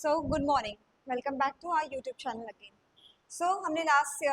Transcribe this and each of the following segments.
Good morning, welcome back to our YouTube channel again. हमने last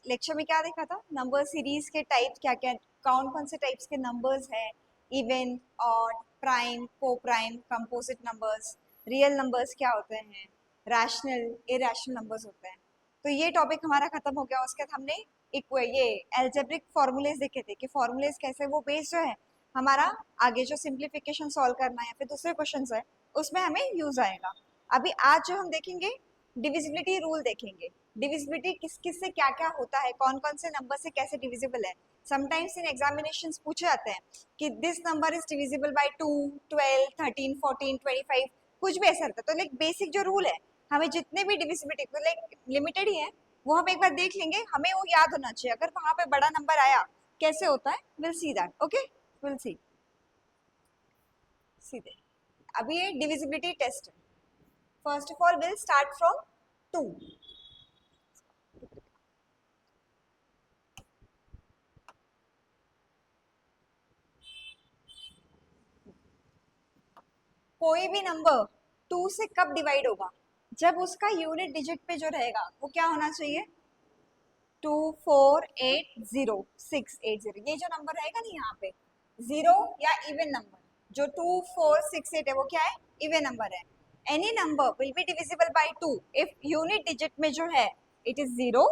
lecture में क्या देखा था, नंबर सीरीज के टाइप क्या क्या, कौन कौन से टाइप्स के नंबर्स हैं, इवन, ऑड, प्राइम, को prime, composite numbers, real numbers क्या होते हैं, रैशनल, इरैशनल नंबर्स होते हैं। तो ये टॉपिक हमारा खत्म हो गया। उसके बाद हमने एक ये एल्जेब्रिक फॉर्मूलेज देखे थे कि फॉर्मूलेज कैसे वो बेस जो है हमारा आगे जो सिंप्लीफिकेशन सॉल्व करना है या फिर दूसरे क्वेश्चन है उसमें हमें यूज आएगा। अभी आज जो हम देखेंगे डिविजिबिलिटी रूल देखेंगे। डिविजिबिलिटी किस किस से क्या क्या होता है, कौन कौन से नंबर से कैसे डिविजिबल है। समटाइम्स इन एग्जामिनेशंस पूछे जाते हैं कि this number is divisible bye 2, 12, 13, 14, 25, कुछ भी ऐसा रहता है। तो लाइक बेसिक जो रूल है, हमें जितने भी डिविजिबिलिटी तो लाइक लिमिटेड ही है वो हम एक बार देख लेंगे, हमें वो याद होना चाहिए। अगर वहां पे बड़ा नंबर आया कैसे होता है, will see that. Okay, will see सीधे। अभी ये डिविजिबिलिटी टेस्ट है। First of all, we'll start from 2. कोई भी नंबर 2 से कब डिवाइड होगा, जब उसका यूनिट डिजिट पे जो रहेगा वो क्या होना चाहिए, 2480680। ये जो नंबर रहेगा ना यहाँ पे, जीरो या इवन नंबर, जो 2468 है वो क्या है, इवन नंबर है। Any number will be divisible bye 2 if unit digit में जो है इट इज 0,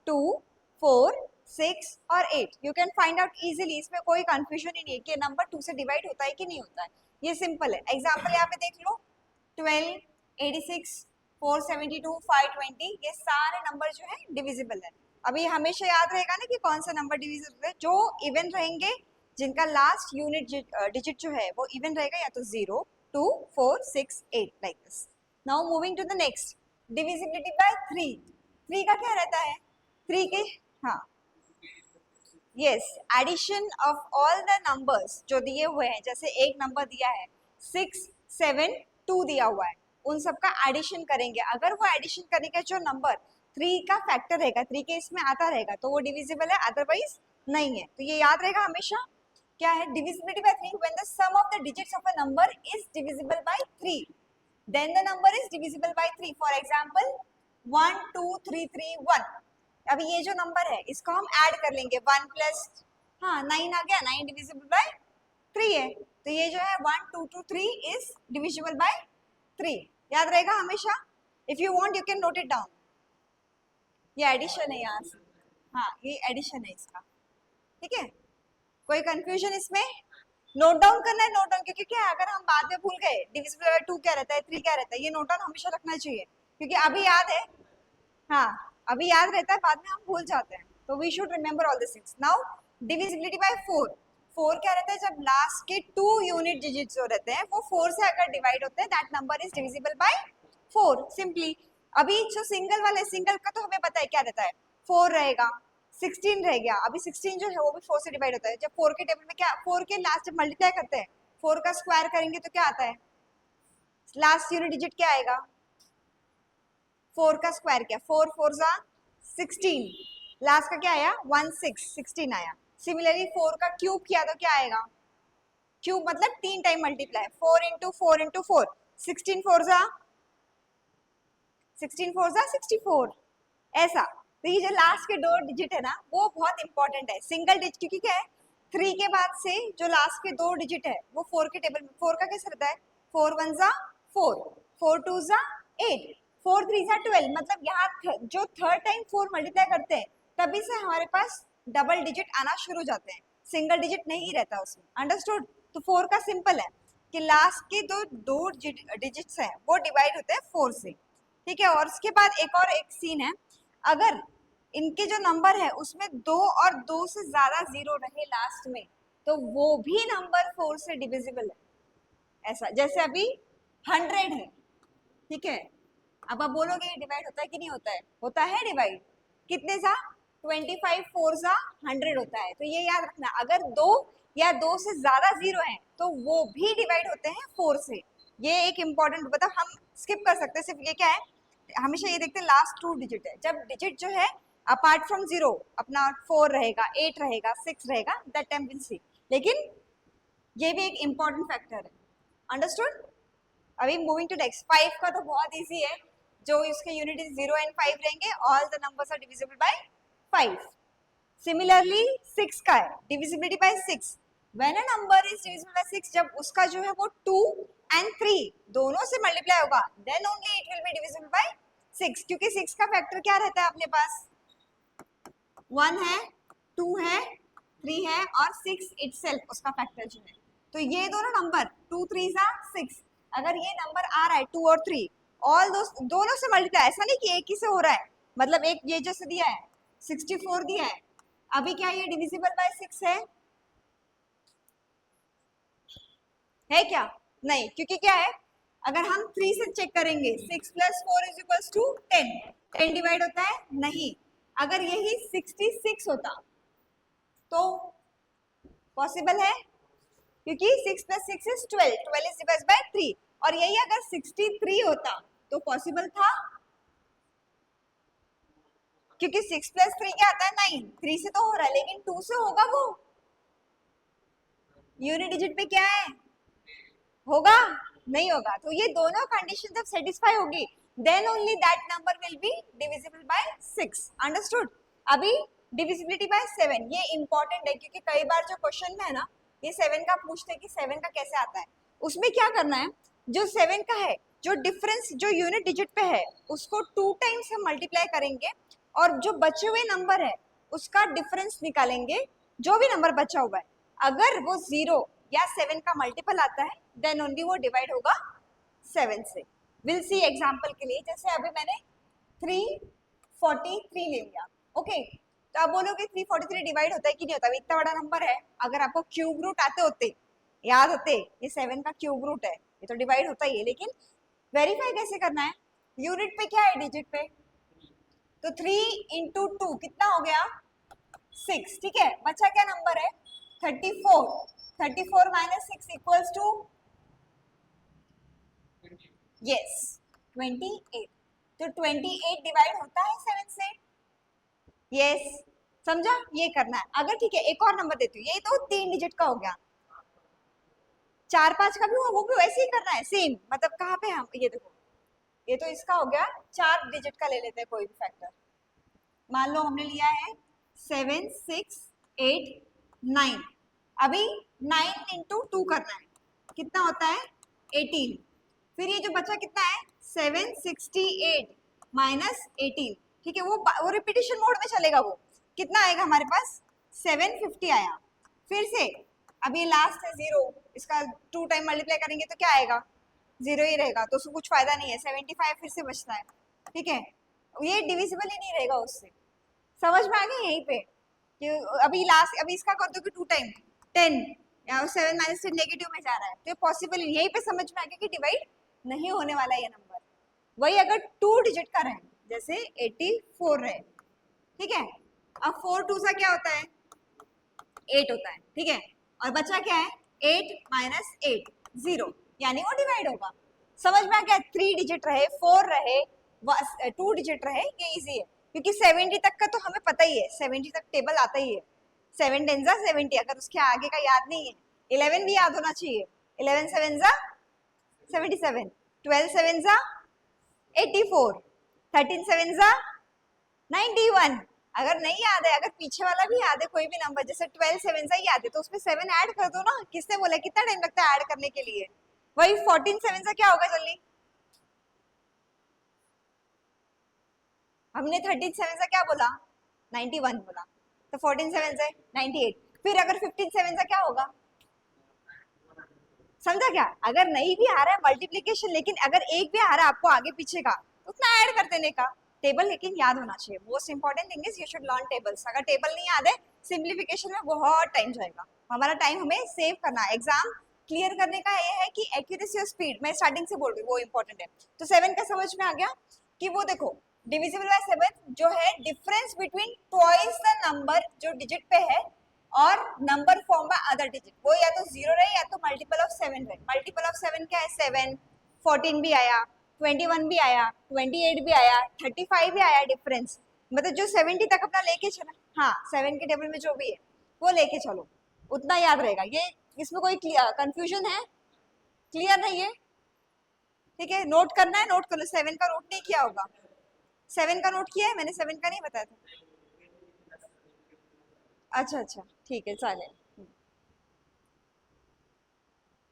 2, 4, 6 और 8। You can find out easily, इसमें कोई कंफ्यूजन ही नहीं है कि नंबर 2 से डिवाइड होता है कि नहीं होता है। ये सिंपल है। एग्जाम्पल यहाँ पे देख लो, 12, 86, 472, 520, ये सारे नंबर जो है डिविजिबल है। अभी हमेशा याद रहेगा ना कि कौन सा नंबर डिविजिबल है, जो इवन रहेंगे, जिनका लास्ट यूनिट डिजिट जो है वो इवन रहेगा, या तो 0, 2, 4, 6, 8 like this. Now moving to the next, divisibility by 3। 3 का क्या रहता है, 3 के, हाँ yes, addition of all the numbers जो दिए हुए हैं। जैसे एक नंबर दिया है 6, 7, 2 दिया हुआ है, उन सब का एडिशन करेंगे। अगर वो एडिशन करने का जो नंबर 3 का फैक्टर रहेगा, 3 के इसमें आता रहेगा, तो वो डिविजिबल है, अदरवाइज नहीं है। तो ये याद रहेगा हमेशा। क्या है divisibility by 3, when the sum of the digits of a number is divisible by 3, then the number is divisible by 3। For example 1, 2, 3, 3, 1। अभी ये जो नंबर है इसको हम ऐड कर लेंगे, 1 प्लस, हाँ 9 आ गया, 9 डिविजिबल बाय 3 है। तो ये जो है 1, 2, 2, 3 इज डिविजिबल बाय 3। याद रहेगा हमेशा। If you want you can note it down. ये एडिशन है यहाँ से, हाँ ये एडिशन है इसका, ठीक है। कोई कंफ्यूजन इसमें, नोट डाउन करना है, नोट डाउन, क्योंकि क्या है अगर हम बाद में भूल गए डिविजिबल बाय 2 क्या रहता है, 3 क्या रहता है, ये नोट डाउन हमेशा रखना चाहिए, क्योंकि अभी याद है, हाँ अभी याद रहता है, बाद में हम भूल जाते हैं। तो we should remember all this things. Now divisibility by 4। 4 क्या रहता है, जब लास्ट के 2 यूनिट डिजिट्स जो रहते हैं वो 4 से अगर डिवाइड होते हैं, that number is divisible bye 4 simply. अभी जो सिंगल वाले, सिंगल का तो हमें पता है क्या रहता है, 4 रहेगा, 16 रह गया। अभी 16 जो है वो भी 4 से डिवाइड होता है। जब 4 के टेबल में क्या, 4 के लास्ट जब मल्टीप्लाई करते हैं, 4 का स्क्वायर करेंगे तो क्या आता है, लास्ट यूनिट डिजिट क्या आएगा, 4 का स्क्वायर किया, 4 4 जा 16, लास्ट का क्या आया 1 6, 16 आया। सिमिलरली 4 का क्यूब किया तो क्या आएगा, क्यूब मतलब 3 टाइम मल्टीप्लाई, 4 इंटू 4 इंटू 4, 16 4 जा 64 ऐसा। तो ये जो लास्ट के 2 डिजिट है ना वो बहुत इंपॉर्टेंट है, सिंगल डिजिट, क्योंकि क्या है 3 के बाद से जो लास्ट के 2 डिजिट है वो 4 के टेबल में, 4 का कैसे रहता है, 4 1 जा 4, 4 2 जा 8, 4 3 जा 12। मतलब यहाँ जो थर्ड टाइम 4 मल्टीप्लाई करते हैं तभी से हमारे पास डबल डिजिट आना शुरू हो जाते हैं, सिंगल डिजिट नहीं रहता उसमें। अंडरस्टूड। तो 4 का सिंपल है कि लास्ट के दो डिजिट्स हैं वो डिवाइड होते हैं 4 से, ठीक है। और उसके बाद एक सीन है, अगर इनके जो नंबर है उसमें 2 और 2 से ज्यादा जीरो रहे लास्ट में, तो वो भी नंबर 4 से डिविजिबल है। ऐसा जैसे अभी 100 है, ठीक है। अब आप बोलोगे ये डिवाइड होता है कि नहीं होता है, होता है डिवाइड। कितने सा, 25 4 सा 100 होता है। तो ये याद रखना, अगर 2 या 2 से ज्यादा जीरो हैं तो वो भी डिवाइड होते हैं 4 से। ये एक इंपॉर्टेंट, मतलब हम स्किप कर सकते हैं, सिर्फ ये क्या है, हमेशा ये देखते हैं लास्ट 2 डिजिट है। जब डिजिट जो है अपार्ट फ्रॉम 0 अपना 4 रहेगा, 8 रहेगा, 6 रहेगा, दैट टाइम विल सी। लेकिन ये भी एक इंपॉर्टेंट फैक्टर है। अंडरस्टूड। अभी मूविंग टू नेक्स्ट, 5 का तो बहुत इजी है, जो इसके यूनिट 0 एंड 5 रहेंगे, all the numbers are divisible by 5। Similarly 6 का है divisibility by 6, when a number is divisible by 6, जब उसका जो है वो 2 एंड 3 दोनों से मल्टीप्लाई होगा, then only it will be divisible by 6, क्योंकि 6 का फैक्टर क्या रहता है अपने पास, 1 है, 2 है, 3 है और 6 इटसेल्फ उसका फैक्टर जो है। तो ये दोनों नंबर 2 3 सा 6, अगर ये नंबर आ रहा है 2 और 3, ऑल दोनों से मल्टीप्लाई, ऐसा नहीं कि एक ही से हो रहा है, मतलब एक ये जैसे दिया है 64 दिया है, अभी क्या ये डिविजिबल बाय 6 है क्या? नहीं, क्योंकि क्या है, अगर हम 3 से चेक करेंगे 6 + 4 = 10, 10 डिवाइड होता है नहीं, अगर यही 66 होता तो पॉसिबल है, क्योंकि 6 + 6 is 12, 12 is divided by 3, और यही अगर 63 होता तो पॉसिबल था, क्योंकि 6 + 3 क्या आता है 9, 3 से तो हो रहा है लेकिन 2 से होगा वो, यूनिट डिजिट पे क्या है, होगा नहीं होगा, तो ये दोनों कंडीशन जब सेटिस्फाई होगी then only that number will be divisible by 6, understood. अभी डिविजिबिलिटी बाय 7, ये इंपॉर्टेंट है, क्योंकि कई बार जो क्वेश्चन में है ना, ये 7 का पूछते हैं कि 7 का कैसे आता है, उसमें क्या करना है, जो 7 का है, जो डिफरेंस जो यूनिट डिजिट पे है उसको 2 टाइम्स हम मल्टीप्लाई करेंगे, और जो बचे हुए नंबर है उसका डिफरेंस निकालेंगे, जो भी नंबर बचा हुआ है, अगर वो 0 या 7 का मल्टीपल आता है देन ओनली वो डिवाइड होगा 7 से। विल सी एग्जांपल के लिए, जैसे अभी मैंने 343 ले लिया, ओके, तो आप बोलोगे 343 डिवाइड होता है कि नहीं होता, इतना बड़ा नंबर है, अगर आपको क्यूब रूट आते होते, याद होते, ये 7 का क्यूब रूट है, ये तो डिवाइड होता ही है, लेकिन वेरीफाई कैसे करना है, यूनिट पे क्या है डिजिट पे, तो 3 × 2 कितना हो गया 6, ठीक है, बचा क्या नंबर है 34, 34 - 6 = यस 28, तो 28 डिवाइड होता है 7 से, यस समझा, ये करना है। अगर ठीक है एक और नंबर देती हूँ, ये तो 3 डिजिट का हो गया, 4 5 का भी हुआ, वो भी वैसे ही करना है सेम, मतलब कहाँ पे हम ये देखो, ये तो इसका हो गया, 4 डिजिट का ले लेते हैं कोई भी फैक्टर, मान लो हमने लिया है 7 6 8 9, अभी 9 × 2 करना है, कितना होता है 18, फिर ये जो बचा कितना है 768 - 18, ठीक है, वो रिपीटिशन मोड में चलेगा, वो कितना आएगा हमारे पास 750 आया, फिर से अब ये लास्ट है 0, इसका 2 टाइम मल्टीप्लाई करेंगे तो क्या आएगा 0 ही रहेगा, तो उसको कुछ फायदा नहीं है, 75 फिर से बचता है, ठीक है, ये डिविजिबल ही नहीं रहेगा उससे, समझ में आ गया यहीं पे कि अभी लास्ट, अभी इसका कर दोगे 2 टाइम 10 या 7 - 10 नेगेटिव में जा रहा है, तो ये पॉसिबल नहीं, यहीं पे समझ में आ गया कि डिवाइड नहीं होने वाला ये नंबर, वही अगर 2 डिजिट का रहे, जैसे 84 रहे, ठीक है, अब 4 2 सा क्या होता है 8 होता है, ठीक है, और बचा क्या है 8 - 8 0, यानी वो डिवाइड होगा, समझ में आ गया, 3 डिजिट रहे 4 रहे 2 डिजिट रहे, ये इजी है, क्योंकि 70 तक का तो हमें पता ही है, 70 तक टेबल आता ही है, 7 10 ज़ा 70, अगर उसके आगे का याद नहीं है, 11 भी याद होना चाहिए, 11 7 ज़ा 77, 12 7 ज़ा 84, 13 7 ज़ा 91, अगर नहीं याद है, अगर पीछे वाला भी याद है कोई भी नंबर, जैसे 12 7 ज़ा याद है तो उसमें 7 ऐड कर दो ना, किसने बोला कितना टाइम लगता है ऐड करने के लिए, वही 14 7 ज़ा क्या होगा जल्दी, हमने 13 7 ज़ा क्या बोला 91 बोला, तो 14 7 ज़ा 98, फिर अगर 15 7 ज़ा क्या होगा, समझा क्या, अगर नहीं भी आ रहा है मल्टीप्लीकेशन, लेकिन अगर एक भी आ रहा है आपको आगे पीछे का, उतना ऐड कर देने का, टेबल लेकिन याद होना चाहिए, most important thing is you should learn tables, अगर टेबल नहीं याद है सिंप्लीफिकेशन में बहुत टाइम जाएगा, हमारा टाइम हमें सेव करना है, एग्जाम क्लियर करने का ये है कि एक्यूरेसी और स्पीड, मैं स्टार्टिंग से बोल रही हूँ वो इंपॉर्टेंट है, तो 7 का समझ में आ गया कि वो देखो डिविजिबल बाय 7 जो है difference between twice the number जो डिजिट पे है और number form by other digit, वो या तो 0 रहे या तो मल्टीपल ऑफ 7 रहे, मल्टीपल ऑफ 7 क्या है 7, 14 भी आया, 21 भी आया, 28 भी आया, 35 भी आया, डिफरेंस मतलब जो 70 तक अपना लेके चला, हाँ 7 के टेबल में जो भी है वो लेके चलो, उतना याद रहेगा, ये इसमें कोई कंफ्यूजन है, क्लियर नहीं है, ठीक है, नोट करना है, नोट कर लो। 7 का नोट नहीं किया होगा। 7 का नोट किया है मैंने, 7 का नहीं बताया था। अच्छा अच्छा, ठीक है, चालेल।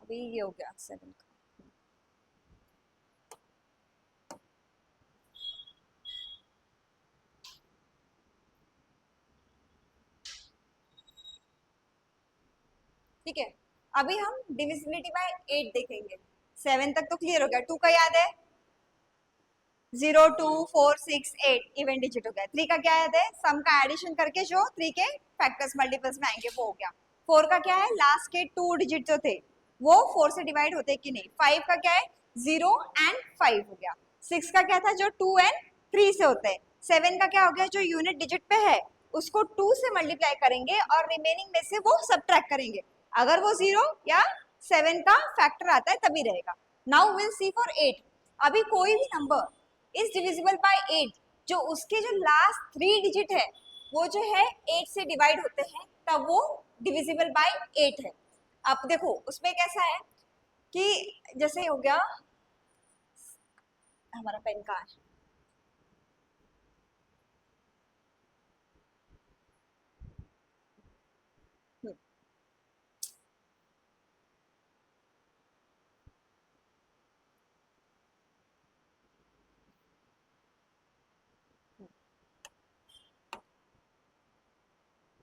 अभी ये हो गया 7 का। ठीक है, अभी हम डिविजिबिलिटी बाय 8 देखेंगे। 7 तक तो क्लियर हो गया। 2 का याद है, 0 2 4 6 8 इवन डिजिट हो गया। 3 का क्या याद है, सम का एडिशन करके जो 3 के फैक्टर्स मल्टीपल्स में आएंगे वो हो गया। 4 का क्या है, लास्ट के 2 डिजिट जो थे वो 4 से डिवाइड होते कि नहीं। 5 का क्या है, 0 एंड 5 हो गया। 6 का क्या था, जो 2 एंड 3 से होते हैं। 7 का क्या हो गया, जो यूनिट डिजिट पे है उसको 2 से मल्टीप्लाई करेंगे और रिमेनिंग में से वो सबट्रैक्ट करेंगे। अगर वो 0 या 7 का फैक्टर आता है तभी रहेगा। Now will see for 8। अभी कोई भी नंबर इज डिविजिबल बाय 8 जो उसके जो लास्ट 3 डिजिट है वो जो है 8 से डिवाइड होते हैं, तब वो डिविजिबल बाय 8 है। अब देखो उसमें कैसा है कि जैसे हो गया, हमारा पेन कहाँ है, हम्म,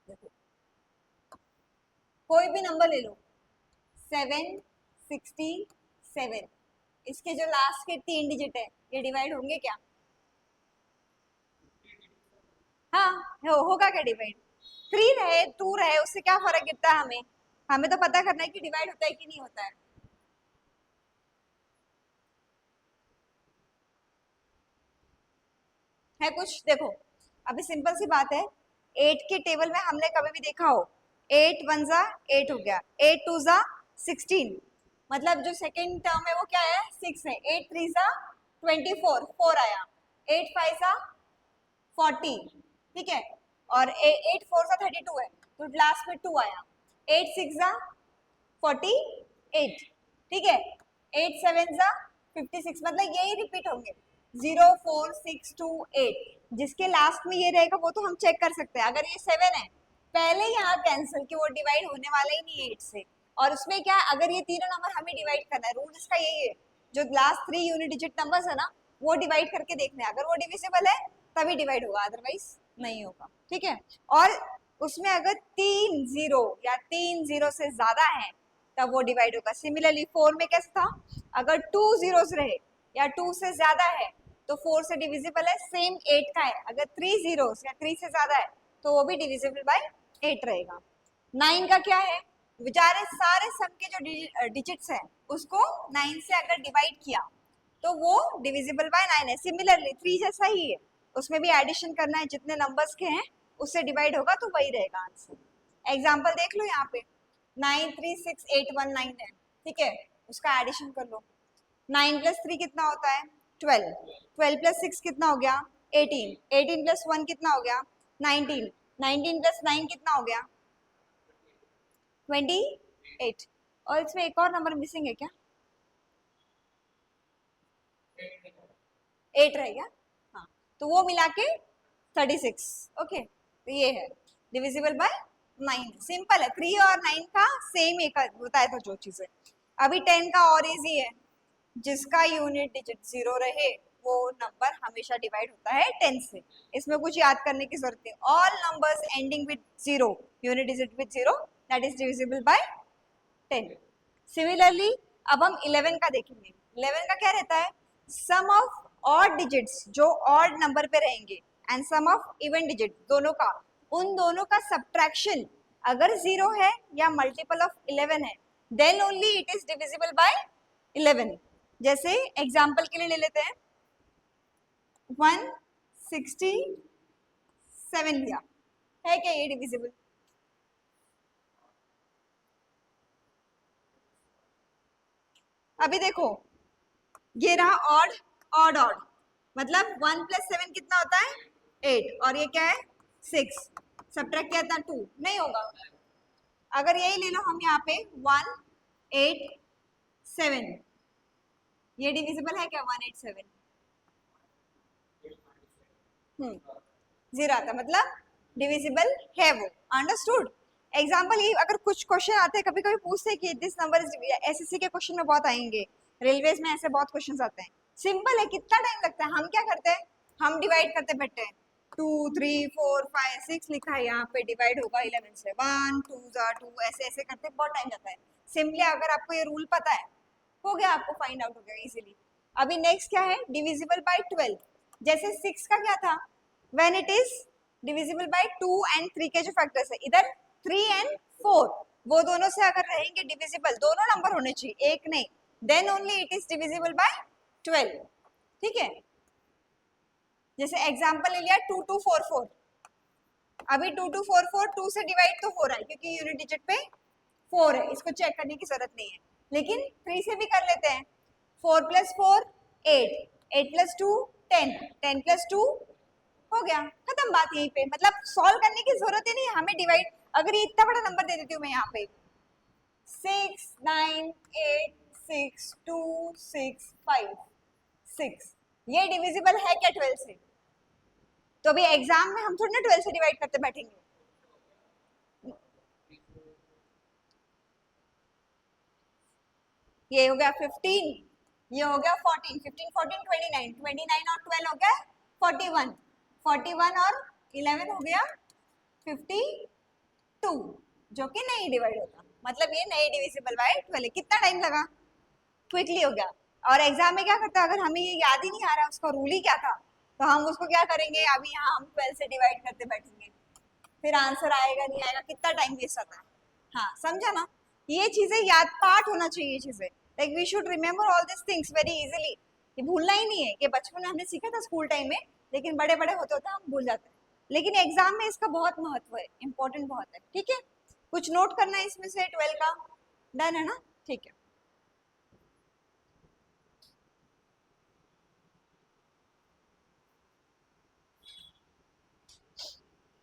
देखो कोई भी नंबर ले लो, 767, इसके जो लास्ट के 3 डिजिट है ये डिवाइड होंगे क्या? हाँ, होगा क्या डिवाइड? 3 रहे 2 रहे उससे क्या फर्क गिरता है हमें? हमें तो पता करना है कि डिवाइड होता है कि नहीं होता है कुछ। देखो अभी सिंपल सी बात है, 8 के टेबल में हमने कभी भी देखा हो, 8 वन जा 8 हो गया, 8 टू जा 16, मतलब जो सेकेंड टर्म है वो क्या है, 6 है। 8 थ्री जा 24, 4 आया। 8 फाइव जा 40, ठीक है, और 8 फोर जा 32 है, तो लास्ट में 2 आया। 8 सिक्स जा 48, ठीक है। 8 सेवन जा 56, मतलब यही रिपीट होंगे, 0 4 6 2 8। जिसके लास्ट में ये रहेगा वो तो हम चेक कर सकते हैं। अगर ये 7 है पहले यहाँ कैंसिल कि वो डिवाइड होने वाला ही नहीं है 8 से। और उसमें क्या है, अगर ये तीनों नंबर हमें डिवाइड करना है, रूल इसका यही है, जो लास्ट 3 यूनिट डिजिट नंबर्स है ना वो डिवाइड करके देखना है। अगर वो डिविजिबल है तभी डिवाइड होगा, अदरवाइज नहीं होगा, ठीक है। और उसमें अगर 3 जीरो या 3 जीरो से ज्यादा है तब वो डिवाइड होगा। सिमिलरली 4 में कैसा था, अगर 2 जीरोस रहे या 2 से ज्यादा है तो 4 से डिविजिबल है। सेम 8 का है, अगर 3 जीरोस या 3 से ज्यादा है तो वो भी डिविजिबल बाय 8 रहेगा। 9 का क्या है, बेचारे सारे सम के जो डिजिट्स हैं उसको 9 से अगर डिवाइड किया तो वो डिविजिबल बाय 9 है। सिमिलरली 3 जैसा ही है, उसमें भी एडिशन करना है, जितने नंबर्स के हैं उससे डिवाइड होगा तो वही रहेगा आंसर। एग्जाम्पल देख लो यहाँ पे, 936819 है, ठीक है, उसका एडिशन कर लो। 9 प्लस 3 कितना होता है, 12। 12 प्लस 6 कितना हो गया, 18। 18 प्लस 1 कितना हो गया, 19। 19 प्लस 9 कितना हो गया, 28। और इसमें एक और नंबर मिसिंग है क्या, 8 रहेगा, हाँ, तो वो मिला के 36। ओके, तो ये है डिविजिबल बाय 9। सिंपल है, 3 और 9 का सेम एक बताया था जो चीजें। अभी 10 का और इजी है, जिसका यूनिट डिजिट 0 रहे वो नंबर हमेशा डिवाइड होता है 10 से। इसमें कुछ याद करने की जरूरत नहीं, all numbers ending with 0, unit digit with 0, that is divisible bye 10। Similarly अब हम 11 का देखेंगे। 11 का क्या रहता है, सम ऑफ ऑड डिजिट्स जो ऑड नंबर पे रहेंगे and sum of even digit दोनों का, उन दोनों का सब्ट्रैक्शन अगर 0 है या मल्टीपल ऑफ 11 है then only it is divisible by 11। जैसे एग्जाम्पल के लिए ले लेते हैं, 167 लिया, है क्या ये डिविजिबल? अभी देखो ये रहा ऑड, ऑड ऑड, मतलब 1 प्लस 7 कितना होता है, 8, और ये क्या है 6, सब्ट्रैक्ट किया था 2, नहीं होगा। अगर यही ले लो हम यहाँ पे 1 8 7, ये डिविजिबल है क्या 187? जीरो आता मतलब डिविजिबल है वो। अंडरस्टूड? एग्जाम्पल ये अगर कुछ क्वेश्चन आते हैं कभी कभी पूछते हैं कि दिस नंबर एसएससी के क्वेश्चन में बहुत आएंगे, रेलवेज में ऐसे बहुत क्वेश्चन आते हैं। सिंपल है, कितना टाइम लगता है? हम क्या करते हैं, हम डिवाइड करते बैठते हैं। 2 3 4 5 6 लिखा है यहाँ पे, डिवाइड होगा 11 से, 1 2 2 ऐसे ऐसे करते बहुत टाइम जाता है। सिंपली अगर आपको ये रूल पता है, हो गया, आपको फाइंड आउट हो गया इजीली। अभी नेक्स्ट क्या है, डिविजिबल बाय 12। जैसे 6 का क्या था, when it is divisible bye 2 and 3 के जो फैक्टर्स है, इधर 3 and 4, वो दोनों से अगर रहेंगे डिविजिबल, दोनों नंबर होने चाहिए, एक नहीं, then only it is divisible by 12। ठीक है, जैसे एग्जांपल ले लिया 2244। अभी 2244 2 से डिवाइड तो हो रहा है क्योंकि यूनिट डिजिट पे 4 है, इसको चेक करने की जरूरत नहीं है, लेकिन 3 से भी कर लेते हैं। 4 + 4 8, 8 + 2 10, 10 + 2 हो गया, खत्म बात यहीं पे। मतलब सॉल्व करने की जरूरत ही नहीं है हमें डिवाइड। अगर ये इतना बड़ा नंबर दे देती हूँ मैं यहाँ पे 6 9 8 6 2 6 5 6, ये डिविजिबल है क्या 12 से? तो अभी एग्जाम में हम थोड़ी ना 12 से डिवाइड करते बैठेंगे। ये हो गया 15, ये हो गया 14, 15 14 29, 29 और 12 हो गया 41, 41 और 11 हो गया 52, जो कि नहीं डिवाइड होता, मतलब ये नहीं डिविजिबल बाय 12। कितना टाइम लगा, क्विकली हो गया। और एग्जाम में क्या करता है, अगर हमें ये याद ही नहीं आ रहा उसका रूल ही क्या था, तो हम उसको क्या करेंगे, अभी यहाँ हम 12 से डिवाइड करते बैठेंगे, फिर आंसर आएगा नहीं आएगा, कितना टाइम वेस्ट होता है। हाँ समझा ना, ये चीजें याद पाठ होना चाहिए, ये चीजें like we should remember all this things very easily. ये भूलना ही नहीं है कि बचपन में हमने सीखा था स्कूल टाइम में, लेकिन बड़े बड़े होते होते हम भूल जाते हैं, लेकिन एग्जाम में इसका बहुत महत्व है, इंपॉर्टेंट बहुत है। ठीक है, कुछ नोट करना है इसमें से 12 का, डन है ना? ठीक है,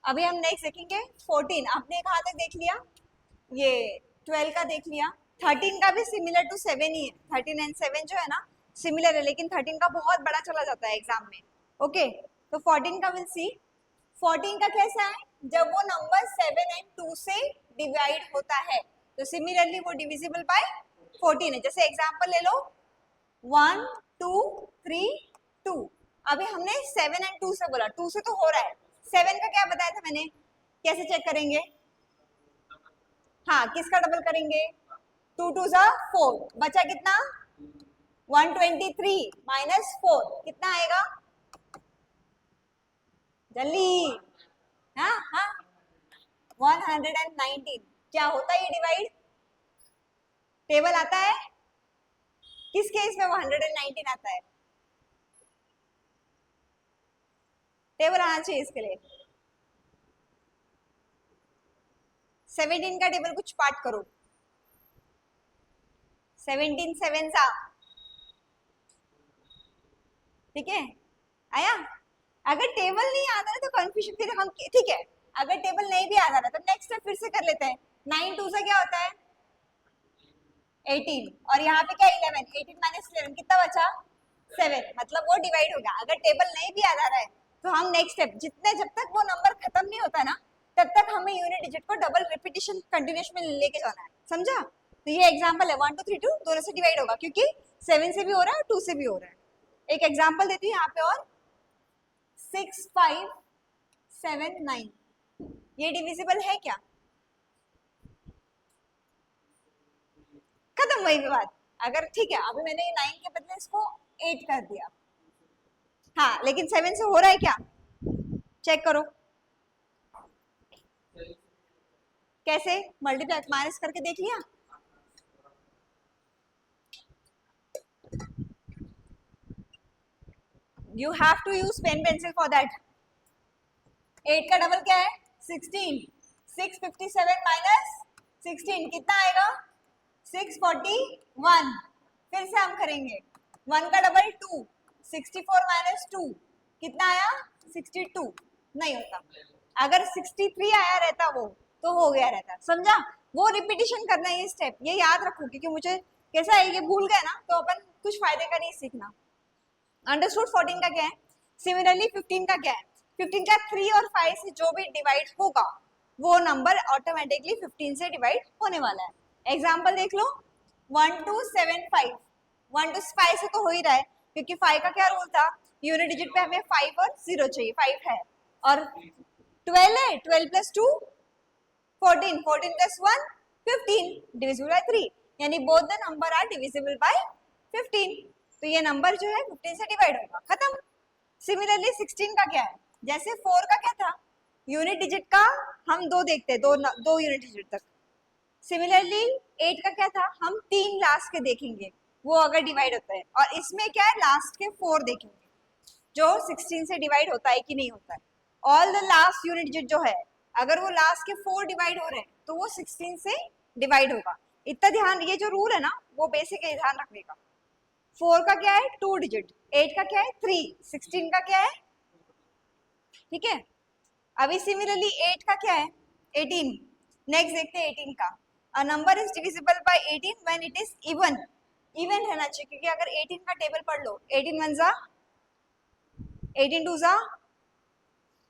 अभी हम नेक्स्ट देखेंगे 14। आपने कहाँ तक देख लिया, ये 12 का देख लिया। 13 का भी सिमिलर टू 7 ही है, 13 and 7 जो है ना सिमिलर है, लेकिन 13 का बहुत बड़ा चला जाता है एग्जाम में। ओके, तो 14 का विल सी। 14 का कैसा है, जब वो नंबर 7 and 2 से डिवाइड होता है तो सिमिलरली वो डिविजिबल बाय 14 है। जैसे एग्जाम्पल ले लो 1 2 3 2, अभी हमने 7 and 2 से बोला, 2 से तो हो रहा है, 7 का क्या बताया था मैंने, कैसे चेक करेंगे? हाँ, किसका डबल करेंगे, 2 2 4, बचा कितना 123 माइनस 4, कितना आएगा जल्दी? हाँ हाँ 119। क्या होता है ये डिवाइड, टेबल आता है किस केस में 119 आता है, टेबल आना चाहिए इसके लिए। 17 का टेबल कुछ पार्ट करो, 17 7 सा, ठीक है आया? अगर टेबल नहीं आता है तो कंफ्यूजन फिर हम, ठीक है अगर टेबल नहीं भी आ रहा तो नेक्स्ट स्टेप फिर से कर लेते हैं। 9 2 से क्या होता है 18, और यहाँ पे क्या 11, 18 माइनस 11 कितना बचा 7, मतलब वो डिवाइड होगा। अगर टेबल नहीं भी आ रहा है तो हम नेक्स्ट स्टेप, जितने जब तक वो नंबर खत्म नहीं होता ना तब तक हमें यूनिट डिजिट को डबल रिपीटिशन कंटिन्यूस में लेके जाना है, समझा? तो ये एग्जांपल है 1 2 3 2 दोनों से डिवाइड होगा क्योंकि 7 से भी हो रहा है और 2 से भी हो रहा है। एक एग्जांपल देती हूँ यहाँ पे, और 6 5 7 9, ये डिविजिबल है क्या? खत्म वही बात। अगर ठीक है अभी मैंने 9 के बदले इसको 8 कर दिया, हाँ लेकिन 7 से हो रहा है क्या, चेक करो कैसे, मल्टीप्लाई माइनस करके देख लिया। You have to use pen pencil for that. 8 का डबल क्या है 16, 657 माइनस 16 कितना आएगा 641। फिर से हम करेंगे 1 का डबल 2, 64 माइनस 2 कितना आया 62, नहीं होता। अगर 63 आया रहता वो तो हो गया रहता, समझा? वो रिपीटिशन करना है ये स्टेप, ये याद रखो क्योंकि मुझे कैसा है ये भूल गए ना तो अपन कुछ फायदे का नहीं सीखना। अंडरस्टूड? 14 का क्या है? सिमिलरली 15 का क्या है? 15 का 3 और 5 से जो भी डिवाइड होगा वो नंबर ऑटोमेटिकली 15 से डिवाइड होने वाला है। एग्जाम्पल देख लो, 1 2 7 5, 1 2 5 से तो हो ही रहा है क्योंकि 5 का क्या रूल था, यूनिट डिजिट पे हमें 5 और 0 चाहिए, 5 है, और 12 है, 12 प्लस 2 14, 14 प्लस 1 15, डिविजिबल बाय 3, यानी both the number are divisible by 15, तो ये नंबर जो है 15 से डिवाइड होगा, खत्म। सिमिलरली 16 का क्या है? जैसे 4 का क्या था, यूनिट डिजिट का हम दो देखते हैं, दो यूनिट डिजिट तक। सिमिलरली 8 का क्या था, हम 3 लास्ट के देखेंगे वो अगर डिवाइड होता है, और इसमें क्या है, लास्ट के 4 देखेंगे जो 16 से डिवाइड होता है कि नहीं होता है। All the last unit digit जो है, अगर वो लास्ट के 4 डिवाइड हो रहे हैं तो वो 16 से डिवाइड होगा। इतना ध्यान, ये जो रूल है ना वो बेसिक है, ध्यान रखने का। 4 का क्या है, 2 डिजिट, 8 का क्या है, 3, 16 का क्या है, ठीक है। अभी सिमिलरली 8 का क्या है, 18। नेक्स्ट देखते हैं 18 का। अ number is divisible bye 18 when it is even, even रहना चाहिए, क्योंकि अगर 18 का टेबल पढ़ लो, 18 वन जा 18 टू जा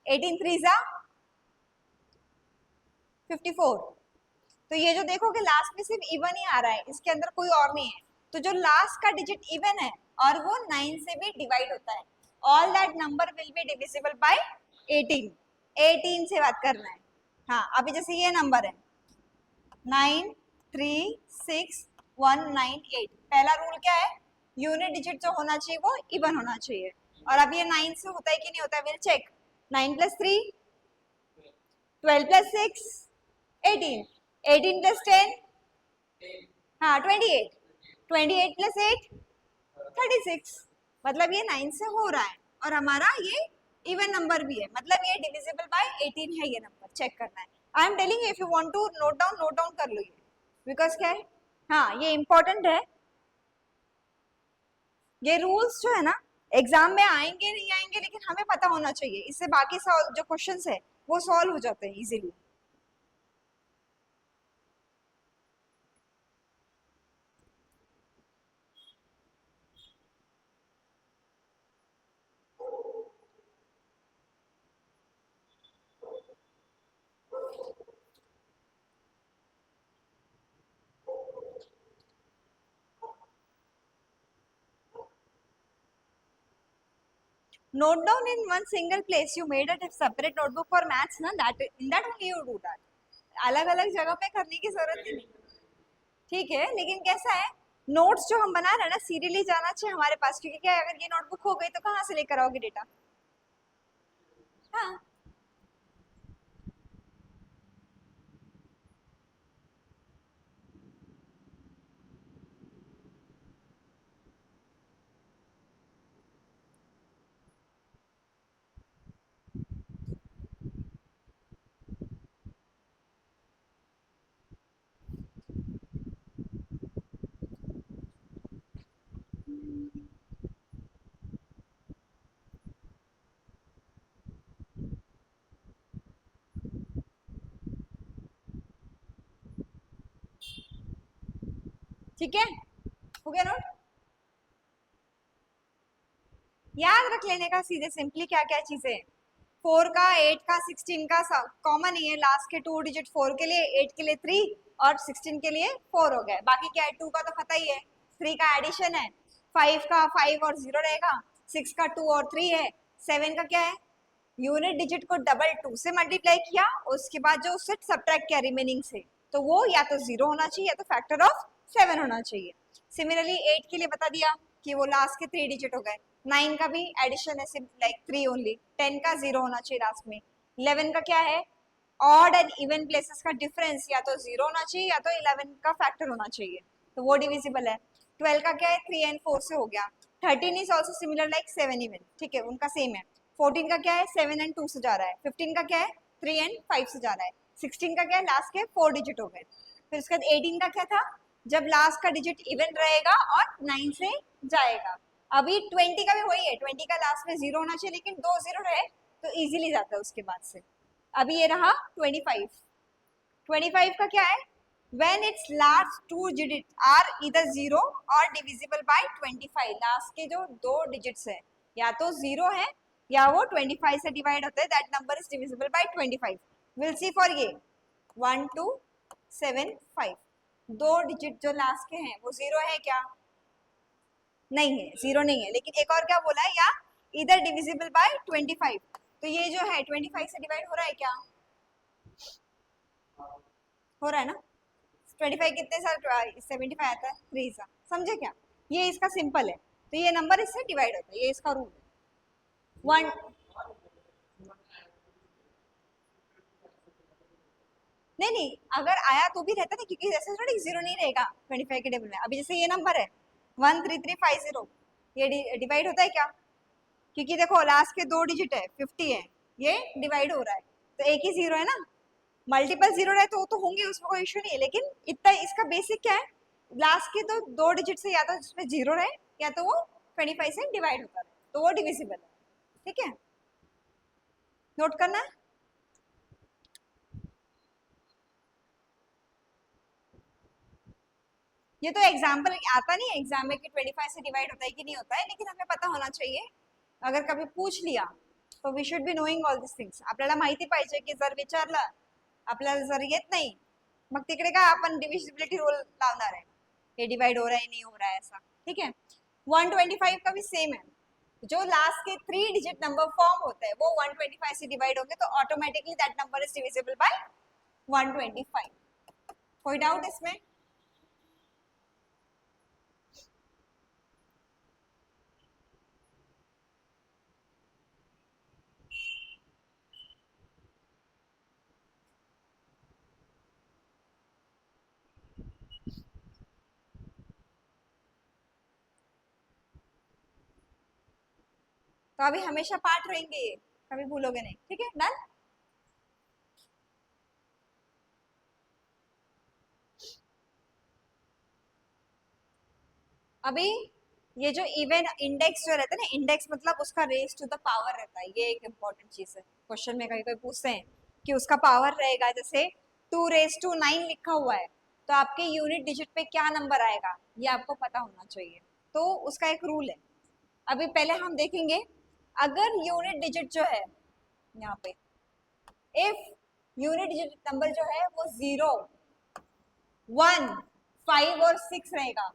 18 थ्री जा 54, तो ये जो देखोगे लास्ट में सिर्फ इवन ही आ रहा है, इसके अंदर कोई और नहीं है, तो जो लास्ट का डिजिट इवन है और वो 9 से भी डिवाइड होता है, all that number will be divisible bye 18, 18 से बात करना है। हाँ, अभी जैसे ये नंबर है 9 3 6 1 9 8, पहला रूल क्या है, यूनिट डिजिट जो होना चाहिए वो इवन होना चाहिए, और अब ये 9 से होता है कि नहीं होता है, will check. 9 plus 3 12 plus 6 18, 18 plus 10 हाँ 28, 28 प्लस 8 36, मतलब ये 9 से हो रहा है और हमारा ये इवन नंबर भी है, मतलब ये डिविजिबल बाय 18 है, ये नंबर चेक करना है। I am telling you, if you want to note down कर लो ये, बिकॉज क्या है, हाँ ये इंपॉर्टेंट है। ये रूल्स जो है ना एग्जाम में आएंगे नहीं आएंगे, लेकिन हमें पता होना चाहिए, इससे बाकी जो क्वेश्चंस है वो सॉल्व हो जाते हैं easily. Note down in one single place. You made a separate notebook for maths, na? That in that only you do that. अलग अलग जगह पे करने की जरूरत ही नहीं, ठीक है। लेकिन कैसा है, नोट्स जो हम बना रहे हैं ना सीरियली जाना चाहिए हमारे पास, क्योंकि क्या है, अगर ये नोटबुक हो गई तो कहाँ से लेकर आओगे डेटा। हाँ, ठीक है, हो गया नोट। याद रख लेने का सीधे सिंपली क्या क्या चीजें, 4 का 8 का 16 का कॉमन ही है, लास्ट के 2 डिजिट 4 के लिए, 8 के लिए 3 और 16 के लिए 4 हो गए। बाकी क्या है, 2 का तो पता ही है, 3 का एडिशन है, 5 का 5 और 0 रहेगा, 6 का 2 और 3 है, 7 का क्या है, यूनिट डिजिट को डबल 2 से मल्टीप्लाई किया, उसके बाद जो उससे सब्ट्रैक्ट किया रिमेनिंग से, तो वो या तो 0 होना चाहिए या तो फैक्टर ऑफ 7 होना चाहिए। सिमिलरली 8 के लिए बता दिया कि वो लास्ट के 3 डिजिट हो गए, 9 का भी एडिशन है लाइक 3 ओनली, 10 का 0 होना चाहिए लास्ट में, 11 का क्या है, ऑड एंड इवन प्लेसेस का डिफरेंस या तो 0 होना चाहिए या तो 11 का फैक्टर होना चाहिए, तो वो डिविजिबल है। 12 का क्या है, 3 एंड 4 से हो गया। 13 is also similar like 7 even, ठीक है, उनका सेम है। 14 का क्या है, 7 एंड 2 से जा रहा है। 15 का क्या है, 3 एंड 5 से जा रहा है। 16 का क्या है, लास्ट के 4 डिजिट हो गए। फिर उसके बाद 18 का क्या था, जब लास्ट का डिजिट इवन रहेगा और 9 से जाएगा। अभी 20 का भी वही है, 20 का लास्ट में 0 होना चाहिए, लेकिन 2 0 रहे तो इजीली जाता है उसके बाद से। अभी ये रहा 25। 25 का क्या है, when its last two digits are either 0 or divisible by 25. Last के जो दो डिजिट्स है या तो 0 है या वो 25 से डिवाइड होता है, that number is divisible bye 25. Will see for ये 1 2 7 5. दो डिजिट जो लास्ट के हैं वो 0 है क्या? नहीं है, 0 नहीं है. लेकिन एक और क्या बोला है, या इधर डिविजिबल बाय 25. तो ये जो है 25 से डिवाइड हो रहा है क्या? हो रहा है ना. 25 कितने सा 75 आता है, 3 सा. समझे क्या? ये इसका सिंपल है. तो ये नंबर इससे डिवाइड होता है, ये इसका रूल है. वन नहीं नहीं, अगर आया तो भी रहता ना, क्योंकि ऐसे थोड़ी 0 नहीं रहेगा 25 के टेबल में. अभी जैसे ये नंबर है 13350, ये डिवाइड होता है क्या? क्योंकि देखो लास्ट के दो डिजिट है 50 है, ये डिवाइड हो रहा है. तो एक ही 0 है ना. मल्टीपल 0 रहे तो वो तो होंगे, उसमें कोई इश्यू नहीं है. लेकिन इतना इसका बेसिक क्या है, लास्ट के तो दो डिजिट से या तो इसमें 0 रहे या तो वो 25 से डिवाइड होता है, तो वो डिविजिबल है. ठीक है, नोट करना है. ये तो एग्जाम्पल आता नहीं है एग्जाम में कि 25 से डिवाइड होता है कि नहीं होता है, लेकिन हमें पता होना चाहिए. अगर कभी पूछ लिया तो we should be knowing all this things. आपल्याला माहिती पाहिजे की जर विचारलं, आपल्याला जर येत नाही, मग तिकडे काय आपण डिविजिबिलिटी रूल लावणार आहे, ये डिवाइड हो रहा है नहीं हो रहा है ऐसा. ठीक है. 125 का भी सेम है. जो लास्ट के 3 डिजिट नंबर फॉर्म होता है वो 125 से डिवाइड होंगे, तो automatically that number is divisible bye 125. कोई डाउट इसमें? तो अभी हमेशा पार्ट रहेंगे ये, कभी भूलोगे नहीं. ठीक है, डन. अभी ये जो इवन इंडेक्स जो रहता है ना, इंडेक्स मतलब उसका रेस टू द पावर रहता है. ये एक इम्पोर्टेंट चीज है. क्वेश्चन में कहीं कोई पूछते हैं कि उसका पावर रहेगा, जैसे 2 raised to 9 लिखा हुआ है, तो आपके यूनिट डिजिट पे क्या नंबर आएगा ये आपको पता होना चाहिए. तो उसका एक रूल है. अभी पहले हम देखेंगे, अगर यूनिट डिजिट जो है यहाँ पे, इफ यूनिट डिजिट नंबर जो है वो 0 1 5 और 6 रहेगा,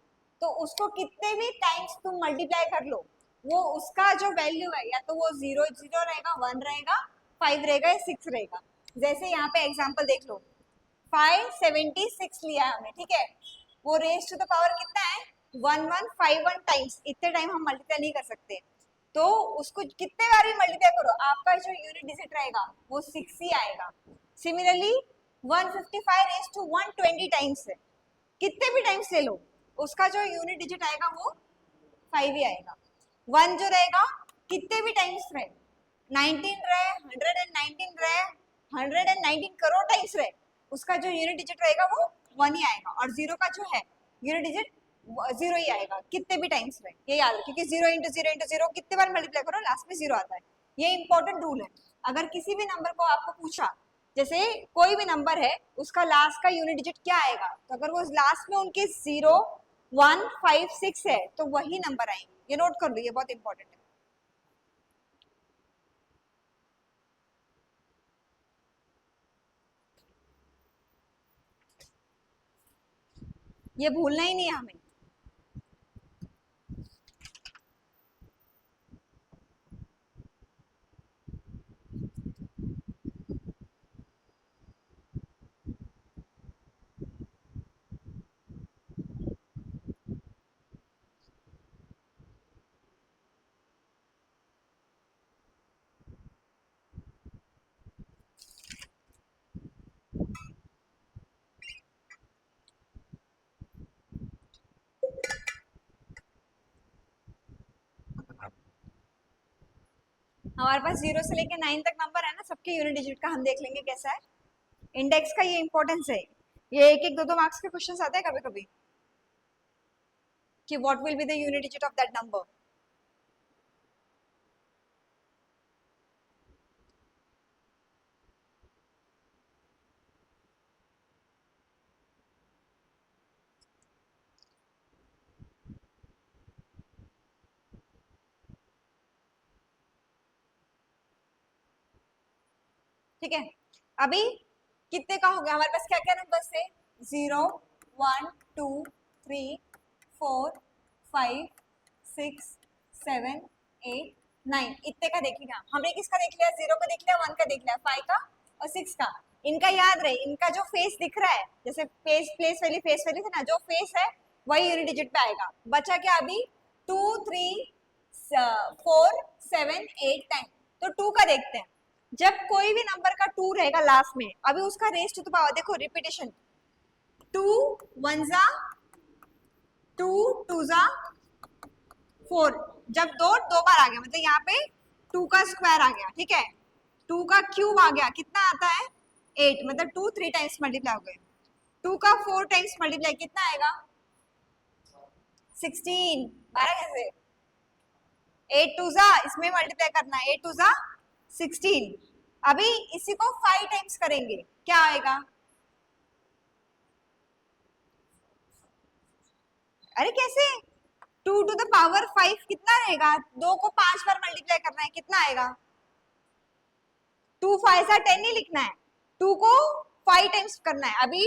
तो उसको कितने भी टाइम्स तुम मल्टीप्लाई कर लो, वो उसका जो वैल्यू है या तो वो 0 0 रहेगा, 1 रहेगा, 5 रहेगा या 6 रहेगा. जैसे यहाँ पे एग्जांपल देख लो, 576 लिया है हमने. ठीक है, वो रेज टू द पावर कितना है, 1151 टाइम्स. इतने टाइम हम मल्टीप्लाई नहीं कर सकते, तो उसको कितने बार भी मल्टीप्लाई करो, आपका जो यूनिट डिजिट रहेगा वो 6 ही आएगा. सिमिलरली 155 रेज टू 120 टाइम्स है, कितने भी टाइम्स ले लो, उसका जो यूनिट डिजिट आएगा वो 5 ही आएगा. 1 जो रहेगा कितने भी टाइम्स रहे, 19 रहे, 119 रहे, 119 करोड़ टाइम्स रहे, उसका जो यूनिट डिजिट रहेगा वो 1 ही आएगा. और 0 का जो है यूनिट डिजिट 0 ही आएगा कितने भी टाइम्स रहे. ये याद है, क्योंकि 0 इंटू 0 इंटू 0 कितने बार मल्टीप्लाई करो लास्ट में 0 आता है. ये इंपॉर्टेंट रूल है. अगर किसी भी नंबर को आपको पूछा, जैसे कोई भी नंबर है उसका लास्ट का यूनिट डिजिट क्या आएगा, तो अगर वो लास्ट में उनके 0 1 5 6 है तो वही नंबर आएंगे. ये नोट कर लो, ये बहुत इंपॉर्टेंट है. ये भूलना ही नहीं है हमें. हमारे पास 0 से लेके 9 तक नंबर है ना, सबके यूनिट डिजिट का हम देख लेंगे कैसा है. इंडेक्स का ये इंपॉर्टेंस है. ये एक एक दो दो मार्क्स के क्वेश्चन आते हैं कभी कभी कि what will be the unit digit of that number. ठीक है, अभी कितने का हो गया हमारे पास, क्या क्या नंबर है, 0 1 2 3 4 5 6 7 8 9, इतने का देखेगा। हमने किसका देख लिया, 0 का देख लिया, 1 का देख लिया, 5 का और 6 का। इनका याद रहे, इनका जो फेस दिख रहा है, जैसे फेस वैल्यू थी ना, जो फेस है वही यूनिट डिजिट पे आएगा। बचा क्या अभी, 2 3 4 7 8 9, तो 2 का देखते हैं। जब कोई भी नंबर का 2 रहेगा लास्ट में, अभी उसका रेस टू द पावर देखो, रिपीटेशन, 2 1 जा 2 2 जा 4, जब दो बार आ गया मतलब यहाँ पे 2 का स्क्वायर आ गया, ठीक है, 2 का क्यूब आ गया, कितना आता है 8, मतलब 2 3 टाइम्स मल्टीप्लाई हो गए। 2 का 4 टाइम्स मल्टीप्लाई कितना आएगा 16, 12 कैसे, 8 2 जा, इसमें मल्टीप्लाई करना है, 8 2 जा 16। अभी इसी को 5 टाइम्स करेंगे, क्या आएगा, अरे कैसे, 2 टू द पावर 5 कितना रहेगा, 2 को 5 बार मल्टीप्लाई करना है, कितना आएगा, 2 5 सा 10 नहीं लिखना है, 2 को 5 टाइम्स करना है। अभी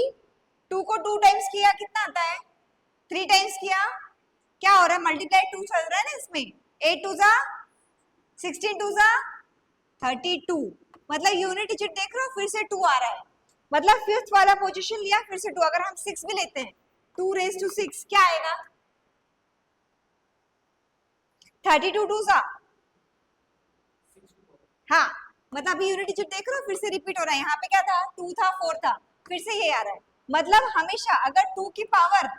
2 को 2 टाइम्स किया कितना आता है, 3 टाइम्स किया, क्या हो रहा है, मल्टीप्लाई 2 चल रहा है ना इसमें, 8 2 जा 16 2 जा 32, मतलब यूनिट डिजिट देख रहे हो, फिर से 2 आ रहा है, मतलब फिफ्थ वाला पोजीशन लिया, फिर से 2, अगर हम 6 भी लेते हैं, 2 रेज टू 6 क्या आएगा, 32 2 जा, हाँ, मतलब अभी यूनिट डिजिट देख रहे हो, फिर से रिपीट हो रहा है, यहाँ पे क्या था, 2 था 4 था, फिर से ये आ रहा है। मतलब हमेशा अगर 2 की पावर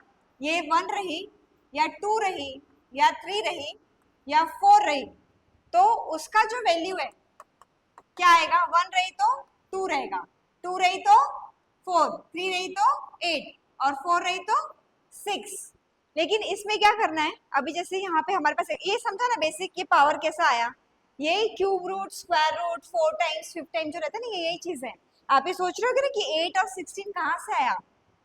ये 1 रही या 2 रही या 3 रही या 4 रही, तो उसका जो वैल्यू है क्या आएगा, 1 रही तो 2 रहेगा, 2 रही तो 4, 3 रही तो 8 और 4 रही तो 6। लेकिन इसमें क्या करना है, अभी जैसे यहाँ पे हमारे पास ये समझा ना बेसिक, ये पावर कैसा आया, ये cube root square root 4 times 5 times जो रहता है ना, ये यही चीज है। आप ये सोच रहे हो कि 8 और 16 कहाँ से आया,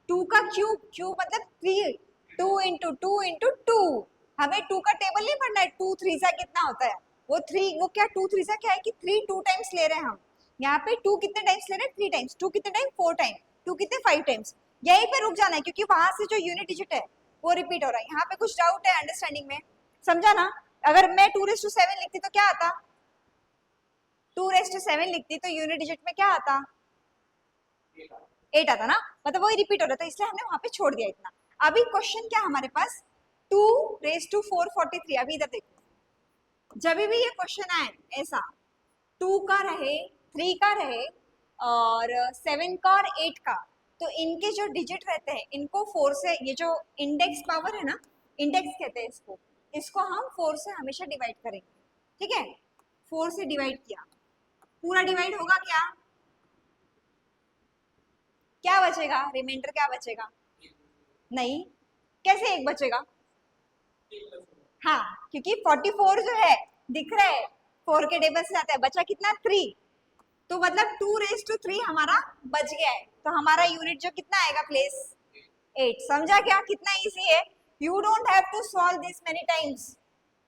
2 का क्यूब, क्यूब मतलब 3, 2 इंटू 2 इंटू 2, हमें 2 का टेबल नहीं पढ़ना है, 2 3 सा कितना होता है, वो 3, वो क्या 2 3 सा क्या है कि 3 2 टाइम्स ले रहे हैं हम, यहाँ पे 2 कितने टाइम्स ले रहे हैं, 3 टाइम्स, 2 कितने टाइम 4 टाइम, 2 कितने 5 टाइम्स, यहीं पे रुक जाना है, क्योंकि वहां से जो यूनिट डिजिट है वो रिपीट हो रहा है। यहाँ पे कुछ डाउट है अंडरस्टैंडिंग में, समझा ना, अगर मैं 2 रेज टू 7 लिखती तो क्या आता, 2 रेज टू 7 लिखती तो यूनिट डिजिट में क्या आता, 8 आता ना, मतलब वही रिपीट हो रहा था, इसलिए हमने वहां पे छोड़ दिया इतना। अभी क्वेश्चन क्या हमारे पास, 2 रेज टू 443, अभी इधर देखो, जब भी ये क्वेश्चन आए ऐसा, 2 का रहे 3 का रहे और 7 का और 8 का, तो इनके जो डिजिट रहते हैं इनको 4 से, ये जो इंडेक्स पावर है ना, इंडेक्स कहते हैं इसको, इसको हम 4 से हमेशा डिवाइड करेंगे, ठीक है, 4 से डिवाइड किया, पूरा डिवाइड होगा क्या, क्या बचेगा, रिमाइंडर क्या बचेगा, नहीं, कैसे एक बचेगा, हाँ, क्योंकि 44 जो है दिख रहा है 4 के टेबल से आता है, बचा कितना 3, तो मतलब 2 रेज टू 3 हमारा बच गया है, तो हमारा यूनिट जो कितना आएगा प्लेस 8, समझा क्या, कितना इजी है, you don't have to solve this many times,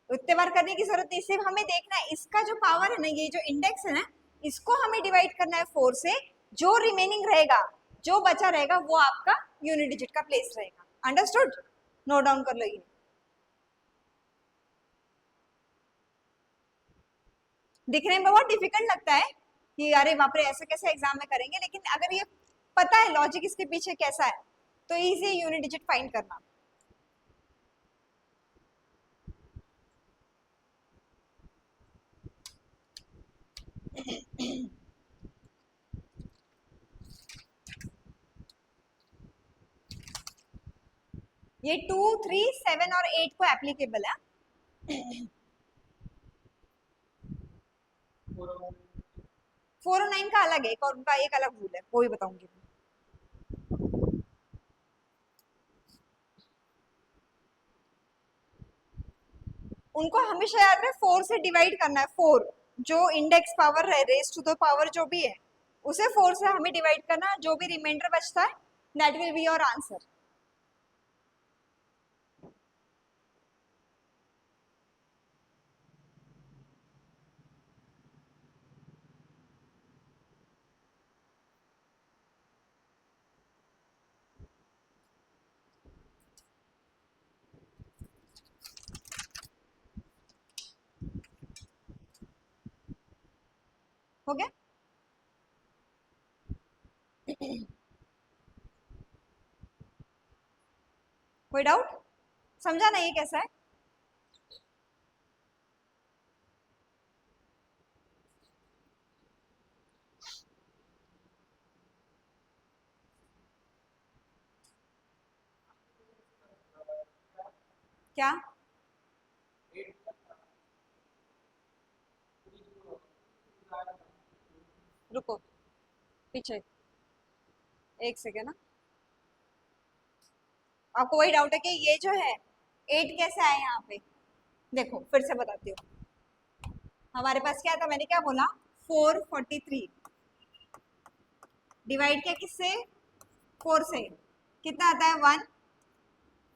उतने बार करने की जरूरत नहीं, सिर्फ हमें देखना है इसका जो पावर है ना, ये जो इंडेक्स है ना, इसको हमें डिवाइड करना है 4 से, जो रिमेनिंग रहेगा, जो बचा रहेगा वो आपका यूनिट डिजिट का प्लेस रहेगा, अंडरस्टूड, नोट डाउन कर लो ये। दिखने में बहुत डिफिकल्ट लगता है कि अरे बाप रे ऐसे कैसे एग्जाम में करेंगे, लेकिन अगर ये पता है लॉजिक इसके पीछे कैसा है, तो इजी यूनिट डिजिट फाइंड करना। ये 2 3 7 और 8 को एप्लीकेबल है, 4 और 9 का अलग है, एक और उनका एक अलग रूल है, वो भी बताऊंगी। उनको हमेशा याद रहे 4 से डिवाइड करना है, 4 जो इंडेक्स पावर है, रेस टू द पावर जो भी है, उसे 4 से हमें डिवाइड करना है, जो भी रिमाइंडर बचता है that will be your answer. हो गया? कोई डाउट? समझा ना ये कैसा है? क्या? रुको, पीछे एक सेकेंड ना। आपको वही डाउट है कि ये जो है 8 कैसे आए यहाँ पे? देखो फिर से बताती हूँ। हमारे पास क्या था, मैंने क्या बोला, 443 डिवाइड किया किससे? 4 से। कितना आता है? 1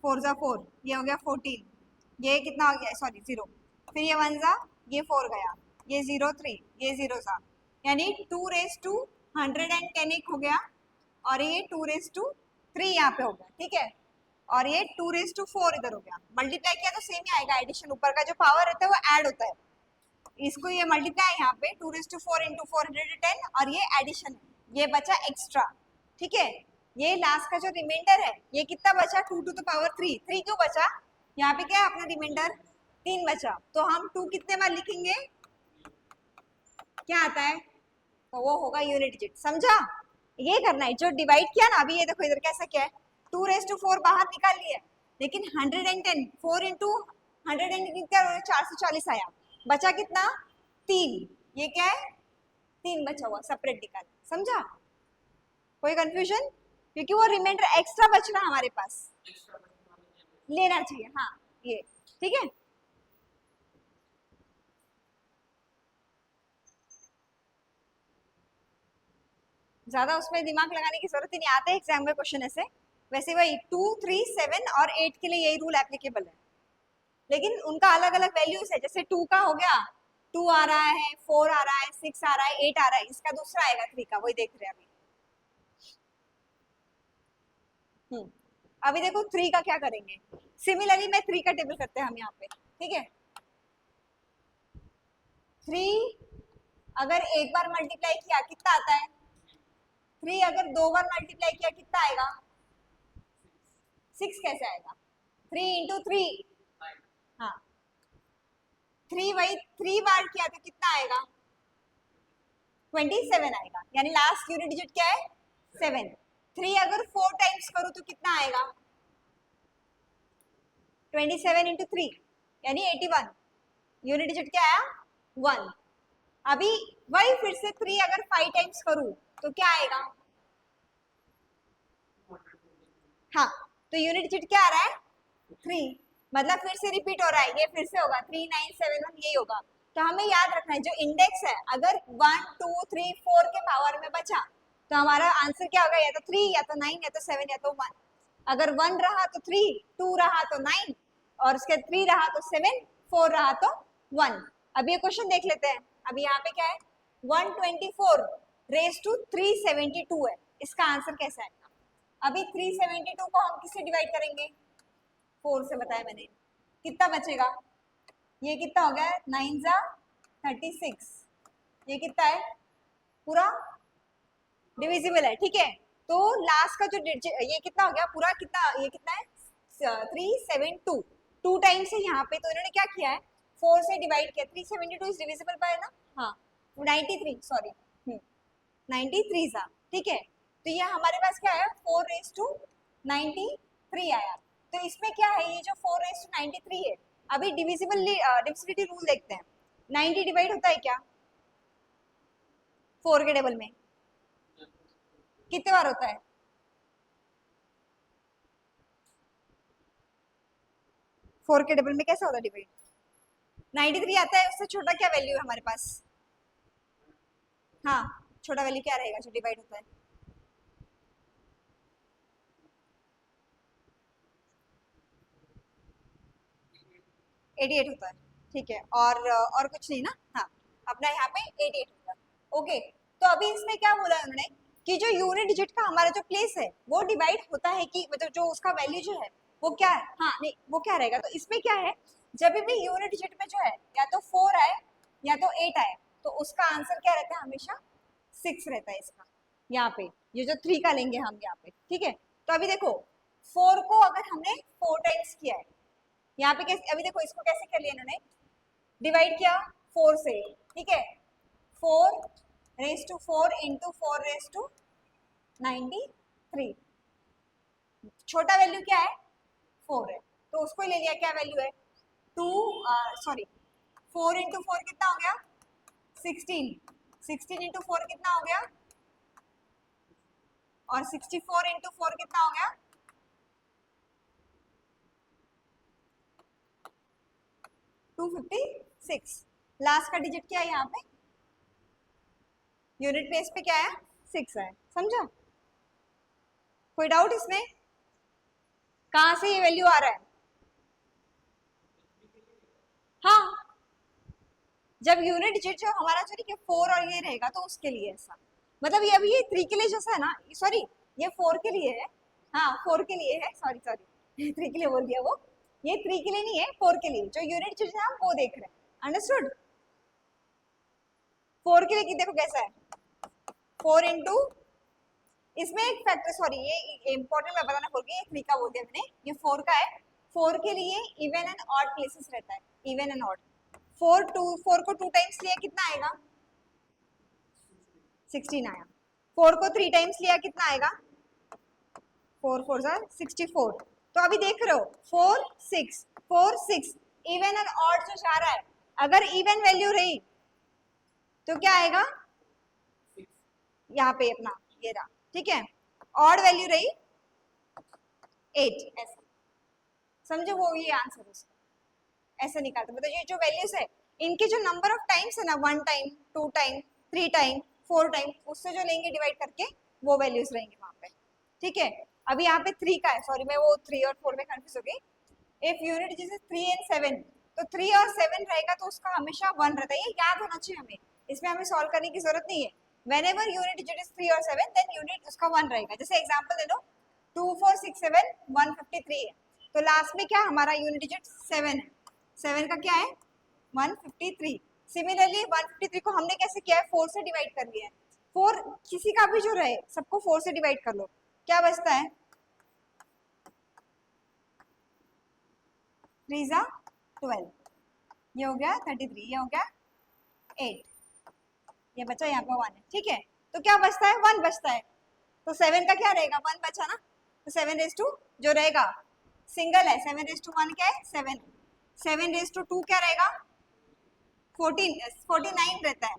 4 जा 4, ये हो गया 14, ये कितना हो गया, सॉरी 0, फिर ये 1 जा, ये 4 गया, ये 0 3, ये 0 जा, यानी 2 रेस टू 110 एक हो गया, और ये 2 रेस टू 3 यहाँ पे हो गया, ठीक है, और ये 2 रेस टू 4 इधर हो गया। मल्टीप्लाई किया तो सेम ही आएगा, एडिशन ऊपर का जो पावर रहता है वो ऐड होता है, इसको ये मल्टीप्लाई यहाँ पे 2 रेस टू 4 इंटू 410, और ये एडिशन है, ये बचा एक्स्ट्रा, ठीक है। ये लास्ट का जो रिमाइंडर है ये कितना बचा? 2 टू द पावर 3, 3 क्यों बचा? यहाँ पे क्या है अपना रिमाइंडर? 3 बचा, तो हम 2 कितने बार लिखेंगे? क्या आता है? तो वो होगा यूनिट डिजिट, समझा? ये करना है जो डिवाइड किया ना अभी, ये देखो इधर कैसा क्या है, 2 रेस टू 4 बाहर निकाल लिया, लेकिन 110 4 इंटू 110 क्या, 440 आया, बचा कितना? 3, ये क्या है? 3 बचा हुआ सेपरेट निकाल, समझा? कोई कंफ्यूजन? क्योंकि वो रिमाइंडर एक्स्ट्रा बच रहा हमारे पास, लेना चाहिए, हाँ ये, ठीक है। ज्यादा उसमें दिमाग लगाने की जरूरत ही नहीं, आते एग्जाम में क्वेश्चन ऐसे, वैसे वही 2 3 7 और 8 के लिए यही रूल एप्लीकेबल है, लेकिन उनका अलग अलग वैल्यूज है, जैसे 2 का हो गया, 2 आ रहा है, 4 आ रहा है, 6 आ रहा है, 8 आ रहा है, इसका दूसरा आएगा 3 का, वही देख रहे हैं अभी। अभी देखो 3 का क्या करेंगे, सिमिलरली मैं 3 का टेबल करते हैं हम यहाँ पे, ठीक है। 3 अगर एक बार मल्टीप्लाई किया कितना आता है? 3 अगर 2 बार मल्टीप्लाई किया कितना आएगा? 6 कैसे आएगा? 3 इंटू 3, हाँ 3, वही 3 बार किया तो कितना आएगा? 27 आएगा, यानी लास्ट यूनिट डिजिट क्या है? 7। 3 अगर 4 टाइम्स करूं तो कितना आएगा? 27 इंटू 3 यानी 81, यूनिट डिजिट क्या आया? 1। अभी वही फिर से 3 अगर 5 टाइम्स करूं तो क्या आएगा? हाँ, तो यूनिट डिजिट क्या आ रहा है? 3, मतलब फिर से रिपीट हो रहा है, ये फिर से होगा 3971, यही होगा। तो हमें याद रखना है जो इंडेक्स है, अगर 1 2 3 4 के पावर में बचा तो हमारा आंसर क्या होगा? या तो 3 या तो 9 या तो 7 या तो 1। अगर 1 रहा तो 3, 2 रहा तो 9, और उसके 3 रहा तो 7, 4 रहा तो 1। अब ये क्वेश्चन देख लेते हैं। अभी यहाँ पे क्या है? 124 रेज टू 372 है, इसका आंसर कैसा है? अभी 372 को हम किससे डिवाइड करेंगे? 4 से, बताया मैंने। कितना बचेगा? ये कितना हो गया? 9 जा 36, ये कितना है? पूरा डिविजिबल है, ठीक है। तो लास्ट का जो ये कितना हो गया पूरा, कितना, ये कितना है? 372, 2 टाइम्स है यहाँ पे, तो इन्होंने क्या किया है? 4 से डिवाइड किया, 372 इज डिविजिबल बाय ना, हाँ 93, सॉरी 93 था, ठीक है। तो ये हमारे पास क्या है? 4 रेज टू 93 आया। तो इसमें क्या है, ये जो 4 रेज टू 93 है, अभी डिविजिबिलिटी रूल देखते हैं। 90 डिवाइड होता है क्या 4 के टेबल में? कितने बार होता है? 4 के टेबल में कैसा होता है डिवाइड? 93 आता है, उससे छोटा क्या वैल्यू है हमारे पास? हाँ, छोटा वैल्यू क्या रहेगा जो डिवाइड होता है? 88 होता है, ठीक है। और कुछ नहीं ना, हाँ अपना यहाँ पे 88 होता है, ओके। तो अभी इसमें क्या बोला है उन्होंने कि जो यूनिट डिजिट का हमारा जो प्लेस है वो डिवाइड होता है कि मतलब जो उसका वैल्यू जो है वो क्या है, हाँ नहीं वो क्या रहेगा, तो इसमें क्या है, जब भी यूनिट डिजिट में जो है या तो 4 आए या तो 8 आए, तो उसका आंसर क्या रहता है, हमेशा 6 रहता है इसका। यहाँ पे ये जो 3 का लेंगे हम यहाँ पे, ठीक है। तो अभी देखो 4 को अगर हमने 4 टाइम्स किया है, यहाँ पे कैसे, अभी देखो इसको कैसे कर लिया इन्होंने, डिवाइड किया 4 से, ठीक है। 4 raise to 4 into 4 raise to 93। छोटा वैल्यू क्या है, 4 है, तो उसको ले लिया, क्या वैल्यू है 2, सॉरी 4 इंटू 4 कितना हो गया 16, 16 इंटू 4 कितना हो गया, और 64 इंटू 4 कितना हो गया 256। लास्ट का डिजिट क्या है यहाँ पे, यूनिट प्लेस पे क्या है 6 है, समझा। कोई डाउट इसमें, कहां से ये वैल्यू आ रहा है, हाँ जब यूनिट डिजिट जो हमारा जो नहीं 4 और ये रहेगा तो उसके लिए ऐसा, मतलब ये अभी ये 3 के लिए जैसा है ना, सॉरी ये 4 के लिए है, हाँ 4 के लिए है, सॉरी सॉरी 3 के लिए बोल दिया वो, ये 3 के लिए नहीं है 4 के लिए, जो यूनिट डिजिट है हम वो देख रहे हैं, अंडरस्टूड। 4 के लिए देखो कैसा है, 4 इंटू, इसमें एक फैक्टर, सॉरी ये इंपॉर्टेंट मैं बताना भूल गई, 3 का बोल दिया मैंने, ये 4 का है। 4 के लिए इवन एंड ऑड प्लेसेस रहता है, इवन एंड ऑड। 4 को 2 टाइम्स लिया कितना आएगा 16 आया, 4 को 3 टाइम्स लिया कितना आएगा 4 4 जार 64। तो अभी देख रहे हो 4 6 4 6, इवन एंड ऑड जो जा रहा है, अगर इवन वैल्यू रही तो क्या आएगा, यहाँ पे अपना ये रहा, ठीक है। ऑड वैल्यू रही 8, ऐसा समझो, वो ये आंसर उसका ऐसा निकालते, मतलब ये जो वैल्यूज है इनके जो नंबर ऑफ टाइम्स है ना, 1 टाइम 2 टाइम 3 टाइम 4 टाइम, उससे जो लेंगे डिवाइड करके वो वैल्यूज रहेंगे वहां पे, ठीक है। अभी यहाँ पे 3 का है, सॉरी मैं वो 3 और 4 में कंफ्यूज हो गई। इफ यूनिट जैसे 3 एंड 7, तो 3 और 7 रहेगा तो उसका हमेशा 1 रहता है, ये याद होना चाहिए हमें, इसमें हमें सॉल्व करने की जरूरत नहीं है। whenever unit digit is 3 और 7 then unit उसका 1 रहेगा। जैसे एग्जांपल ले लो 2 4 6 7 153 है, तो लास्ट में क्या हमारा यूनिट डिजिट 7 है, 7 का क्या है 153। सिमिलरली 153 को हमने कैसे किया है, 4 से डिवाइड कर लिया है, 4 किसी का भी जो रहे सबको 4 से डिवाइड कर लो, क्या बचता है 3 जा 12, ये हो गया 33, ये हो गया 8, ये बचा यहाँ पे 1 है, ठीक है। तो क्या बचता है 1 बचता है, तो 7 का क्या रहेगा 1 बचा ना, तो 7 रेज टू जो रहेगा सिंगल है, 7 रेज टू 1 क्या है 7 है, 7 रेज टू 2 क्या रहेगा 49 रहता है,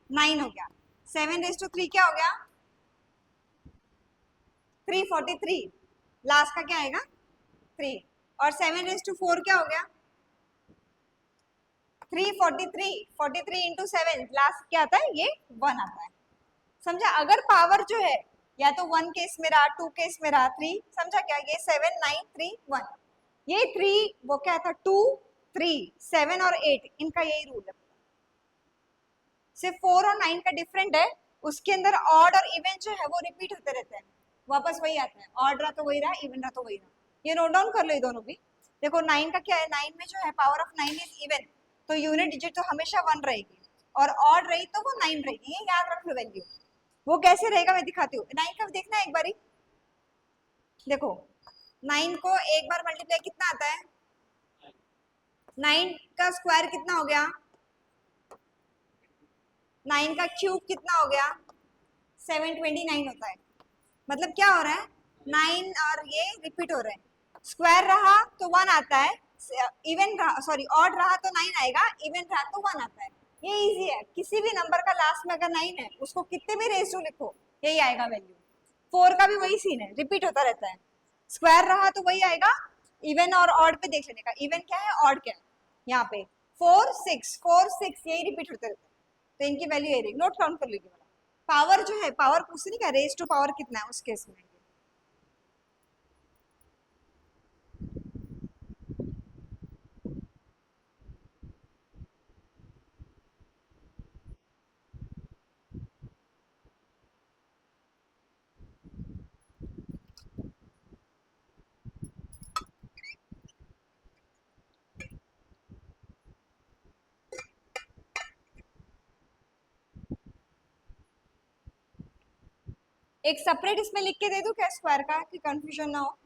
9 हो गया। 7 रेज टू 3 क्या हो गया 343, लास्ट का क्या आएगा 3, और 7 रेज टू 4 क्या हो गया 343, 43 इंटू 7 लास्ट क्या आता है, ये 1 आता है, समझा। अगर पावर जो है या तो 1 केस में रहा 2 केस में रहा 3, समझा क्या, ये 7 9 3 1, ये 3 वो क्या था 2 3 7 और 8, इनका यही रूल है, सिर्फ 4 और 9 का डिफरेंट है, उसके अंदर ऑड और इवन जो है वो रिपीट होते रहते हैं, वापस वही आता है, ऑड रहा तो वही रहा, इवन रहा तो वही रहा, ये नोट डाउन कर लो ये दोनों भी। देखो 9 का क्या है, 9 में जो है पावर ऑफ 9 इज इवन, तो यूनिट डिजिट तो हमेशा 1 रहेगी, और ऑड रही तो वो 9 रहेगी, ये याद रख लो वैल्यू। वो कैसे रहेगा मैं दिखाती हूँ, 9 का देखना है एक बारी, देखो 9 को एक बार मल्टीप्लाई कितना आता है, 9 का स्क्वायर कितना हो गया, 9 का क्यूब कितना हो गया 729 होता है, मतलब क्या हो रहा है 9 और ये रिपीट हो रहे हैं, स्क्वायर रहा तो 1 आता है, इवन रहा सॉरी ऑड रहा तो 9 आएगा, इवन रहा तो 1 आता है, ये इजी है, किसी भी नंबर का लास्ट में अगर 9 है उसको कितने भी रेज टू लिखो यही आएगा वैल्यू। 4 का भी वही सीन है, रिपीट होता रहता है, स्क्वायर रहा तो वही आएगा, इवन और ऑड पे देख लेने का, इवन क्या है ऑड क्या है, यहाँ पे 4 6 यही रिपीट होते रहते हैं, तो इनकी वैल्यू यही रहेगी, नोट डाउन कर लीजिए। पावर जो है, पावर पूछ नहीं क्या, रेज टू पावर कितना है उस केस में, एक सेपरेट इसमें लिख के दे दूं क्या स्क्वायर का, कि कंफ्यूजन ना हो?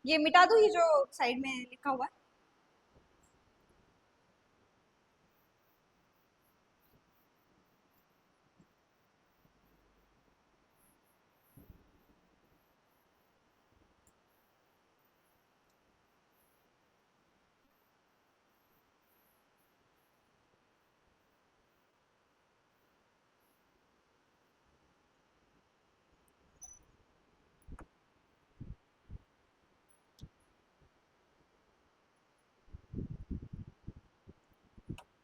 ये मिटा दूं, ये जो साइड में लिखा हुआ है?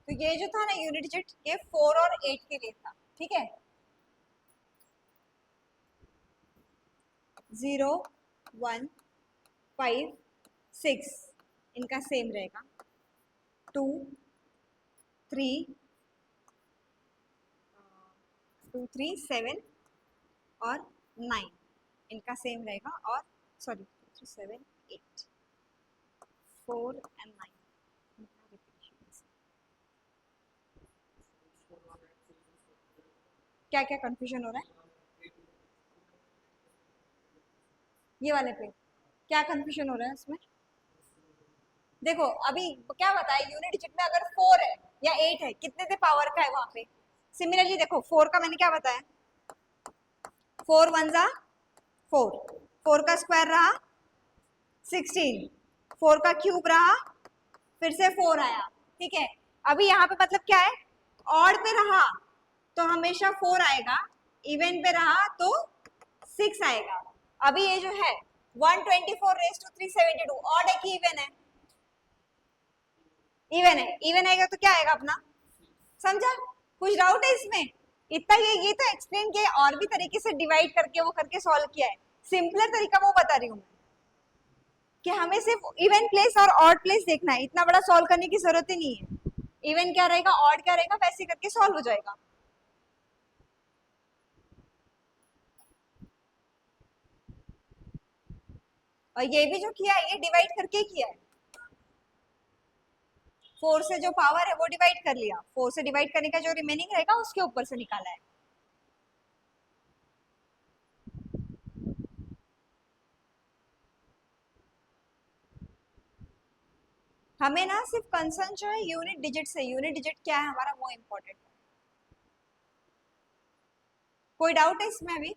तो ये जो था ना यूनिट डिजिट, ये 4 और 8 के लिए था, ठीक है। 0 1 5 6 इनका सेम रहेगा। 2 3 2 3 7 और 9 इनका सेम रहेगा। और सॉरी 2 3 7 8 4 एंड 9 क्या क्या कंफ्यूजन हो रहा है ये वाले पे? क्या कंफ्यूजन हो रहा है उसमें? देखो अभी क्या बताया, यूनिट डिजिट में अगर 4 है या 8 है, कितने से पावर का है वहां पे। सिमिलरली देखो 4 का मैंने क्या बताया, 4 1 जा 4, 4 का स्क्वायर रहा 16, 4 का क्यूब रहा, फिर से 4 आया, ठीक है। अभी यहाँ पे मतलब क्या है, ऑड पे रहा तो हमेशा 4 आएगा, इवन पे रहा तो 6 आएगा। अभी ये जो है 124 रेज टू 372 ऑड है कि इवन है? इवन है। इवन आएगा तो क्या आएगा अपना, समझा? कुछ डाउट है इसमें? इतना ये तो एक्सप्लेन किया, और भी तरीके से डिवाइड करके वो करके सॉल्व किया है। सिंपलर तरीका वो बता रही हूँ मैं, कि हमें सिर्फ इवन प्लेस और ऑड प्लेस देखना है, इतना बड़ा सॉल्व करने की जरूरत ही नहीं है। इवन क्या रहेगा, ऑड क्या रहेगा, वैसे करके सॉल्व हो जाएगा। और ये भी जो किया है ये डिवाइड करके किया है। 4 से जो पावर है वो डिवाइड कर लिया, 4 से डिवाइड करने का जो रिमेनिंग रहेगा उसके ऊपर से निकाला है। हमें ना सिर्फ कंसर्न जो है यूनिट डिजिट से, यूनिट डिजिट क्या है हमारा वो इम्पोर्टेंट है। कोई डाउट है इसमें अभी?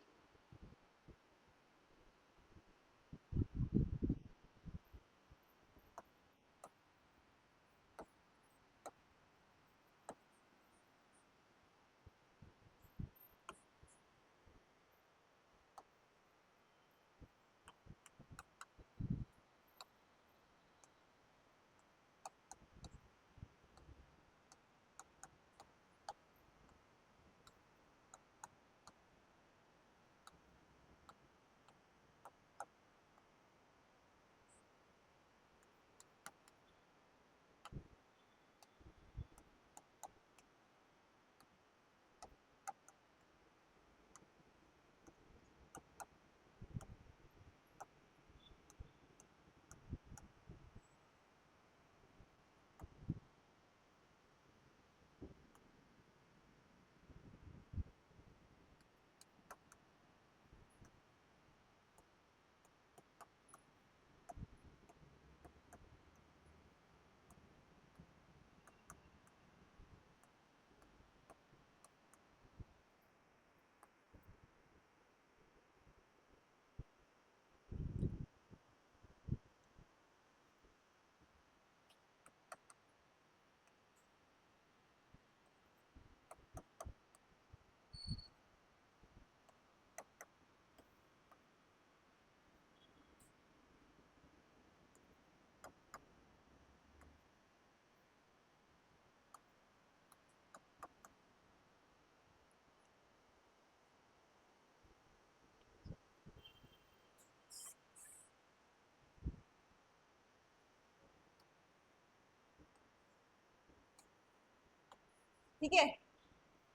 ठीक है,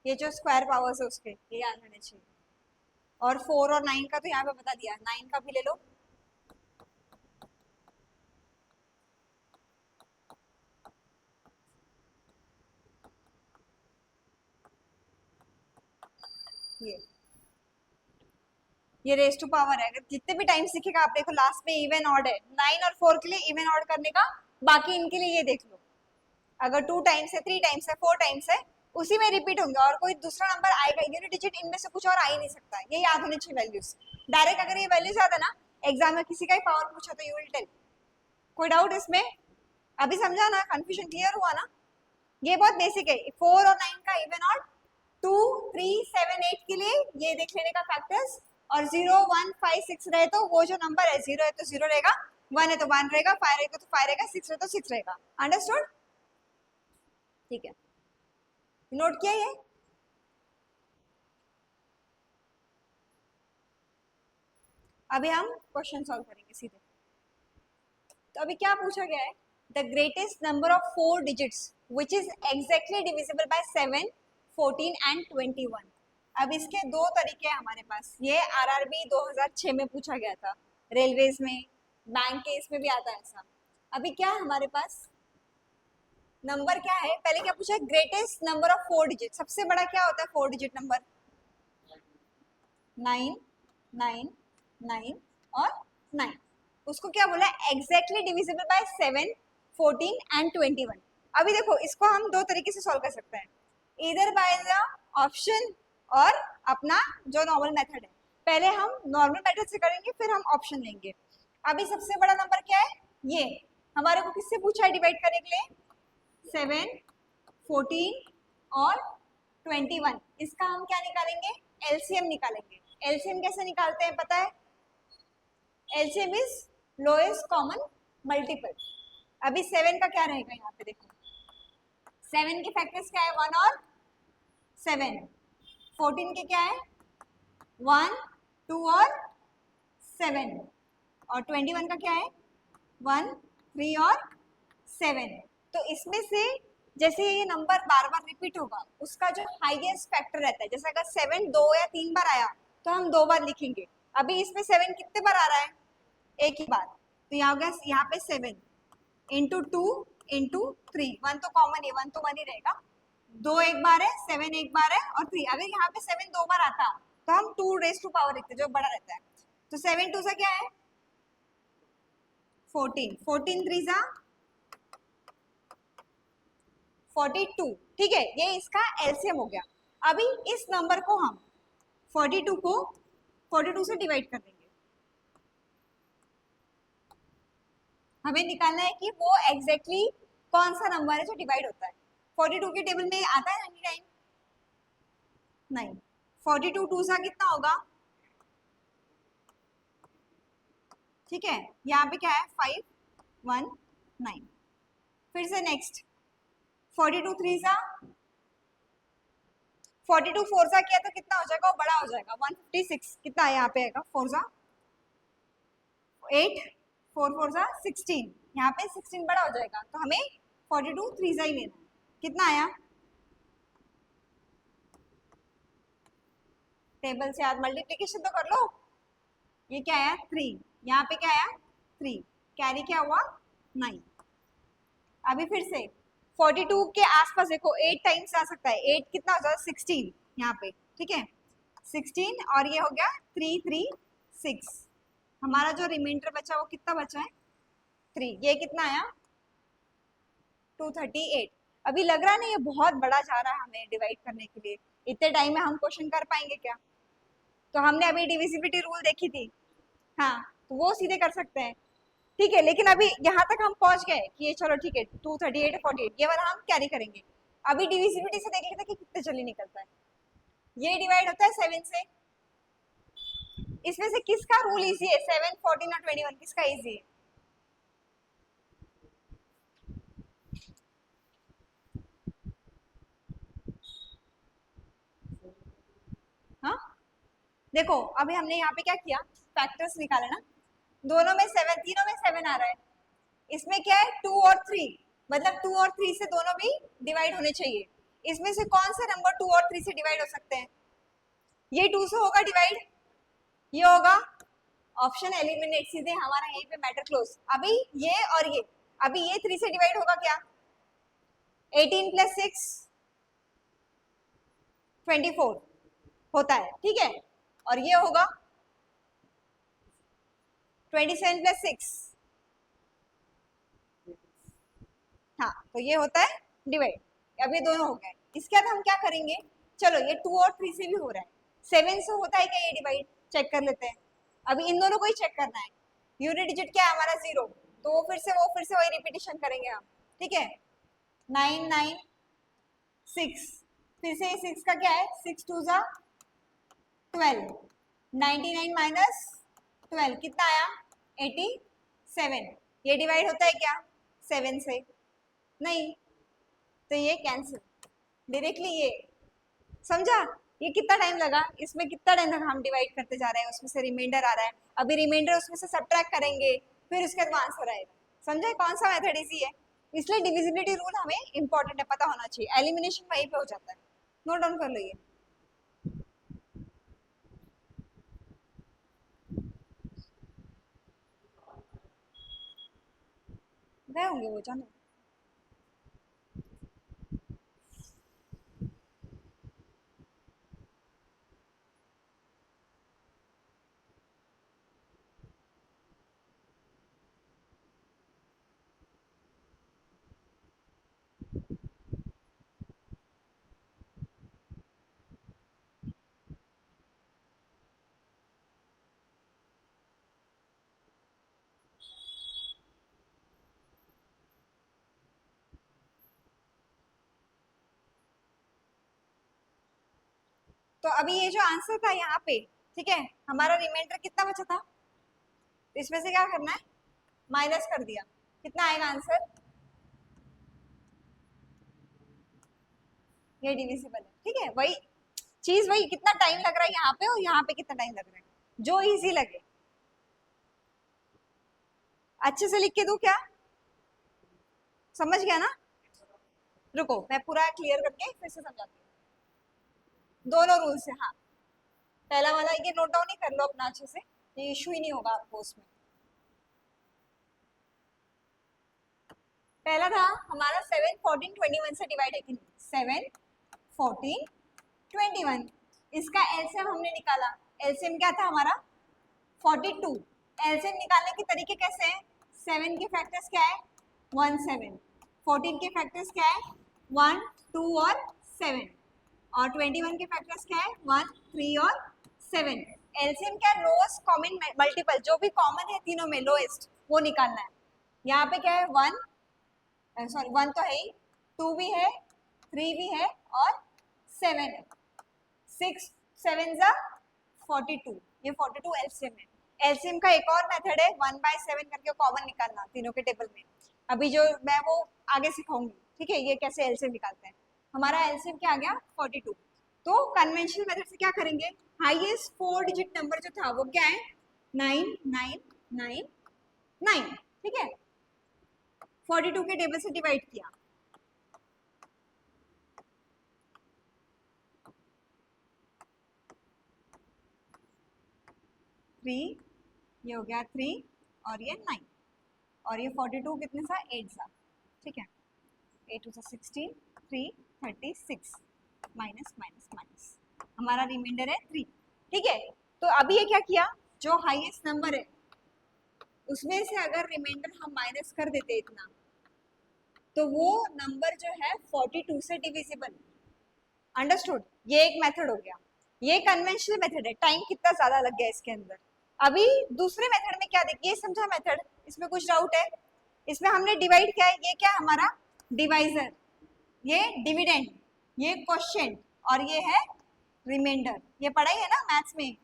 ये जो स्क्वायर पावर्स है उसके ये याद रहने चाहिए। और 4 और 9 का तो यहाँ पे बता दिया, 9 का भी ले लो। ये रेस टू पावर है, अगर जितने भी टाइम सीखेगा आप देखो लास्ट में इवन ऑड है, 9 और 4 के लिए इवन ऑड करने का, बाकी इनके लिए ये देख लो अगर 2 टाइम्स है 3 टाइम्स है 4 टाइम्स है उसी में रिपीट होंगे और कोई दूसरा नंबर आएगा यूनिट डिजिट इनमें से कुछ और आ ही नहीं सकता है, ये याद होनी चाहिए वैल्यूज। डायरेक्ट अगर ये वैल्यूज आता ना एग्जाम में किसी का ही पावर पूछा तो यू विल टेल। कोई डाउट इसमें? अभी समझा ना, कंफ्यूजन क्लियर हुआ ना? ये बहुत बेसिक है। 4 और 9 का इवन ऑड, 2 3 7 8 के लिए ये देख लेने का फैक्टर्स, और 0 1 5 6 रहे तो वो जो नंबर है 0 है तो 0 रहेगा, 1 है तो 1 रहेगा, 5 रहेगा तो 5 रहेगा, 6 है तो 6 रहेगा। अंडरस्टूड? ठीक है, नोट किया ये? अभी हम क्वेश्चन सॉल्व करेंगे सीधे। तो अभी क्या पूछा गया है? The greatest number of 4 digits which is exactly divisible by 7 14 and 21। अब इसके दो तरीके हैं हमारे पास। ये आरआरबी 2006 में पूछा गया था, रेलवेज में, बैंक के इसमें भी आता है ऐसा। अभी क्या है हमारे पास नंबर, क्या है पहले क्या पूछा है? Greatest number of 4 digit. सबसे बड़ा क्या होता है 4 डिजिट नंबर? 9 9 9 और 9। उसको क्या बोला? Exactly divisible by 7 14 and 21। अभी देखो इसको हम दो तरीके से सॉल्व कर सकते हैं, इधर बाय द ऑप्शन और अपना जो नॉर्मल मेथड है। पहले हम नॉर्मल मेथड से करेंगे फिर हम ऑप्शन लेंगे। अभी सबसे बड़ा नंबर क्या है? ये हमारे को किससे पूछा है डिवाइड करने के लिए? 7 14 और 21। इसका हम क्या निकालेंगे? एलसीएम निकालेंगे। एलसीएम कैसे निकालते हैं पता है? LCM is lowest common multiple. अभी 7 का क्या रहेगा यहाँ पे देखो, 7 के फैक्टर्स क्या है? 1 और 7। 14 के क्या है? 1 2 और 7। और 21 का क्या है? 1 3 और 7। तो इसमें से जैसे ये नंबर बार बार रिपीट होगा उसका जो हाईएस्ट फैक्टर रहता है, जैसे अगर 7 2 या 3 बार आया तो हम 2 बार लिखेंगे। अभी इसमें 7 कितने बार आ रहा है? एक ही बार। तो यहाँ होगा, यहाँ पे 7 इंटू 2 इंटू 3, 1 तो कॉमन है, 1 तो 1 ही रहेगा। 2 एक बार है, 7 एक बार है और 3। अगर यहाँ पे 7 2 बार आता तो हम 2 रेज टू पावर लिखते जो बड़ा रहता है। तो 7 2 से क्या है? 14, 14 3 जा 42। ठीक है, ये इसका एलसीएम हो गया। अभी इस नंबर को हम 42 को 42 से डिवाइड कर देंगे। हमें निकालना है कि वो एग्जैक्टली कौन सा नंबर है जो डिवाइड होता है। 42 के टेबल में आता है एनी टाइम? नहीं। 42 2 सा कितना होगा? ठीक है, यहाँ पे क्या है? 5 1 9। फिर से नेक्स्ट 42 3 सा 42 4 सा किया तो कितना हो जाएगा? वो बड़ा हो जाएगा 156। कितना यहाँ पे आएगा? 4 सा 8 4 4 सा 16। यहाँ पे 16 बड़ा हो जाएगा तो हमें 42 3 सा ही लेना है। कितना आया? टेबल से आज मल्टीप्लिकेशन तो कर लो। ये क्या आया? 3। यहाँ पे क्या आया? 3। कैरी क्या हुआ? 9। अभी फिर से 42 के आसपास देखो 8 टाइम्स आ सकता है। 8 कितना हो जाएगा? 16 यहाँ पे। ठीक है, 16 और ये हो गया 3 3 6। हमारा जो रिमाइंडर बचा वो कितना बचा है? 3। ये कितना आया? 238। अभी लग रहा है ना ये बहुत बड़ा जा रहा है हमें डिवाइड करने के लिए। इतने टाइम में हम क्वेश्चन कर पाएंगे क्या? तो हमने अभी डिविजिबिलिटी रूल देखी थी, हाँ, तो वो सीधे कर सकते हैं। ठीक है, लेकिन अभी यहाँ तक हम पहुंच गए कि ये चलो ठीक है 238 48 ये वाला हम कैरी करेंगे। अभी डिविजिबिलिटी से देख लेते हैं कि कितने जल्दी निकलता है। ये डिवाइड होता है 7 से। इसमें से किसका रूल इजी है? 7 14 और 21 किसका इजी है? हाँ देखो अभी हमने यहाँ पे क्या किया, फैक्टर्स निकाले ना, दोनों में 7, तीनों में 7 आ रहा है। इसमें क्या है? 2 और 3, मतलब 2 और 3 से दोनों भी डिवाइड होने चाहिए। इसमें से कौन से नंबर 2 और 3 से डिवाइड हो सकते हैं? ये 2 से होगा डिवाइड, ये होगा ऑप्शन एलिमिनेट, सीधे हमारा यहीं पे मैटर क्लोज। अभी ये और ये, अभी ये 3 से डिवाइड होगा क्या? 18 + 6 24। होता है, ठीक है। और ये होगा 27 प्लस 6, हाँ तो ये होता है डिवाइड। अब ये दोनों हो गए, इसके बाद हम क्या करेंगे, चलो ये 2 और 3 से भी हो रहा है, 7 से होता है क्या ये डिवाइड, चेक कर लेते हैं। अभी इन दोनों को ही चेक करना है। यूनिट डिजिट क्या है हमारा 0, तो फिर से वही रिपीटेशन करेंगे हम, ठीक है। 9 9 6, फिर से 6 का क्या है, 6 2 जा 12, 99 माइनस 12 कितना आया 87। ये डिवाइड होता है क्या 7 से, नहीं, तो ये कैंसिल डायरेक्टली। ये समझा, ये कितना टाइम लगा, इसमें कितना टाइम लगा, हम डिवाइड करते जा रहे हैं, उसमें से रिमाइंडर आ रहा है, अभी रिमाइंडर उसमें से सब्ट्रैक्ट करेंगे, फिर उसके बाद आंसर आएगा। समझे कौन सा मेथड इजी है, इसलिए डिविजिबिलिटी रूल हमें इंपॉर्टेंट है, पता होना चाहिए। एलिमिनेशन वहीं पे हो जाता है, नोट डाउन कर लो ये। गए होंगे वो, जानो। तो अभी ये जो आंसर था यहाँ पे, ठीक है, हमारा रिमाइंडर कितना बचा था, तो इसमें से क्या करना है, माइनस कर दिया, कितना आएगा आंसर, ये डिविजिबल है, ठीक है। वही चीज, वही कितना टाइम लग रहा है यहाँ पे और यहाँ पे कितना टाइम लग रहा है, जो इजी लगे। अच्छे से लिख के दूं क्या, समझ गया ना, रुको मैं पूरा क्लियर करके फिर से समझाती हूँ दोनों रूल से। हाँ, पहला वाला ये नोट डाउन ही कर लो अपना अच्छे से, ये इशू ही नहीं होगा आपको उसमें। पहला था हमारा 7 14 21 से डिवाइड है कि नहीं, 7 14 21, इसका एलसीएम हमने निकाला, एलसीएम क्या था हमारा 42। एलसीएम निकालने के तरीके कैसे हैं, 7 के फैक्टर्स क्या है 1 7, 14 के फैक्टर्स क्या है 1 2 और 7, और 21 के फैक्टर्स क्या है 1 3 और 7। एलसीएम क्या है, लोएस्ट कॉमन मल्टीपल, जो भी कॉमन है तीनों में लोएस्ट वो निकालना है। यहाँ पे क्या है 1, सॉरी 1 तो है ही, 2 भी है, 3 भी है और 7 है, 6 7 जा 42, ये 42 एलसीएम है। एलसीएम का एक और मेथड है 1/7 करके कॉमन निकालना तीनों के टेबल में, अभी जो मैं वो आगे सिखाऊंगी, ठीक है, ये कैसे एलसीएम निकालते हैं। हमारा एलसीएम क्या आ गया 42, तो कन्वेंशनल मेथड से क्या करेंगे, हाईएस्ट 4 डिजिट नंबर जो था वो क्या है 9999, ठीक है, 42 के टेबल से डिवाइड किया, थ्री, ये हो गया 3 और ये 9, और ये 42 कितने सा 8 सा, ठीक है, 8 2 16, 3 36 माइनस माइनस माइनस, हमारा रिमाइंडर है 3, ठीक है। तो अभी ये क्या किया, जो हाईएस्ट नंबर है उसमें से अगर रिमाइंडर हम माइनस कर देते इतना, तो वो नंबर जो है 42 से डिविजिबल, अंडरस्टूड। ये एक मेथड हो गया, ये कन्वेंशनल मेथड है, टाइम कितना ज्यादा लग गया इसके अंदर। अभी दूसरे मेथड में क्या देखिए, समझा मेथड, इसमें कुछ डाउट है, इसमें हमने डिवाइड किया है, ये क्या हमारा डिवाइजर, ये डिविडेंड, ये क्वोशिएंट और ये है रिमाइंडर, ये पढ़ा ही है ना मैथ्स में,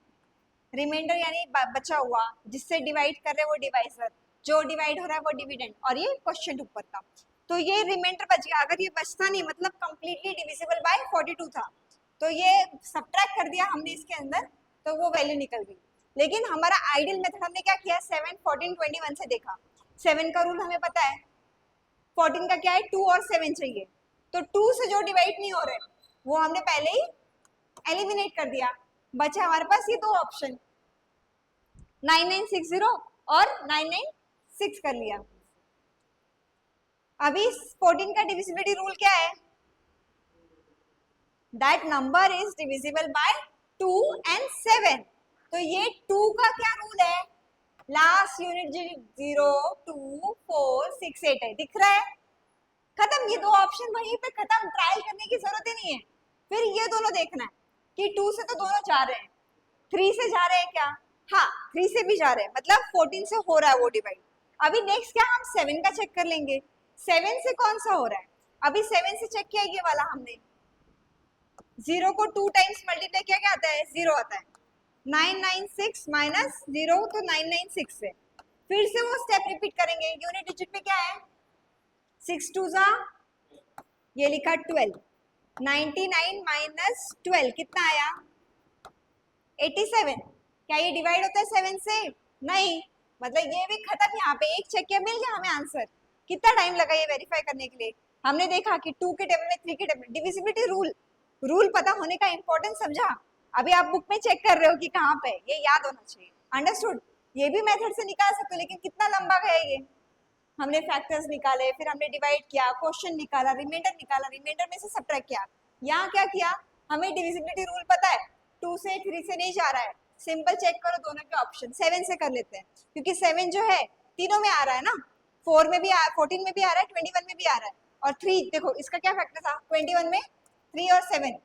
रिमाइंडर यानी बचा हुआ, जिससे डिवाइड कर रहे हैं वो डिवाइजर, जो डिवाइड हो रहा है वो डिविडेंड, और ये क्वोशिएंट ऊपर का। तो ये रिमाइंडर बच गया, अगर ये बचता नहीं मतलब कंप्लीटली डिविजिबल बाय 42 था, तो ये सब्ट्रैक्ट कर दिया हमने इसके अंदर, तो वो वैल्यू निकल गई। लेकिन हमारा आइडियल मेथड हमने क्या किया, 7 14 21 से देखा, 7 का रूल हमें पता है, 14 का क्या है 2 और 7 चाहिए, तो 2 से जो डिवाइड नहीं हो रहे वो हमने पहले ही एलिमिनेट कर दिया, बचा हमारे पास ये दो ऑप्शन 9960 और 996 कर लिया। अभी 14 का डिविजिबिलिटी रूल क्या है, that number is divisible bye 2 and 7। तो ये 2 का क्या रूल है, लास्ट यूनिट 0 2 4 6 8 है, दिख रहा है, खत्म। ये दो ऑप्शन वहीं पे खत्म, ट्रायल करने की जरूरत ही नहीं है। फिर ये दोनों देखना है कि 2 से तो दोनों जा रहे हैं, 3 से जा रहे हैं क्या, हाँ 3 से भी जा रहे हैं, मतलब 14 से हो रहा है वो डिवाइड। अभी नेक्स्ट क्या, हम 7 का चेक कर लेंगे, 7 से कौन सा हो रहा है, अभी 7 से चेक किया ये वाला हमने, 0 को 2 टाइम्स मल्टीप्लाई किया क्या आता है, 0 आता है, 996 माइनस 0 तो 996 है। फिर से वो स्टेप रिपीट करेंगे, यूनिट डिजिट में क्या है, 6 2 जा, ये लिखा 12, 99 माइनस 12 कितना आया, 87। क्या ये डिवाइड होता है 7 से, नहीं, मतलब ये भी खत्म। यहाँ पे एक चेक किया, मिल गया हमें आंसर। कितना टाइम लगा ये वेरीफाई करने के लिए, हमने देखा कि 2 के टेबल में 3 के टेबल, डिविजिबिलिटी रूल पता होने का इंपॉर्टेंस समझा। अभी आप बुक में चेक कर रहे हो कि कहाँ पे, ये याद होना चाहिए, अंडरस्टूड। ये भी मेथड से निकाल सकते हो, लेकिन कितना लंबा गया ये, हमने फैक्टर्स निकाले, फिर हमने डिवाइड किया, क्वेश्चन निकाला, रिमाइंडर में से सब्ट्रैक्ट किया। यहाँ क्या किया, हमें डिविजिबिलिटी रूल पता है, 2 से 3 से नहीं जा रहा है, सिंपल चेक करो दोनों के ऑप्शन, 7 से कर लेते हैं, क्योंकि 7 जो है तीनों में आ रहा है ना, 4 में भी 14 में भी आ रहा है, 21 में भी आ रहा है, और 3 देखो इसका क्या फैक्टर था, 21 में 3 और 7,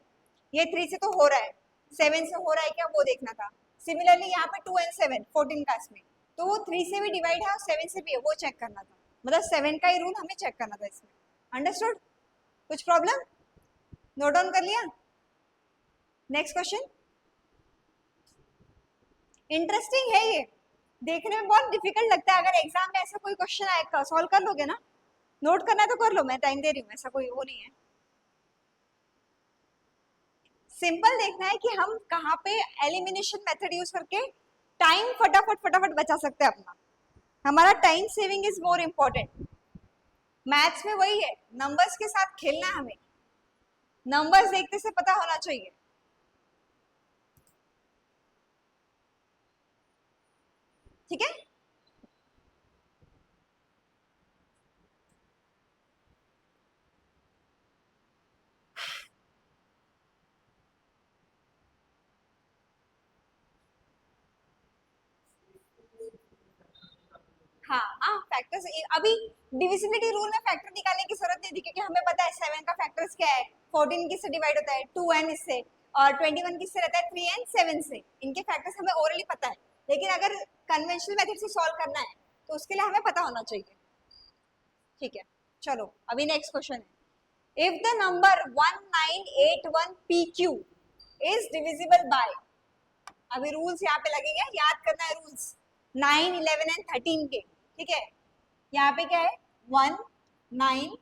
ये 3 से तो हो रहा है, 7 से हो रहा है क्या वो देखना था। सिमिलरली यहाँ पे 2 एंड 7 14 का इसमें, तो वो 3 से भी डिवाइड है और 7 से भी है, वो चेक करना था, मतलब 7 का ही रूल हमें चेक करना था इसमें, अंडरस्टूड। कुछ प्रॉब्लम, नोट डाउन कर लिया। नेक्स्ट क्वेश्चन, इंटरेस्टिंग है ये, देखने में बहुत डिफिकल्ट लगता है, अगर एग्जाम में ऐसा कोई क्वेश्चन आएगा सॉल्व कर लोगे ना, नोट करना है तो कर लो, मैं टाइम दे रही हूँ, ऐसा कोई वो नहीं है। सिंपल देखना है कि हम कहाँ पे एलिमिनेशन मेथड यूज करके टाइम फटाफट बचा सकते हैं अपना, हमारा time saving is more important. Maths में वही है, नंबर्स के साथ खेलना है हमें, नंबर्स देखते से पता होना चाहिए, ठीक है। हाँ हाँ, फैक्टर्स अभी डिविजिबिलिटी रूल में फैक्टर निकालने की जरूरत नहीं थी, क्योंकि हमें पता है 7 का फैक्टर्स क्या है, 14 किससे डिवाइड होता है, 2n इससे, और 21 किससे रहता है, 3 एंड 7 से, इनके फैक्टर्स हमें ओरली पता है। लेकिन अगर कन्वेंशनल मेथड से सॉल्व करना है तो उसके लिए हमें पता होना चाहिए, ठीक है। चलो अभी नेक्स्ट क्वेश्चन है, if the number 1981 PQ is divisible bye, अभी रूल्स यहाँ पे लगेंगे, याद करना है रूल्स, 9 11 एंड 13 के, ठीक है। यहाँ पे क्या है, 1 9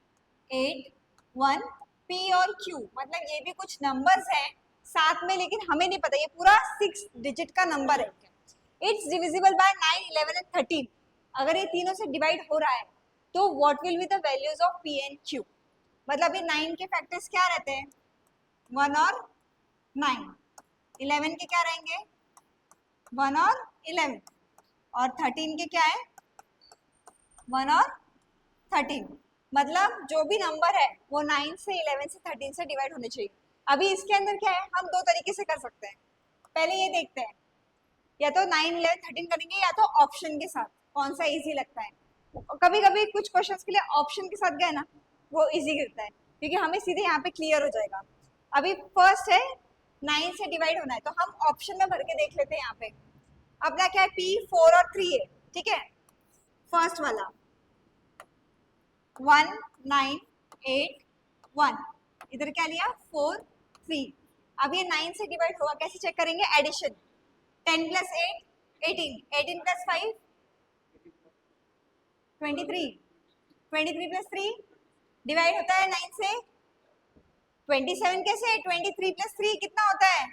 8 1 P और Q, मतलब ये भी कुछ नंबर्स हैं साथ में, लेकिन हमें नहीं पता ये पूरा 6 डिजिट का नंबर है क्या। इट्स डिविजिबल बाय 9 11 एंड 13, अगर ये तीनों से डिवाइड हो रहा है तो what will be the values of P and Q, मतलब ये 9 के फैक्टर्स क्या रहते हैं, 1 और 9, 11 के क्या रहेंगे, 1 और 11, और 13 के क्या है, 1 और 13, मतलब जो भी नंबर है वो 9 से 11 से 13 से डिवाइड होने चाहिए। अभी इसके अंदर क्या है, हम दो तरीके से कर सकते हैं, पहले ये देखते हैं, या तो 9 11 13 करेंगे, या तो ऑप्शन के साथ, कौन सा इजी लगता है। कभी कभी कुछ क्वेश्चंस के लिए ऑप्शन के साथ गए ना वो इजी गिरता है, क्योंकि हमें सीधे यहाँ पे क्लियर हो जाएगा। अभी फर्स्ट है 9 से डिवाइड होना है, तो हम ऑप्शन में भर के देख लेते हैं। यहाँ पे अपना क्या है, P 4 और 3 है, ठीक है। फर्स्ट वाला 1 9 8 1, इधर क्या लिया 4 3, अब ये 9 से डिवाइड होगा, कैसे चेक करेंगे, addition, 10 plus 8 18, 18 plus 5 23, 23 plus 3 divide होता है 9 से, 27 कैसे, 23 प्लस 3 कितना होता है,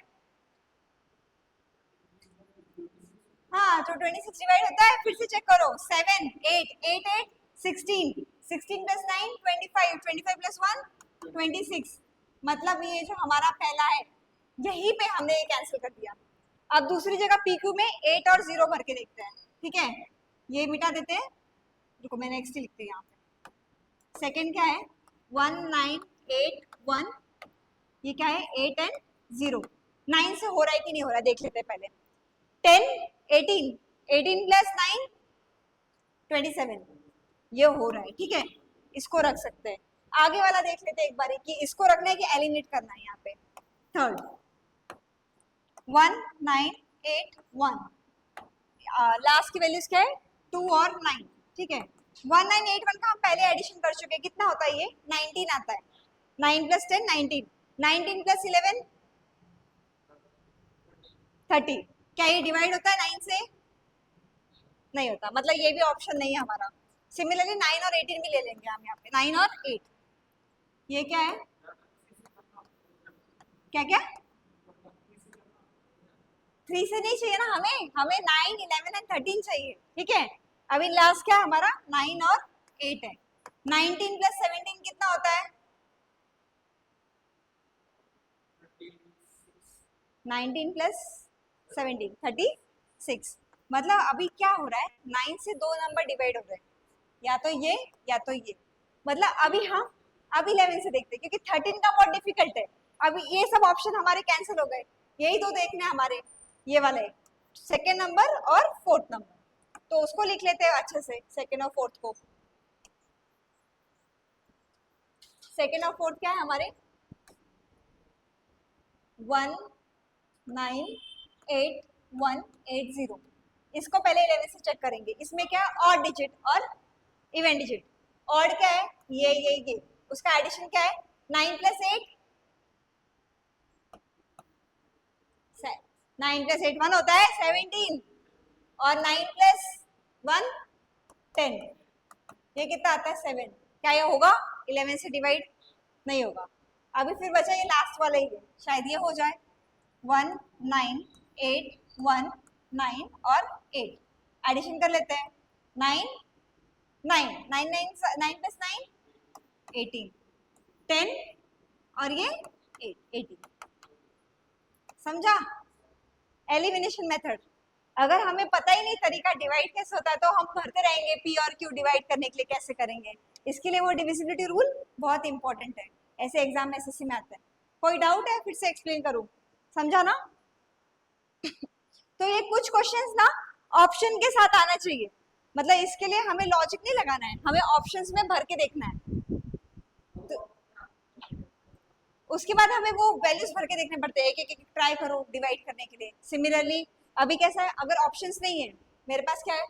हाँ तो 26 डिवाइड होता है, फिर से चेक करो, 7 8 8 8 16, 16 प्लस 9 25, 25 प्लस 1 26, मतलब ये जो हमारा पहला है यहीं पे हमने ये कैंसिल कर दिया। अब दूसरी जगह PQ में 8 और 0 भर के देखते हैं, ठीक है, ये मिटा देते हैं, रुको मैं नेक्स्ट ही लिखती हूँ यहाँ पे। सेकंड क्या है, 1 9 8 1, ये क्या है 8 एंड 0, 9 से हो रहा है कि नहीं हो रहा है देख लेते हैं पहले। 10 18 18 प्लस 9 27, ये हो रहा है, ठीक है, इसको रख सकते हैं। आगे वाला देख लेते हैं एक बार कि इसको रखना है कि एलिमिनेट करना है। यहाँ पे थर्ड 1981, लास्ट की वैल्यूज क्या है 2 और 9, ठीक है। 1981 का हम पहले एडिशन कर चुके हैं, कितना होता है ये 19 आता है। 9 प्लस 10 19, 19 प्लस 11 30। क्या ये डिवाइड होता है 9 से? नहीं होता, मतलब ये भी ऑप्शन नहीं है हमारा। सिमिलरली 9 और 18 भी ले लेंगे हम यहाँ पे, 9 और 8। ये क्या है, क्या क्या 3 से नहीं चाहिए ना हमें, हमें 9 11 एंड 13 चाहिए, ठीक है। अभी लास्ट क्या हमारा 9 और 8 है। 19 प्लस 17 कितना होता है? 19 प्लस 17 36। मतलब अभी क्या हो रहा है 9 से दो नंबर डिवाइड हो रहे हैं, या तो ये या तो ये। मतलब अभी हम अब 11 से देखते हैं क्योंकि 13 का बहुत डिफिकल्ट है। अभी ये सब ऑप्शन हमारे कैंसिल हो गए, यही दो देखने हैं हमारे, ये वाले सेकेंड नंबर और फोर्थ नंबर। तो उसको लिख लेते हैं अच्छे से, सेकेंड और फोर्थ को। सेकेंड और फोर्थ क्या है हमारे 198180। इसको पहले 11 से चेक करेंगे, इसमें क्या ऑड डिजिट और इवन डिजिट। ऑड क्या है ये, उसका एडिशन क्या है 9 प्लस 8, 9 प्लस 8 1 होता है 17, और 9 प्लस 1 10, ये कितना आता है 7। क्या ये होगा 11 से डिवाइड? नहीं होगा। अभी फिर बचा ये लास्ट वाला ही है, शायद ये हो जाए 1981 और 8। एडिशन कर लेते हैं 9 9 9 9 9 प्लस 9 18, 10 और ये 8 18। समझा एलिमिनेशन मेथड। अगर हमें पता ही नहीं तरीका डिवाइड कैसे होता है तो हम भरते रहेंगे पी और क्यू डिवाइड करने के लिए कैसे करेंगे। इसके लिए वो डिविजिबिलिटी रूल बहुत इंपॉर्टेंट है, ऐसे एग्जाम में एसएससी में आता है। कोई डाउट है फिर से एक्सप्लेन करूं, समझा ना? तो ये कुछ क्वेश्चंस ना ऑप्शन के साथ आना चाहिए, मतलब इसके लिए हमें लॉजिक नहीं लगाना है, हमें ऑप्शंस में भर के देखना है। तो उसके बाद हमें वो वैल्यूज भर के देखने पड़ते हैं, एक एक ट्राई करो डिवाइड करने के लिए। सिमिलरली अभी कैसा है, अगर ऑप्शंस नहीं है मेरे पास क्या है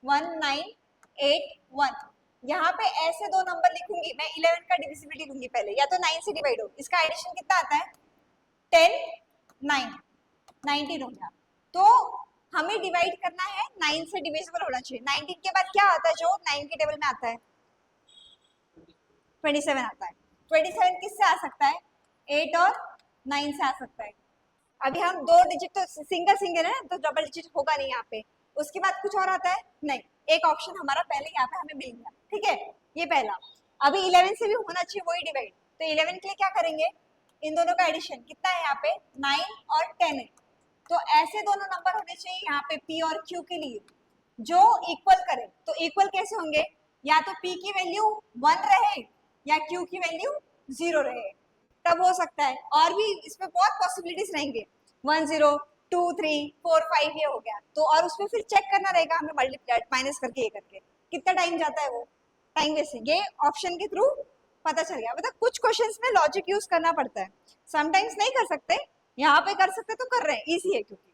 1981, यहाँ पे ऐसे दो नंबर लिखूंगी मैं, 11 का डिविजिबिलिटी लूंगी पहले, या तो 9 से डिवाइड हो, इसका एडिशन कितना आता है 10 9 19 हो गया। तो हमें डिवाइड करना है 9 से डिविजिबल होना चाहिए। 19 के बाद क्या आता है जो 9 के टेबल में आता है 27 आता है। 27 किससे आ सकता है 8 और 9 से आ सकता है। अभी हम दो डिजिट तो सिंगल सिंगल है तो डबल डिजिट होगा नहीं यहाँ पे। उसके बाद कुछ और आता है नहीं, एक ऑप्शन हमारा पहले यहाँ पे हमें मिल गया, ठीक है, ये पहला। अभी 11 से भी होना चाहिए वही डिवाइड, तो 11 के लिए क्या करेंगे इन दोनों का एडिशन कितना है यहाँ पे 9 और 10 है। तो ऐसे दोनों नंबर होने चाहिए यहाँ पे पी और क्यू के लिए जो इक्वल करे। तो इक्वल कैसे होंगे, या तो पी की वैल्यू 1 रहे या क्यू की वैल्यू 0 रहे, तब हो सकता है। और भी इसमें बहुत पॉसिबिलिटीज रहेंगे 1 0 2 3 4 5 ये हो गया। तो और उसमें फिर चेक करना रहेगा हमें मल्टीप्लाई माइनस करके, ये करके कितना टाइम जाता है वो टाइम वेस्टिंग। ये ऑप्शन के थ्रू पता चल गया। मतलब कुछ क्वेश्चंस में लॉजिक यूज करना पड़ता है, समटाइम्स नहीं कर सकते, यहाँ पे कर सकते तो कर रहे हैं, इजी है क्योंकि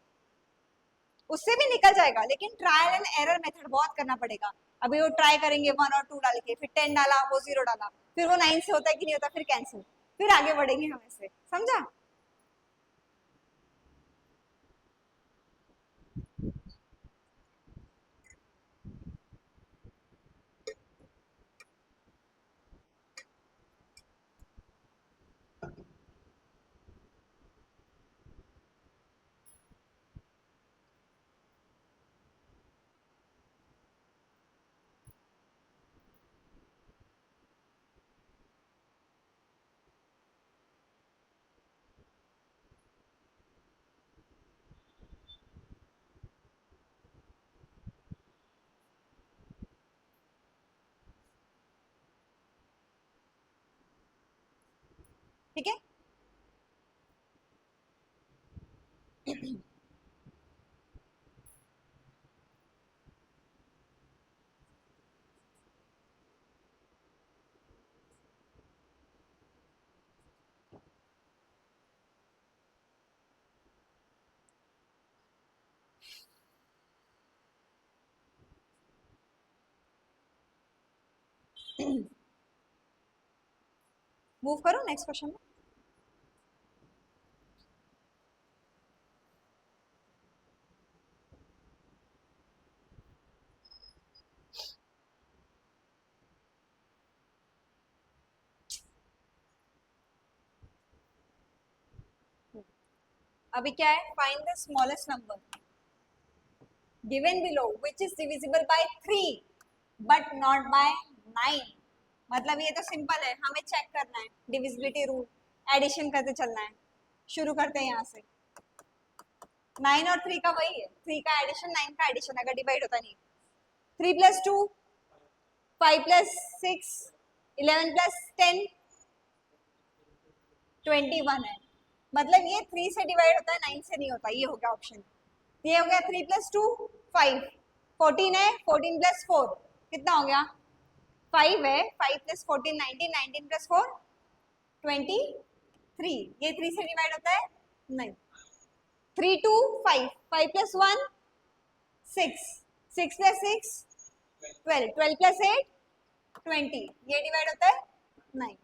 उससे भी निकल जाएगा। लेकिन ट्रायल एंड एरर मेथड बहुत करना पड़ेगा। अभी वो ट्राई करेंगे 1 और 2 डाल के, फिर 10 डाला वो 0 डाला, फिर वो 9 से होता है कि नहीं होता, फिर कैंसिल, फिर आगे बढ़ेंगे हम ऐसे, समझा? ठीक है, मूव करो नेक्स्ट क्वेश्चन में। अभी क्या है, find the smallest number given below which is divisible by 3 but not by 9। मतलब ये तो सिंपल है, हमें चेक करना है डिविजिबिलिटी रूल, एडिशन करते चलना है। शुरू करते हैं यहाँ से। 9 और 3 का वही है, 3 का एडिशन 9 का एडिशन, अगर डिवाइड होता नहीं। 3 प्लस 2 5 प्लस 6 11 प्लस 10 21 है। मतलब ये 3 से डिवाइड होता है, 9 से नहीं होता। ये हो गया ऑप्शन, ये हो गया 3 प्लस 2 5 14 है, 14 प्लस 4 कितना हो गया 5 है, 5 प्लस 14 19 19 प्लस 4 23। ये 3 से डिवाइड होता है नहीं। 3 2 5 5 प्लस 1 6 6 प्लस 6 12 12 प्लस 8 20। ये डिवाइड होता है 9।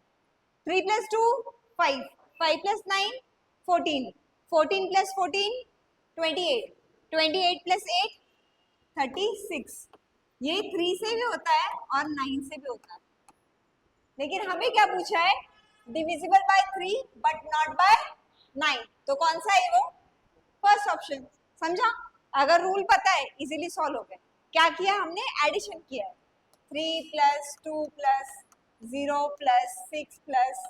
3 प्लस 2 5 5 प्लस 9 14 14 प्लस 14 28 28 प्लस 8 36। ये 3 से भी होता है और 9 से भी होता है। लेकिन हमें क्या पूछा है, divisible by 3 but not by 9। तो कौन सा है वो, फर्स्ट ऑप्शन। समझा, अगर रूल पता है इजीली सॉल्व हो गए। क्या किया हमने, एडिशन किया है। 3 plus 2 plus 0 plus 6 plus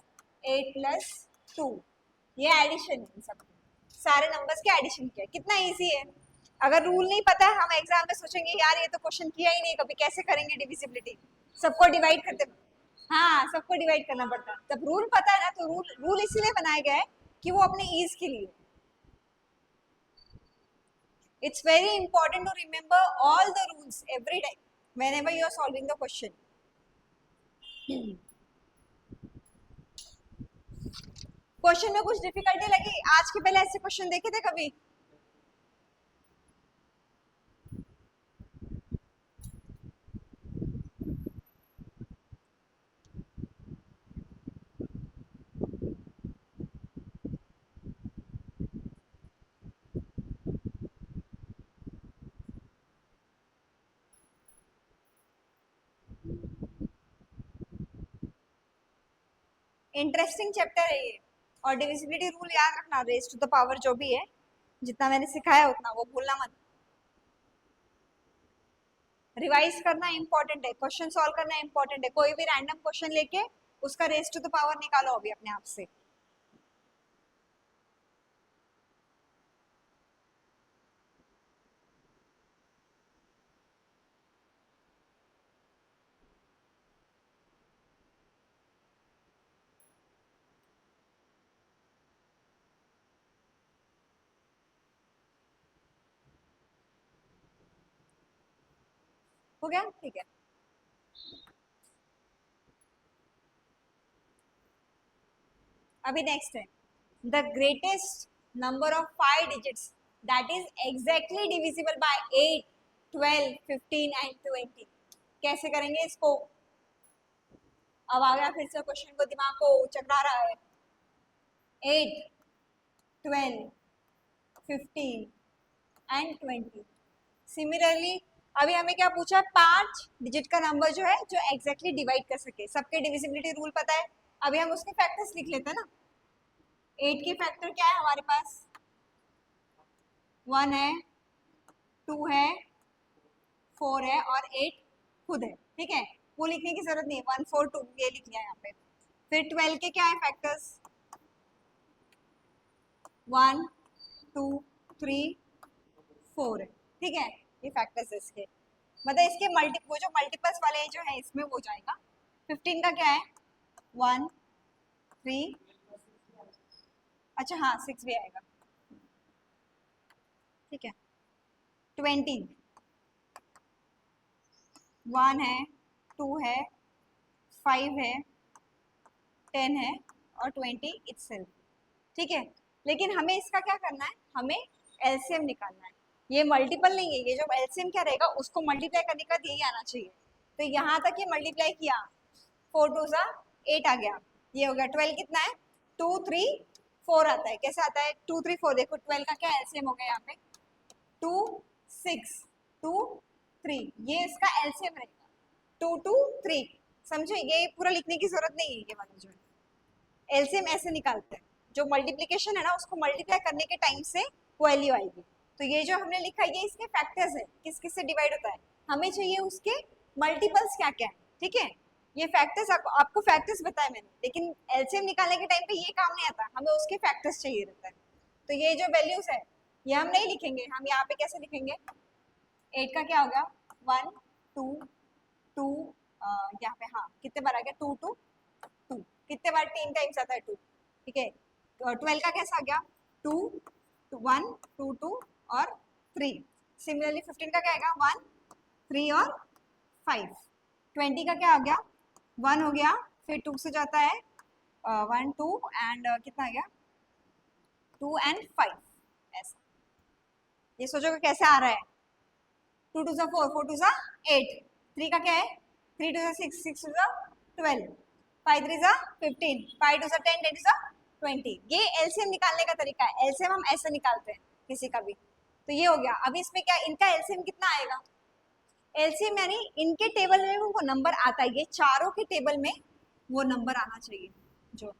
8 plus 2, ये एडिशन है। सब सारे नंबर्स के एडिशन किया, कितना इजी है। अगर रूल नहीं पता है, हम एग्जाम में सोचेंगे यार ये तो क्वेश्चन किया ही नहीं कभी, कैसे करेंगे डिविजिबिलिटी, सबको डिवाइड करते। हाँ, सबको डिवाइड करना पड़ता है। जब रूल पता है ना, तो रूल इसीलिए बनाया गया है कि वो अपने ईज के लिए। It's very important to remember all the rules every time whenever you are solving the question. Question में कुछ डिफिकल्टी लगी आज के पहले ऐसे क्वेश्चन देखे थे कभी? इंटरेस्टिंग चैप्टर है ये। और डिविजिबिलिटी रूल याद रखना, रेज टू द पावर जो भी है, जितना मैंने सिखाया उतना वो भूलना मत। रिवाइज करना इंपॉर्टेंट है, क्वेश्चन सॉल्व करना इंपॉर्टेंट है। कोई भी रैंडम क्वेश्चन लेके उसका रेज टू द पावर निकालो अभी अपने आप से। हो गया, ठीक है। अभी नेक्स्ट है, the greatest number of 5 digits that is exactly divisible by 8 12 15 and 20। कैसे करेंगे इसको? अब आ गया फिर से क्वेश्चन को दिमाग को चकरा रहा है। 8 12 15 एंड 20। सिमिलरली अभी हमें क्या पूछा, 5 डिजिट का नंबर जो है जो एग्जैक्टली डिवाइड कर सके। सबके डिविजिबिलिटी रूल पता है, अभी हम उसके फैक्टर्स लिख लेते हैं ना। 8 के फैक्टर क्या है हमारे पास, 1 है, 2 है, 4 है और 8 खुद है। ठीक है, वो लिखने की जरूरत नहीं है, 1 4 2 ये लिख लिया यहाँ पे। फिर 12 के क्या है फैक्टर्स, 1 2 3 4 है। ठीक है, ये फैक्टर्स है इसके। मतलब इसके वो जो मल्टीपल्स वाले जो है इसमें वो जाएगा। 15 का क्या है, 1 3, अच्छा हाँ 6 भी आएगा। ठीक है। 20, 1 है, 2 है, 5 है, 10 है और 20 itself, ठीक है। लेकिन हमें इसका क्या करना है, हमें एलसीएम निकालना है। ये मल्टीपल नहीं है, ये जो एलसीएम क्या रहेगा उसको मल्टीप्लाई करने का यही आना चाहिए। तो यहाँ तक ये मल्टीप्लाई किया, 4 2 सा 8 आ गया, ये हो गया 12 कितना है 2 3 4 आता है। कैसे आता है 2 3 4, देखो 12 का क्या एलसीएम हो गया यहाँ पे 2 6 2 3, ये इसका एलसीएम रहेगा 2 2 3, समझे। ये पूरा लिखने की जरूरत नहीं है, ये वाला जो है एलसीएम ऐसे निकालते हैं, जो मल्टीप्लिकेशन है ना उसको मल्टीप्लाई करने के टाइम से वैल्यू आएगी। तो ये जो हमने लिखा है ये इसके फैक्टर्स है, किस किस से डिवाइड होता है, हमें चाहिए उसके मल्टीपल्स क्या क्या है, ठीक है। ये फैक्टर्स आपको फैक्टर्स बताए मैंने, लेकिन एलसीएम निकालने के टाइम पे ये काम नहीं आता, हमें उसके फैक्टर्स चाहिए रहता है। तो ये जो वैल्यूज है ये हम नहीं लिखेंगे, हम यहाँ पे कैसे लिखेंगे, 8 का क्या हो गया 1 2 2, यहाँ पे हाँ कितने बार आ गया 2 2 2, कितने बार 3 टाइम्स आता है 2, ठीक है। 12 का कैसा आ गया 2 1 2 2 और 3। सिमिलरली 15 का क्या आएगा 1 3 और 5। 20 का क्या हो गया 1 हो गया, फिर 2 से जाता है 1 2 एंड कितना आ गया 2 एंड 5, ऐसा। ये सोचो कि कैसे आ रहा है 2 2 सा 4 4 2 सा 8, 3 का क्या है 3 2 सा 6 6 2 सा 12, 5 3 सा 15, 5 2 सा 10 10 2 सा 20। ये एलसीएम निकालने का तरीका है, एलसीएम हम ऐसे निकालते हैं किसी का भी। तो ये हो गया। अभी इसमें क्या इनका एलसीएम कितना आएगा, एलसीएम यानी इनके टेबल में वो नंबर आता है, ये चारों के टेबल में वो नंबर आना चाहिए। जो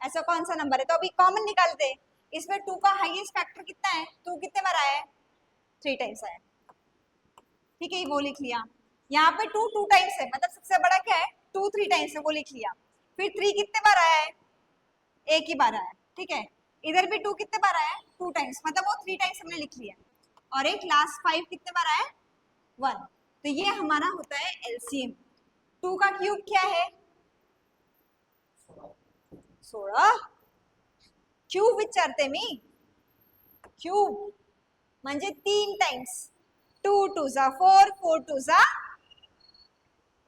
ऐसा कौन सा नंबर है, तो अभी कॉमन निकालते हैं। इसमें 2 का हाईएस्ट फैक्टर कितना है, 2 कितने बार आया है 3 टाइम्स आया, ठीक है, ये वो लिख लिया। यहाँ पे 2 2 टाइम्स है, मतलब सबसे बड़ा क्या है 2 3 टाइम्स है, वो लिख लिया। फिर 3 कितने बार आया है, एक ही बार आया, ठीक है। इधर भी 2 कितने बार आया है 2 टाइम्स, मतलब वो 3 टाइम्स हमने लिख लिया। और एक लास्ट 5 कितने बार आया है 1। तो ये हमारा होता है एलसीएम। 2 का क्यूब क्या है 16, क्यूब विचारते मी, क्यूब म्हणजे 3 टाइम्स, 2 2 सा 4 4 2 सा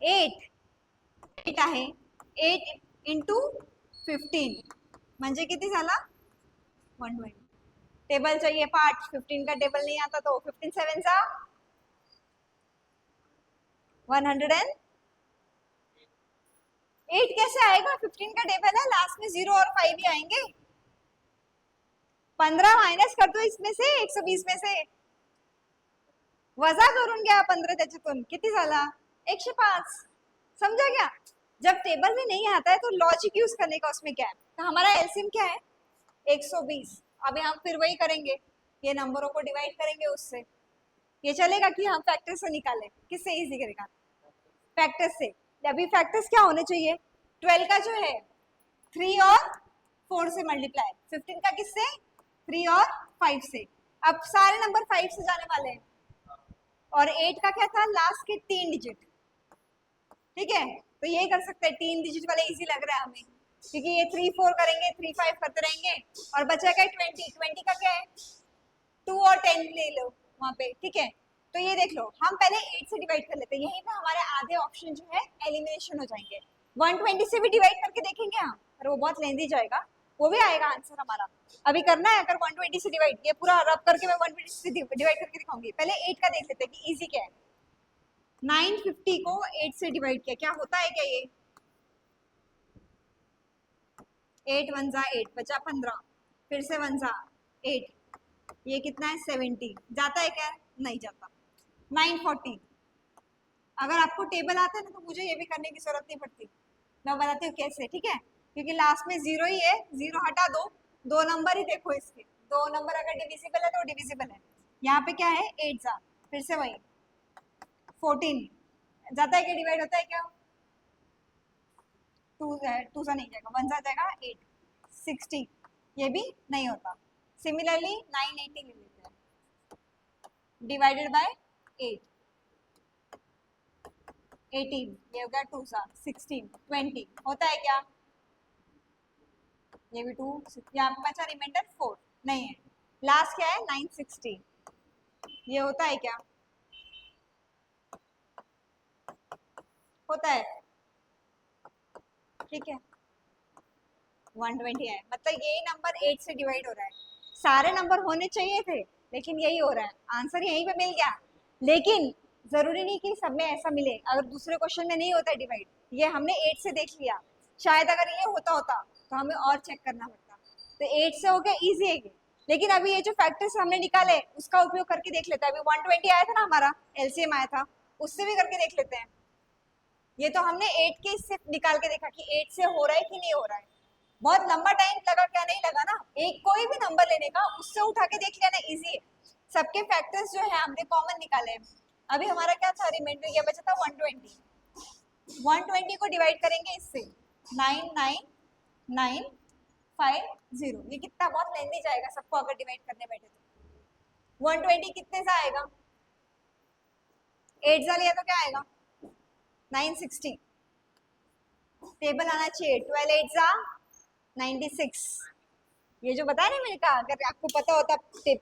8, 8 आहे, 8 इंटू 15 म्हणजे किती झाला 120। टेबल चाहिए पार्ट, 15 का टेबल नहीं आता तो 15 7 सा 108 कैसे आएगा, 15 का टेबल है, लास्ट में 0 और 5 ही आएंगे। 15 मायनस करतो इसमें से 120 में से, वजा करून घ्या 15 त्याच्यातून, किती झाला 105। समझा क्या, जब टेबल में नहीं आता है तो लॉजिक यूज करने का उसमें क्या है। तो हमारा एलसीएम क्या है 120। अभी हम फिर वही करेंगे, ये नंबरों को डिवाइड करेंगे उससे। ये चलेगा कि हम फैक्टर से निकालें, किससे इजी करेगा फैक्टर्स से। अभी फैक्टर्स क्या होने चाहिए, 12 का जो है 3 और 4 से मल्टीप्लाई, 15 का किससे 3 और 5 से। अब सारे नंबर 5 से जाने वाले हैं, और 8 का क्या था लास्ट के 3 डिजिट, ठीक है। तो ये कर सकते हैं, 3 डिजिट वाले इजी लग रहा है हमें, क्योंकि ये 3 4 करेंगे 3 5 करते रहेंगे, और बचेगा 20। 20 का क्या है 2 और 10 ले लो वहां पे, ठीक है। तो ये देख लो, हम पहले 8 से डिवाइड कर लेते हैं, यहीं पे हमारे आधे ऑप्शन जो है एलिमिनेशन हो जाएंगे। 120 से भी डिवाइड करके देखेंगे हम, पर वो बहुत लेंदी जाएगा, वो भी आएगा आंसर हमारा। अभी करना है अगर 120 से डिवाइड, ये पूरा रब करके मैं 120 से डिवाइड करके दिखाऊंगी। पहले 8 का देख लेते हैं कि इजी क्या है। 950 को 8 से डिवाइड किया, क्या होता है क्या ये 8 1 जा 8 बचा 15, फिर से 1 जा 8, ये कितना है 70, जाता है क्या नहीं जाता। 940, अगर आपको टेबल आता है ना तो मुझे ये भी करने की जरूरत नहीं पड़ती, मैं बताती हूँ कैसे, ठीक है। क्योंकि लास्ट में 0 ही है, 0 हटा दो, 2 नंबर ही देखो इसके, 2 नंबर अगर डिविजिबल है तो डिविजिबल है। यहाँ पे क्या है 8 जा, फिर से वही 14, जाता है क्या डिवाइड होता है क्या 2 2 सा नहीं जाएगा, 1 सा जाएगा 8, 60, ये भी नहीं होता। सिमिलरली 980 ले लेते हैं, डिवाइडेड बाय 8, 18, ये हो गया 2 सा 16, 20, होता है क्या, ये भी 2, यहाँ पे बचा रिमाइंडर 4 नहीं है, लास्ट क्या है 960, ये होता है क्या, होता है, ठीक है 120 है, मतलब यही नंबर 8 से डिवाइड हो रहा है, सारे नंबर होने चाहिए थे लेकिन यही हो रहा है, आंसर यहीं पे मिल गया, लेकिन जरूरी नहीं कि सब में ऐसा मिले, अगर दूसरे क्वेश्चन में नहीं होता है डिवाइड, ये हमने 8 से देख लिया, शायद अगर ये होता होता तो हमें और चेक करना पड़ता, तो 8 से हो गया इजी है ये, लेकिन अभी ये जो फैक्टर्स हमने निकाले उसका उपयोग करके देख लेते हैं, अभी 120 आया था ना हमारा एलसीएम आया था, उससे भी करके देख लेते हैं, ये तो हमने 8 के इससे निकाल के देखा कि 8 से हो रहा है कि नहीं हो रहा है, बहुत लंबा टाइम लगा क्या, नहीं लगा ना, एक कोई भी नंबर लेने का उससे उठा के देख लिया ना, इजी है, सबके फैक्टर्स जो है हमने कॉमन निकाले हैं, अभी हमारा क्या था रिमाइंडर क्या बचा था 120, 120 को डिवाइड करेंगे इससे 99950, ये कितना बहुत लेंदी जाएगा सबको अगर डिवाइड करने बैठे तो, 120 कितने से आएगा, 8 जा लिया तो क्या आएगा 960, टेबल आना चाहिए 12 8 जा 96, ये जो बताया ना मैंने कहा अगर आपको पता होता ये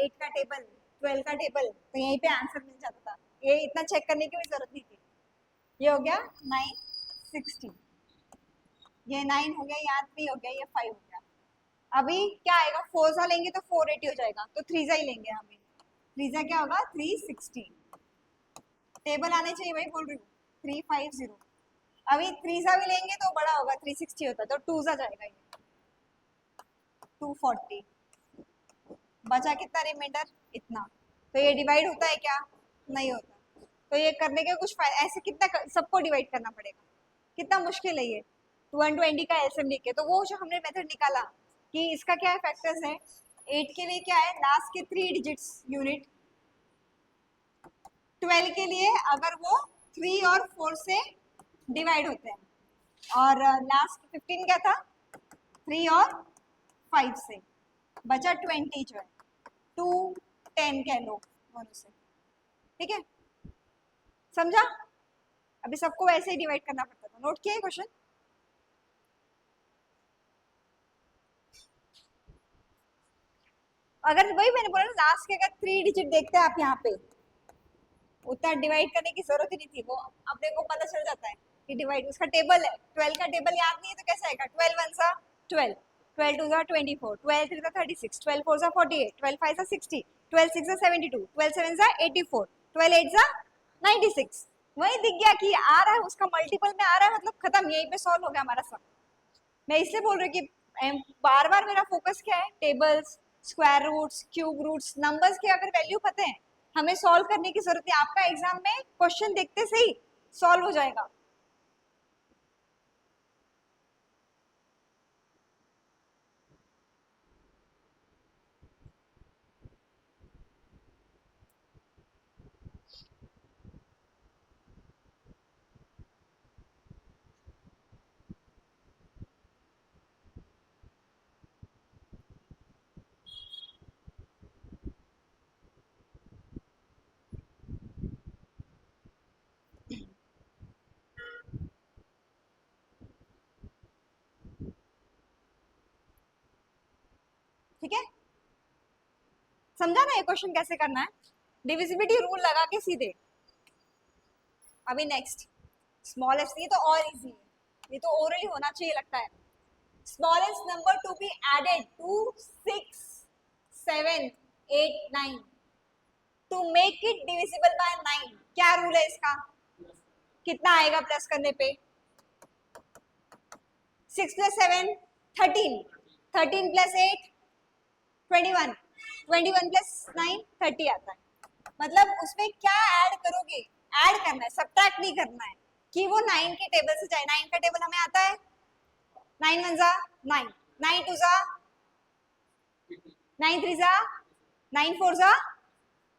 8 का टेबल 12 का टेबल तो यहीं पे आंसर मिल जाता था, ये इतना चेक करने की भी जरूरत नहीं थी, ये हो गया 960, ये 9 हो गया, यहाँ 3 हो गया, ये 5 हो गया, अभी क्या आएगा 4 सा लेंगे तो 480 हो जाएगा, तो 3 सा ही लेंगे हमें, 3 सा क्या होगा 360, टेबल आने चाहिए भाई बोल रही हूँ 350, अभी 3 सा भी लेंगे तो बड़ा होगा 360 होता तो 2 सा जाएगा, ये 240, बचा कितना रिमाइंडर इतना, तो ये डिवाइड होता है क्या, नहीं होता, तो ये करने के कुछ फायदा, ऐसे कितना सबको डिवाइड करना पड़ेगा, कितना मुश्किल है ये 120 का एलसीएम लेके, तो वो जो हमने मेथड निकाला कि इसका क्या है फैक्टर्स है, 8 के लिए क्या है लास्ट के 3 डिजिट्स यूनिट, 12 के लिए अगर वो 3 और 4 से डिवाइड होते हैं, और लास्ट 15 क्या था 3 और 5 से, बचा 20 जो है 2 10 कह लो दोनों से, ठीक है समझा, अभी सबको वैसे ही डिवाइड करना पड़ता था, नोट किया क्वेश्चन, अगर वही मैंने बोला ना लास्ट के अगर 3 डिजिट देखते हैं आप यहाँ पे, उतना डिवाइड करने की जरूरत ही नहीं थी, वो अपने को पता चल जाता है कि डिवाइड, उसका टेबल है 12 का टेबल याद नहीं है तो कैसे आएगा, 12 वन सा 12, 12 टू सा 24, 12 थ्री सा 36, 12 फोर सा 48, 12 फाइव सा 60, 12 सिक्स सा 72, 12 सेवन सा 84, 12 एट सा 96, वही दिख गया कि आ रहा है उसका मल्टीपल में आ रहा है, मतलब खत्म, यहीं पे सॉल्व हो गया हमारा सब, मैं इसलिए बोल रही हूँ कि बार बार मेरा फोकस क्या है, tables square roots cube roots numbers की अगर वैल्यू पता है हमें सॉल्व करने की जरूरत है, आपका एग्जाम में क्वेश्चन देखते से ही सॉल्व हो जाएगा, ठीक है समझा ना ये क्वेश्चन कैसे करना है, डिविजिबिलिटी रूल लगा के सीधे, अभी नेक्स्ट स्मॉलेस्ट, ये तो और इजी है, ये तो ओरली होना चाहिए लगता है, smallest number to be added to 6 7 8 9 to make it divisible by 9, क्या रूल है इसका, कितना आएगा प्लस करने पे, 6 प्लस 7 13, 13 प्लस 8 21, 21 प्लस 9 30 आता है, मतलब उसमें क्या ऐड करोगे, ऐड करना है सब्ट्रैक्ट नहीं करना है, कि वो 9 के टेबल से जाए, 9 का टेबल हमें आता है 9 वन जा 9, 9 टू जा 9 थ्री जा 9 फोर जा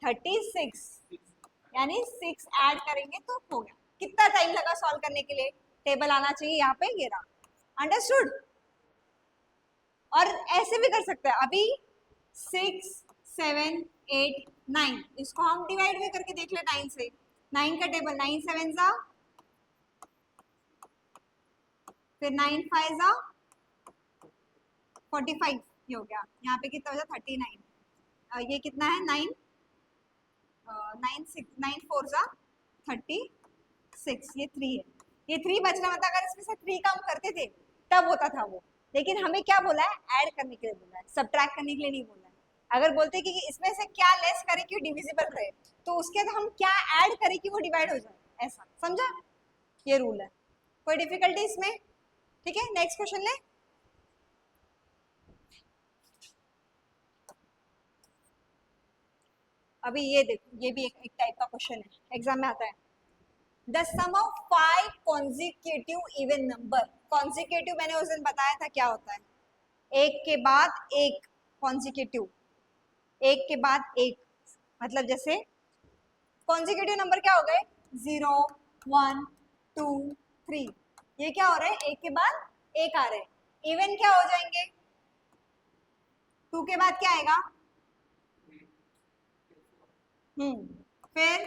36, यानी 6 ऐड करेंगे तो हो गया, कितना टाइम लगा सॉल्व करने के लिए, टेबल आना चाहिए यहाँ पे, ये रहा, अंडरस्टूड, और ऐसे भी कर सकते हैं, अभी 6 7 8 9 इसको हम डिवाइड भी करके देख ले 9 से, 9 का टेबल 9 सेवन जा, फिर 9 फाइव जा 45, ये हो गया, यहाँ पे कितना हो जाए 39, ये कितना है 9, 9 4 जा 36, ये 3 है, ये 3 बच रहा, मतलब अगर इसमें से 3 काम करते थे तब होता था वो, लेकिन हमें क्या बोला है, ऐड करने के लिए बोला है, सब्ट्रैक्ट करने के लिए नहीं बोला है। अगर बोलते कि इसमें से क्या लेस करें कि डिविजिबल रहे, तो उसके बाद हम क्या ऐड करें कि वो डिवाइड हो जाए, ऐसा समझा, ये रूल है। कोई डिफिकल्टी इसमें? ठीक है, नेक्स्ट क्वेश्चन ले। अभी ये देखो, ये भी एक टाइप का क्वेश्चन है, एग्जाम में आता है। The sum of 5 consecutive even number, consecutive मैंने उस दिन बताया था क्या होता है, एक के बाद एक, कॉन्जिक्यूटिव एक के बाद एक, मतलब जैसे कॉन्जिक्यूटिव नंबर क्या हो गए, 0 1 2 3, ये क्या हो रहा है, एक के बाद एक आ रहे हैं। इवन क्या हो जाएंगे, 2 के बाद क्या आएगा, फिर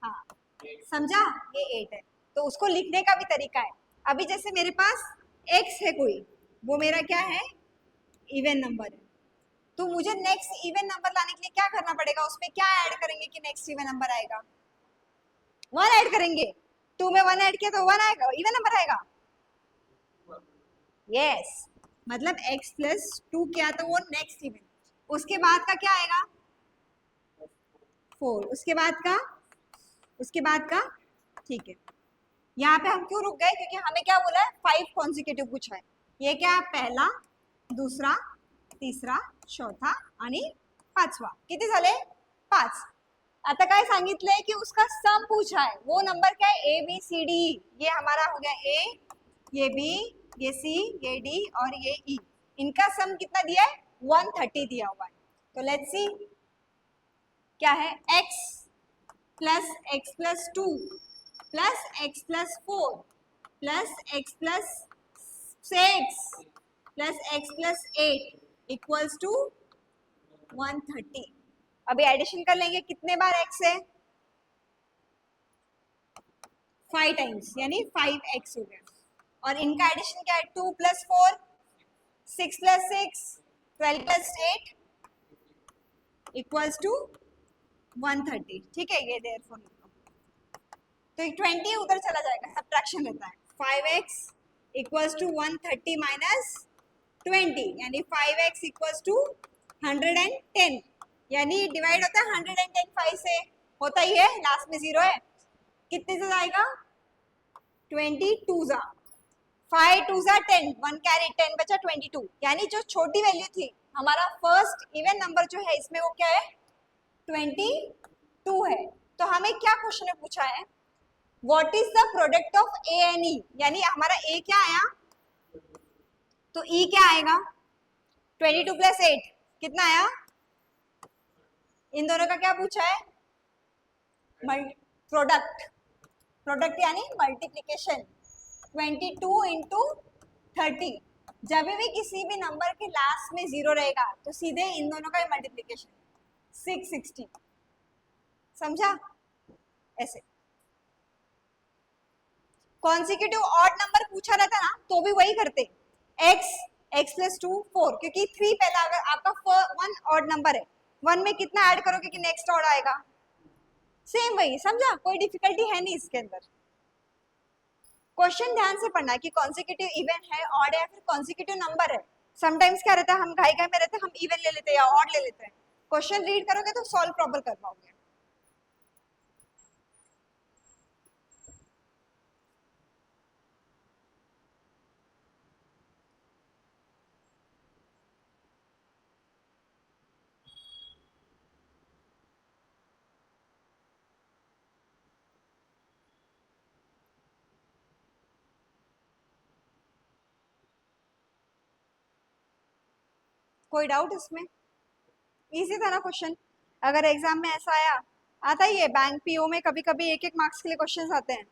हाँ समझा, ये 8 है, तो उसको लिखने का भी तरीका है। अभी जैसे मेरे पास x है कोई, वो मेरा क्या है, इवन नंबर है, तो मुझे नेक्स्ट इवन नंबर लाने के लिए क्या करना पड़ेगा, उसमें क्या ऐड करेंगे कि नेक्स्ट इवन नंबर आएगा, 1 ऐड करेंगे, 2 में 1 ऐड किया तो 1 आएगा, इवन नंबर आएगा। यस, मतलब x प्लस 2 किया तो वो नेक्स्ट इवन, उसके बाद का क्या आएगा 4, उसके बाद का ठीक है। यहाँ पे हम क्यों रुक गए, क्योंकि हमें क्या बोला है, 5 कॉन्जिक्यूटिव पूछा है। ये क्या है, पहला, दूसरा, तिसरा, चौथा आणि पाचवा, किती झाले 5। आता काय सांगितलंय की उसका सम पूछा है, वो नंबर क्या है, ए बी सी डी, ये हमारा हो गया ए, ये बी, ये सी, ये डी और ये ई, इनका सम कितना दिया है 130 दिया हुआ है। तो लेट्स सी क्या है, x plus x plus 2 plus x plus 4 plus x plus 6 plus x plus 8 equals to 130। अभी एडिशन कर लेंगे, कितने बार x है, 5 टाइम्स, यानी 5x हो गया, और इनका एडिशन क्या है, 2 plus 4 6 plus 6 12 plus 8 equals to 130। ठीक है, ये देयरफॉर तो 20 उधर चला जाएगा, सब्ट्रैक्शन रहता है, 5x इक्वल्स टू 130 माइनस 20, यानी 5x इक्वल्स टू 110, यानी डिवाइड होता है 110 5 से, होता ही है, लास्ट में 0 है, कितने से जाएगा 22 जा, 5 2 जा 10, 1 कैरी 10 बचा 22, यानी जो छोटी वैल्यू थी हमारा फर्स्ट इवन नंबर जो है इसमें वो क्या है 22 है। तो हमें क्या क्वेश्चन में पूछा है, what is the product of A and E, यानी हमारा ए क्या आया तो ई क्या आएगा, 22 प्लस 8 कितना आया, इन दोनों का क्या पूछा है, प्रोडक्ट, प्रोडक्ट यानी मल्टीप्लीकेशन, 22 इंटू 30, जब भी किसी भी नंबर के लास्ट में 0 रहेगा तो सीधे इन दोनों का मल्टीप्लीकेशन 660, समझा, ऐसे। कॉन्सिक्यूटिव ऑड नंबर पूछा रहता ना तो भी वही करते, x प्लस 2 4, क्योंकि 3 पहला, अगर आपका 1 ऑड नंबर है, 1 में कितना ऐड करोगे कि नेक्स्ट ऑड आएगा, सेम वही, समझा, कोई डिफिकल्टी है नहीं इसके अंदर। क्वेश्चन ध्यान से पढ़ना कि कॉन्सिक्यूटिव इवन है, ऑड है, या फिर कॉन्सिक्यूटिव नंबर है। समटाइम्स क्या रहता है, हम घाई घाई में रहते हैं, हम इवन ले लेते हैं या ऑड ले लेते हैं, क्वेश्चन रीड करोगे तो सॉल्व प्रॉपर कर पाओगे। कोई डाउट इसमें, इजी था ना क्वेश्चन, अगर एग्जाम में ऐसा आया, आता ही है बैंक पीओ में कभी कभी 1-1 मार्क्स के लिए क्वेश्चंस आते हैं।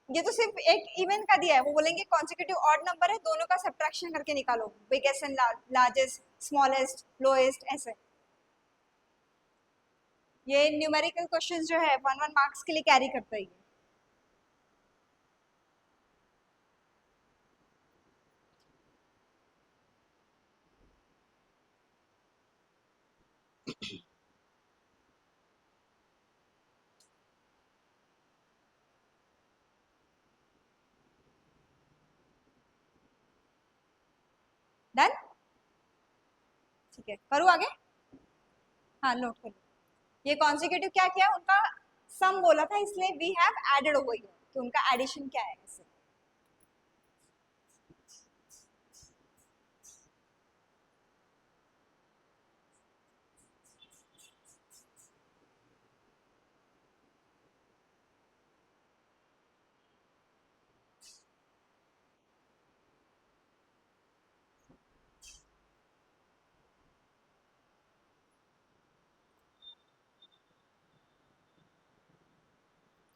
ये तो सिर्फ एक इवन का दिया है, वो बोलेंगे कॉन्सिक्यूटिव ऑड नंबर है, दोनों का सब्ट्रैक्शन करके निकालो, biggest and largest, smallest, lowest, ऐसे। ये न्यूमेरिकल क्वेश्चंस जो है 1-1 मार्क्स के लिए कैरी करता है। डन, ठीक है, करूँ आगे? हाँ, नोट कर लो। ये कॉन्जिक्यूटिव क्या किया, उनका सम बोला था, इसलिए we have added over here, तो उनका एडिशन क्या है ऐसे।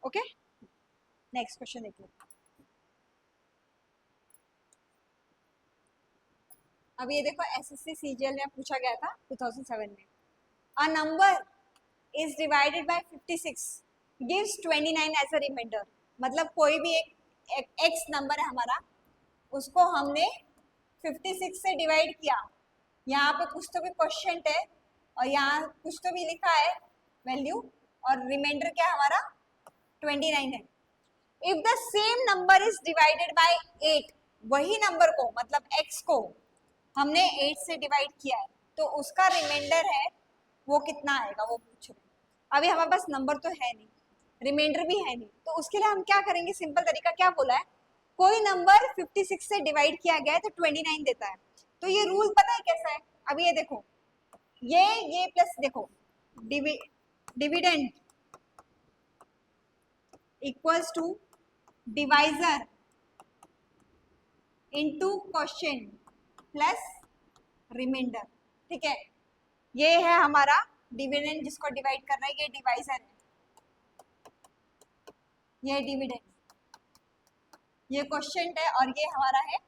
ओके, नेक्स्ट क्वेश्चन देखिए। अब ये देखो, एसएससी सीजीएल में पूछा गया था 2007 में, a number is divided by 56 gives 29 as a reminder. मतलब कोई भी एक एक्स नंबर है हमारा, उसको हमने 56 से डिवाइड किया, यहाँ पे कुछ तो भी क्वेश्चन है और यहाँ कुछ तो भी लिखा है वैल्यू, और रिमाइंडर क्या है हमारा 29 है। If the same number is divided bye 8, वही नंबर को मतलब x को हमने 8 से डिवाइड किया है, तो उसका रिमाइंडर है वो कितना आएगा, वो पूछ रहे हैं। अभी हमारे पास नंबर तो है नहीं, रिमाइंडर भी है नहीं, तो उसके लिए हम क्या करेंगे, सिंपल तरीका क्या बोला है, कोई नंबर 56 से डिवाइड किया गया है तो 29 देता है। तो ये रूल पता है कैसा है, अब ये देखो, ये प्लस देखो, dividend equals to divisor into question plus reminder, ठीक है। ये है हमारा डिविडेंड जिसको डिवाइड कर रहा है, ये डिवाइजर है, ये डिविडेंड, ये क्वेश्चन है, और ये हमारा है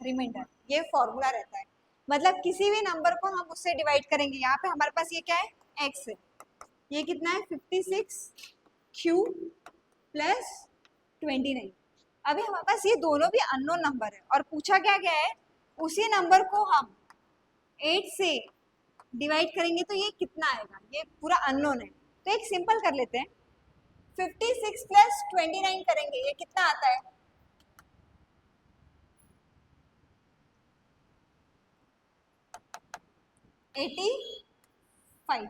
रिमाइंडर। ये फॉर्मूला रहता है, मतलब किसी भी नंबर को हम उससे डिवाइड करेंगे। यहाँ पे हमारे पास ये क्या है, x है, ये कितना है 56 क्यू प्लस 29। अभी हमारे पास ये दोनों भी अननोन नंबर है, और पूछा क्या गया है, उसी नंबर को हम 8 से डिवाइड करेंगे तो ये कितना आएगा, ये पूरा अननोन है। तो एक सिंपल कर लेते हैं, 56 प्लस 29 करेंगे, ये कितना आता है, 85,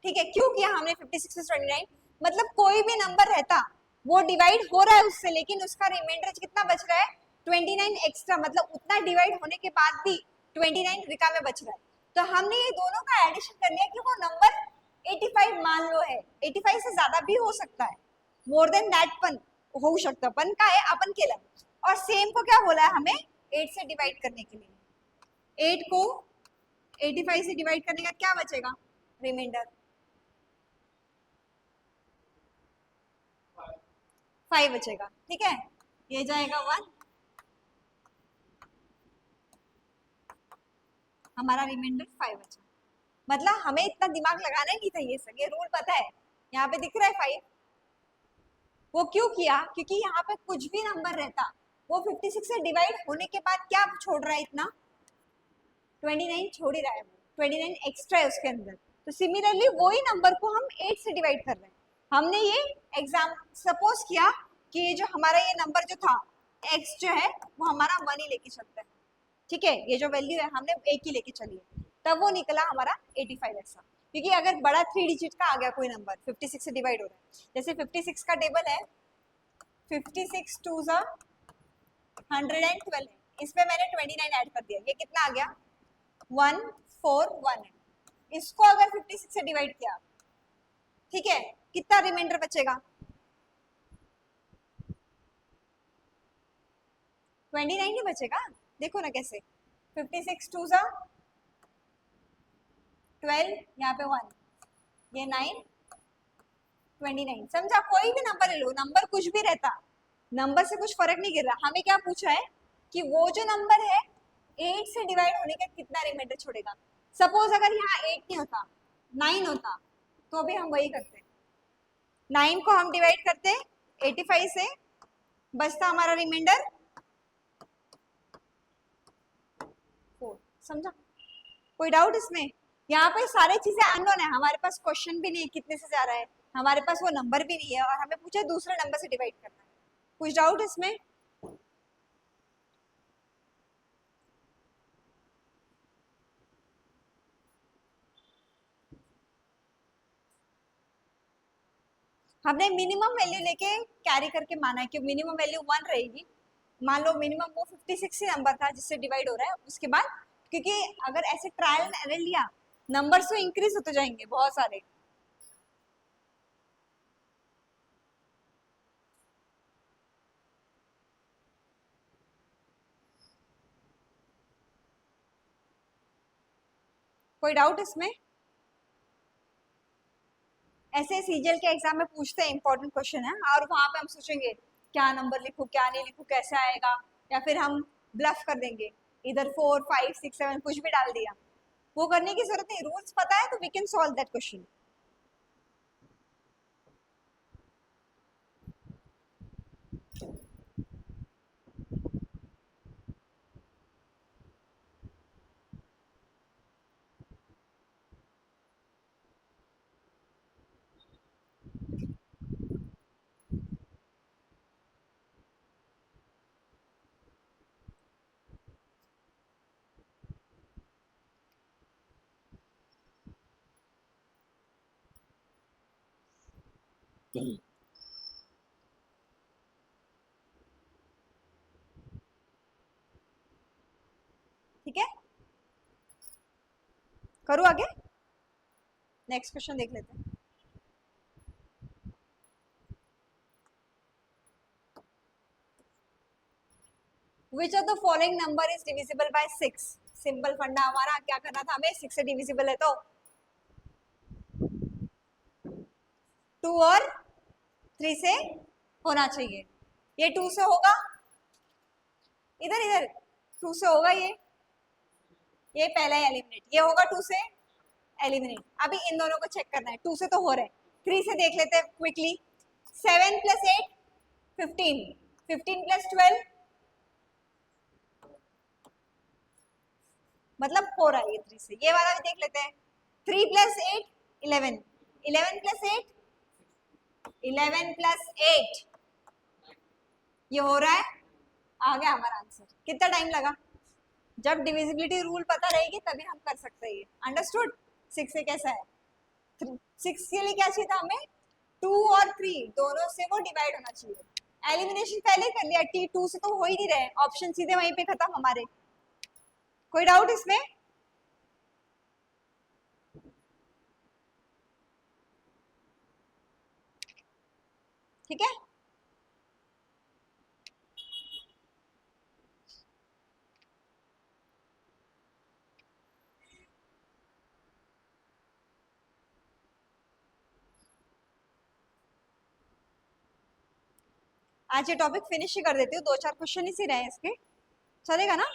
ठीक है। क्यों किया हमने 56 प्लस 29, मतलब कोई भी नंबर रहता वो डिवाइड हो रहा है उससे, लेकिन उसका रिमाइंडर कितना बच रहा है 29 एक्स्ट्रा, मतलब उतना डिवाइड होने के बाद भी 29 रिका में बच रहा है। तो हमने ये दोनों का एडिशन कर लिया कि वो नंबर 85 मान लो है, 85 से ज्यादा भी हो सकता है, मोर देन दैट पन हो सकता, पन का है अपन केला। और सेम को क्या बोला है हमें 8 से डिवाइड करने के लिए, 8 को 85 से डिवाइड करने का क्या बचेगा रिमाइंडर, 5 बचेगा, ठीक है। ये जाएगा 1, हमारा रिमाइंडर 5 बचा। मतलब हमें इतना दिमाग लगाना ही नहीं था, ये सब ये रूल पता है, यहाँ पे दिख रहा है 5। वो क्यों किया, क्योंकि यहाँ पे कुछ भी नंबर रहता वो 56 से डिवाइड होने के बाद क्या छोड़ रहा है, इतना 29 छोड़ ही रहा है, वो 29 एक्स्ट्रा है उसके अंदर। तो सिमिलरली वही नंबर को हम 8 से डिवाइड कर रहे हैं। हमने ये एग्जाम सपोज किया कि ये जो हमारा ये नंबर जो था x जो है वो हमारा 1 ही लेके चलता है, ठीक है। ये जो वैल्यू है हमने एक ही लेके चली है, तब वो निकला हमारा 85 ऐसा। क्योंकि अगर बड़ा 3 डिजिट का आ गया कोई नंबर 56 से डिवाइड हो रहा है, जैसे 56 का टेबल है 56 टू 112 है, इसमें मैंने 29 ऐड कर दिया, ये कितना आ गया 141 है। इसको अगर 56 से डिवाइड किया, ठीक है, कितना रिमाइंडर बचेगा 29 ही बचेगा। देखो ना कैसे, 56 टू 12, यहाँ पे 1, ये 9, 29। समझा, कोई भी नंबर ले लो, नंबर कुछ भी रहता, नंबर से कुछ फर्क नहीं गिर रहा। हमें क्या पूछा है कि वो जो नंबर है 8 से डिवाइड होने का कितना रिमाइंडर छोड़ेगा। सपोज अगर यहाँ 8 नहीं होता 9 होता, तो भी हम वही करते, 9 को हम डिवाइड करते 85 से, बचता हमारा रिमाइंडर 4। समझा, कोई डाउट इसमें? यहाँ पे सारी चीजें अननोन है, हमारे पास क्वेश्चन भी नहीं है कितने से जा रहा है, हमारे पास वो नंबर भी नहीं है, और हमें पूछा दूसरे नंबर से डिवाइड करना है। कुछ डाउट इसमें? हमने मिनिमम वैल्यू लेके कैरी करके माना है कि मिनिमम वैल्यू 1 रहेगी। मान लो मिनिमम वो 56 ही नंबर था जिससे डिवाइड हो रहा है, उसके बाद क्योंकि अगर ऐसे ट्रायल एंड एरर लिया नंबर्स तो इंक्रीज होते जाएंगे बहुत सारे। कोई डाउट इसमें? ऐसे सीजीएल के एग्जाम में पूछते हैं, इंपॉर्टेंट क्वेश्चन है, और वहां पे हम सोचेंगे क्या नंबर लिखूं क्या नहीं लिखूं कैसे आएगा, या फिर हम ब्लफ कर देंगे इधर 4 5 6 7 कुछ भी डाल दिया। वो करने की जरूरत नहीं, रूल्स पता है तो we can solve that question. ठीक है, करूँ आगे? नेक्स्ट क्वेश्चन देख लेते हैं। Which of the following number is divisible by 6? Simple फंडा हमारा क्या करना था हमें, 6 से डिविजिबल है तो 2 और 3 से होना चाहिए। ये 2 से होगा, इधर इधर 2 से होगा, ये पहला ही एलिमिनेट, ये होगा 2 से एलिमिनेट। अभी इन दोनों को चेक करना है, 2 से तो हो रहा है, 3 से देख लेते हैं क्विकली। 7 + 8 15, 15 + 12 मतलब हो रहा है ये 3 से। ये वाला भी देख लेते हैं, 3 + 8 11, 11 + 8 11 + 8 ये हो रहा है, आ गया हमारा आंसर। कितना टाइम लगा? जब डिविजिबिलिटी रूल पता रहेगी तभी हम कर सकते हैं। अंडरस्टूड? 6 से कैसा है, 6 के लिए क्या चाहिए था हमें, 2 और 3 दोनों से वो डिवाइड होना चाहिए। एलिमिनेशन पहले कर लिया, T2 से तो हो ही नहीं रहे, ऑप्शन सीधे वहीं पे खत्म हमारे। कोई डाउट इसमें? ठीक है, आज ये टॉपिक फिनिश ही कर देती हूँ, 2-4 क्वेश्चन ही से रहे इसके, चलेगा ना?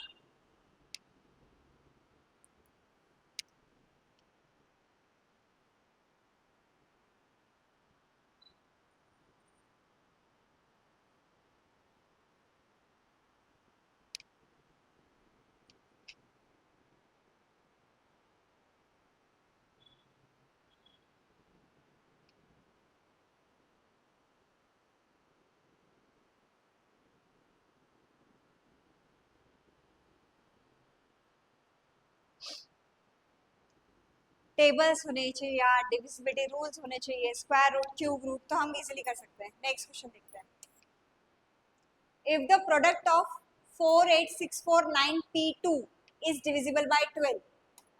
टेबल्स होने चाहिए या डिविजिबिलिटी रूल्स होने चाहिए, स्क्वायर रूट क्यूब रूट, तो हम इजीली कर सकते हैं। नेक्स्ट क्वेश्चन देखते हैं। If the product of 48649P2 is divisible by 12।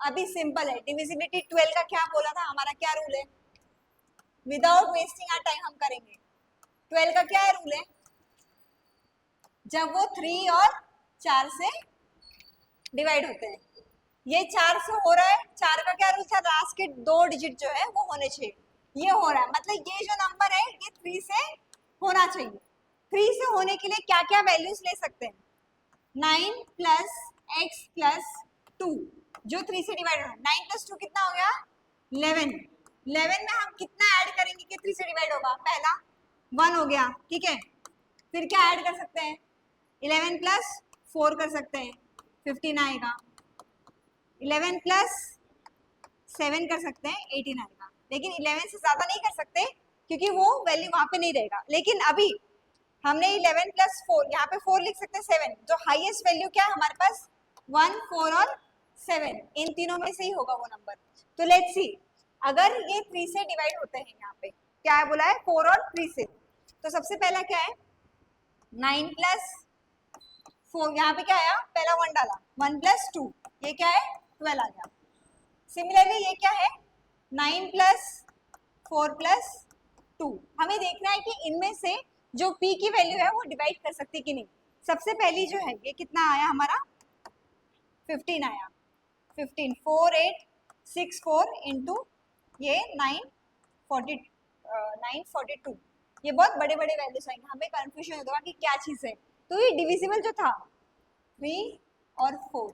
अभी सिंपल है, डिविजिबिलिटी 12 का क्या बोला था, हमारा क्या रूल है, विदाउट वेस्टिंग आवर टाइम हम करेंगे। 12 का क्या है रूल है, जब वो 3 और 4 से डिवाइड होते हैं, ये 4 से हो रहा है, 4 का क्या रूल था, लास्ट के 2 डिजिट जो है वो होने चाहिए, ये हो रहा है, मतलब ये जो नंबर है ये 3 से होना चाहिए। 3 से होने के लिए क्या क्या वैल्यूज ले सकते हैं, 9 + x + 2 जो 3 से डिवाइड होगा, 9 + 2 कितना हो गया 11। 11 में हम कितना ऐड करेंगे कि 3 से डिवाइड होगा, पहला 1 हो गया, ठीक है, फिर क्या ऐड कर सकते हैं, 11 + 4 कर सकते हैं, 15 आएगा, 11 + 7 कर सकते हैं, 18 आएगा, लेकिन 11 से ज्यादा नहीं कर सकते क्योंकि वो वैल्यू वहां पे नहीं रहेगा। लेकिन अभी हमने 11 + 4, यहाँ पे 4 लिख सकते हैं, 7 जो हाईएस्ट वैल्यू क्या है हमारे पास, 1 4 और 7, इन तीनों में से ही होगा वो नंबर। तो लेट्स सी, अगर ये 3 से डिवाइड होते हैं यहाँ पे, क्या है बोला है 4 और 3 से। तो सबसे पहला क्या है 9 प्लस 4, यहाँ पे क्या आया पहला 1 डाला 1 प्लस 2, ये क्या है 12 आ गया। सिमिलरली ये क्या है 9 प्लस 4 प्लस 2। हमें देखना है कि इनमें से जो p की वैल्यू है वो डिवाइड कर सकती कि नहीं। सबसे पहली जो है ये कितना आया हमारा 15 आया, 15 4 8 6 4 इंटू ये 942, ये बहुत बड़े बड़े वैल्यूज आएंगे, हमें कंफ्यूजन होगा कि क्या चीज है। तो ये डिविजिबल जो था 3 और 4,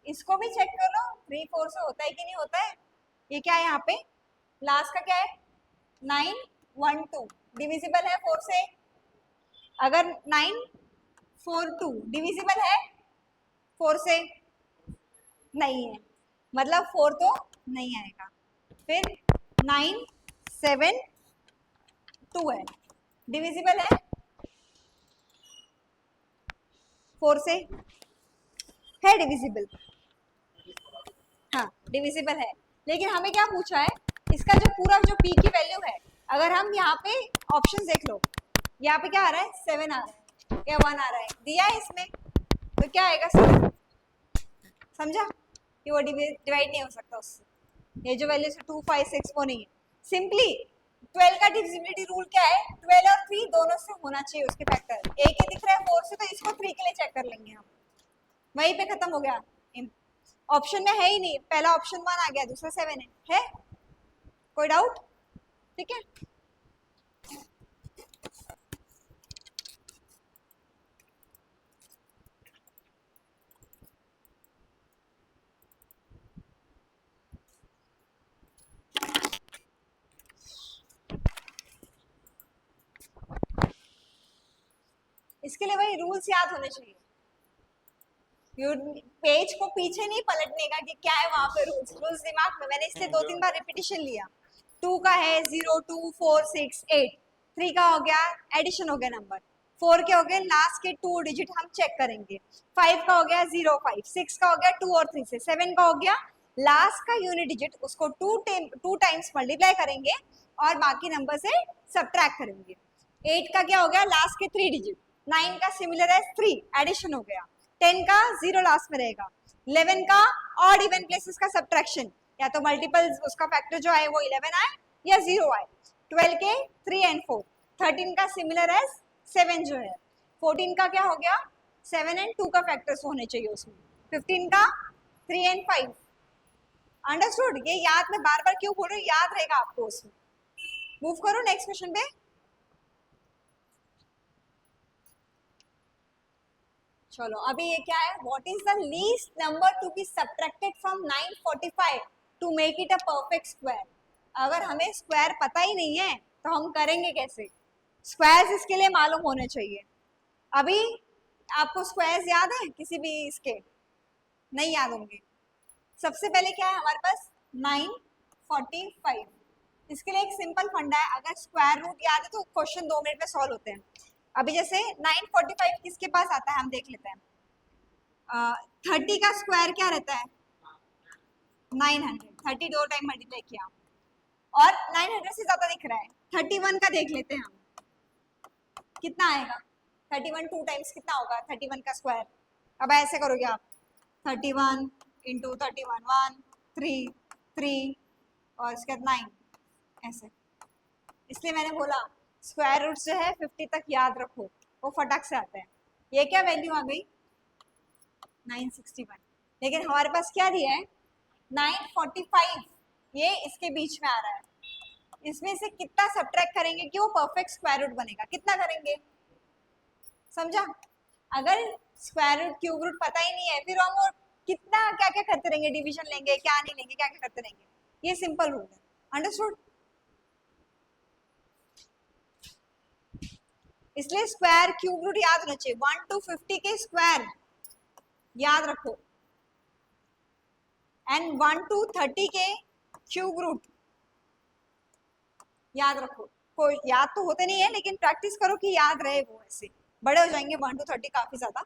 इसको भी चेक कर लो 3 4 से होता है कि नहीं होता है। ये क्या है यहाँ पे लास्ट का क्या है 9 1 2 डिविजिबल है 4 से। अगर 9 4 2 डिविजिबल है 4 से, नहीं है, मतलब 4 तो नहीं आएगा। फिर 9 7 2 है, डिविजिबल है 4 से, है डिविजिबल, हाँ डिविजिबल है। लेकिन हमें क्या पूछा है इसका जो पूरा जो p की वैल्यू है, अगर हम यहाँ पे ऑप्शन देख लो, यहाँ पे क्या आ रहा है 7 आ रहा है या 1 आ रहा है, दिया है इसमें, तो क्या आएगा 7, समझा कि वो डिवाइड नहीं हो सकता उससे। ये जो वैल्यू है 2 5 6 वो नहीं है। सिंपली 12 का डिविजिबिलिटी रूल क्या है 12 और 3 दोनों से होना चाहिए उसके फैक्टर। एक ही दिख रहा है 4 से, तो इसको 3 के लिए चेक कर लेंगे हम, वहीं पे खत्म हो गया। ऑप्शन में है ही नहीं, पहला ऑप्शन 1 आ गया, दूसरा 7 है कोई डाउट? ठीक है, इसके लिए वही रूल्स याद होने चाहिए। पेज को पीछे नहीं पलटने का कि क्या है वहां पे रूल्स दिमाग में, मैंने इसलिए 2-3 बार रिपीटिशन लिया। 2 का है 0 2 4 6 8, 3 का हो गया एडिशन हो गया नंबर, 4 के हो गए लास्ट के 2 डिजिट हम चेक करेंगे, 5 का हो गया 0 5, 6 का हो गया 2 और 3 से, 7 का हो गया लास्ट का यूनिट डिजिट, उसको 2 टाइम्स मल्टीप्लाई करेंगे और बाकी नंबर से सब्ट्रैक्ट करेंगे। 8 का क्या हो गया लास्ट के 3 डिजिट, 9 का सिमिलर है 3 एडिशन हो गया, 10 का 0 लास्ट में रहेगा, 11 का ऑड इवन प्लेसेस का सब्ट्रैक्शन, या तो मल्टीपल उसका फैक्टर जो आए वो 11 आए या 0 आए, 12 के 3 एंड 4, 13 का सिमिलर है 7 जो है, 14 का क्या हो गया 7 एंड 2 का फैक्टर्स होने चाहिए उसमें, 15 का 3 एंड 5। अंडरस्टूड? ये याद में बार बार क्यों बोल रही हूँ, याद रहेगा आपको उसमें। मूव करो नेक्स्ट क्वेश्चन पे। चलो अभी ये क्या है, what is the least number to be subtracted from 945 to make it a perfect square. अगर हमें स्क्वायर पता ही नहीं है तो हम करेंगे कैसे, स्क्वायर्स इसके लिए मालूम होने चाहिए। अभी आपको स्क्वायर्स याद है किसी भी इसके? नहीं याद होंगे। सबसे पहले क्या है हमारे पास 945, इसके लिए एक सिंपल फंडा है, अगर स्क्वायर रूट याद है तो क्वेश्चन 2 मिनट में सॉल्व होते हैं। अभी जैसे 945 किसके पास आता है हम देख लेते हैं। 30 का स्क्वायर क्या रहता है 900, 30 दो टाइम मल्टीप्लाई किया और 900 से ज्यादा दिख रहा है, 31 का देख लेते हैं हम कितना आएगा, 31 2 टाइम्स कितना होगा 31 का स्क्वायर। अब ऐसे करोगे आप 31 इंटू 31 1 3 3 और इसके बाद 9 ऐसे। इसलिए मैंने बोला स्क्वायर रूट जो है 50 तक याद रखो, वो फटाक से आता है। ये क्या वैल्यू आ गई 961, लेकिन हमारे पास क्या दिया है 945, ये इसके बीच में आ रहा है, इसमें से कितना सब्ट्रैक्ट करेंगे कि वो परफेक्ट स्क्वायर रूट बनेगा, कितना करेंगे, समझा? अगर स्क्वायर रूट क्यूब रूट पता ही नहीं है फिर हम और कितना क्या क्या करते रहेंगे, डिवीजन लेंगे क्या नहीं लेंगे, क्या क्या करते रहेंगे, ये सिंपल रूल है। अंडरस्टूड? इसलिए स्क्वायर क्यूब रूट याद होना चाहिए, 1 to 50 के स्क्वायर याद रखो एंड 1 to 30 के क्यूब रूट याद रखो। कोई याद तो होते नहीं है लेकिन प्रैक्टिस करो कि याद रहे, वो ऐसे बड़े हो जाएंगे 1 to 30 काफी ज्यादा।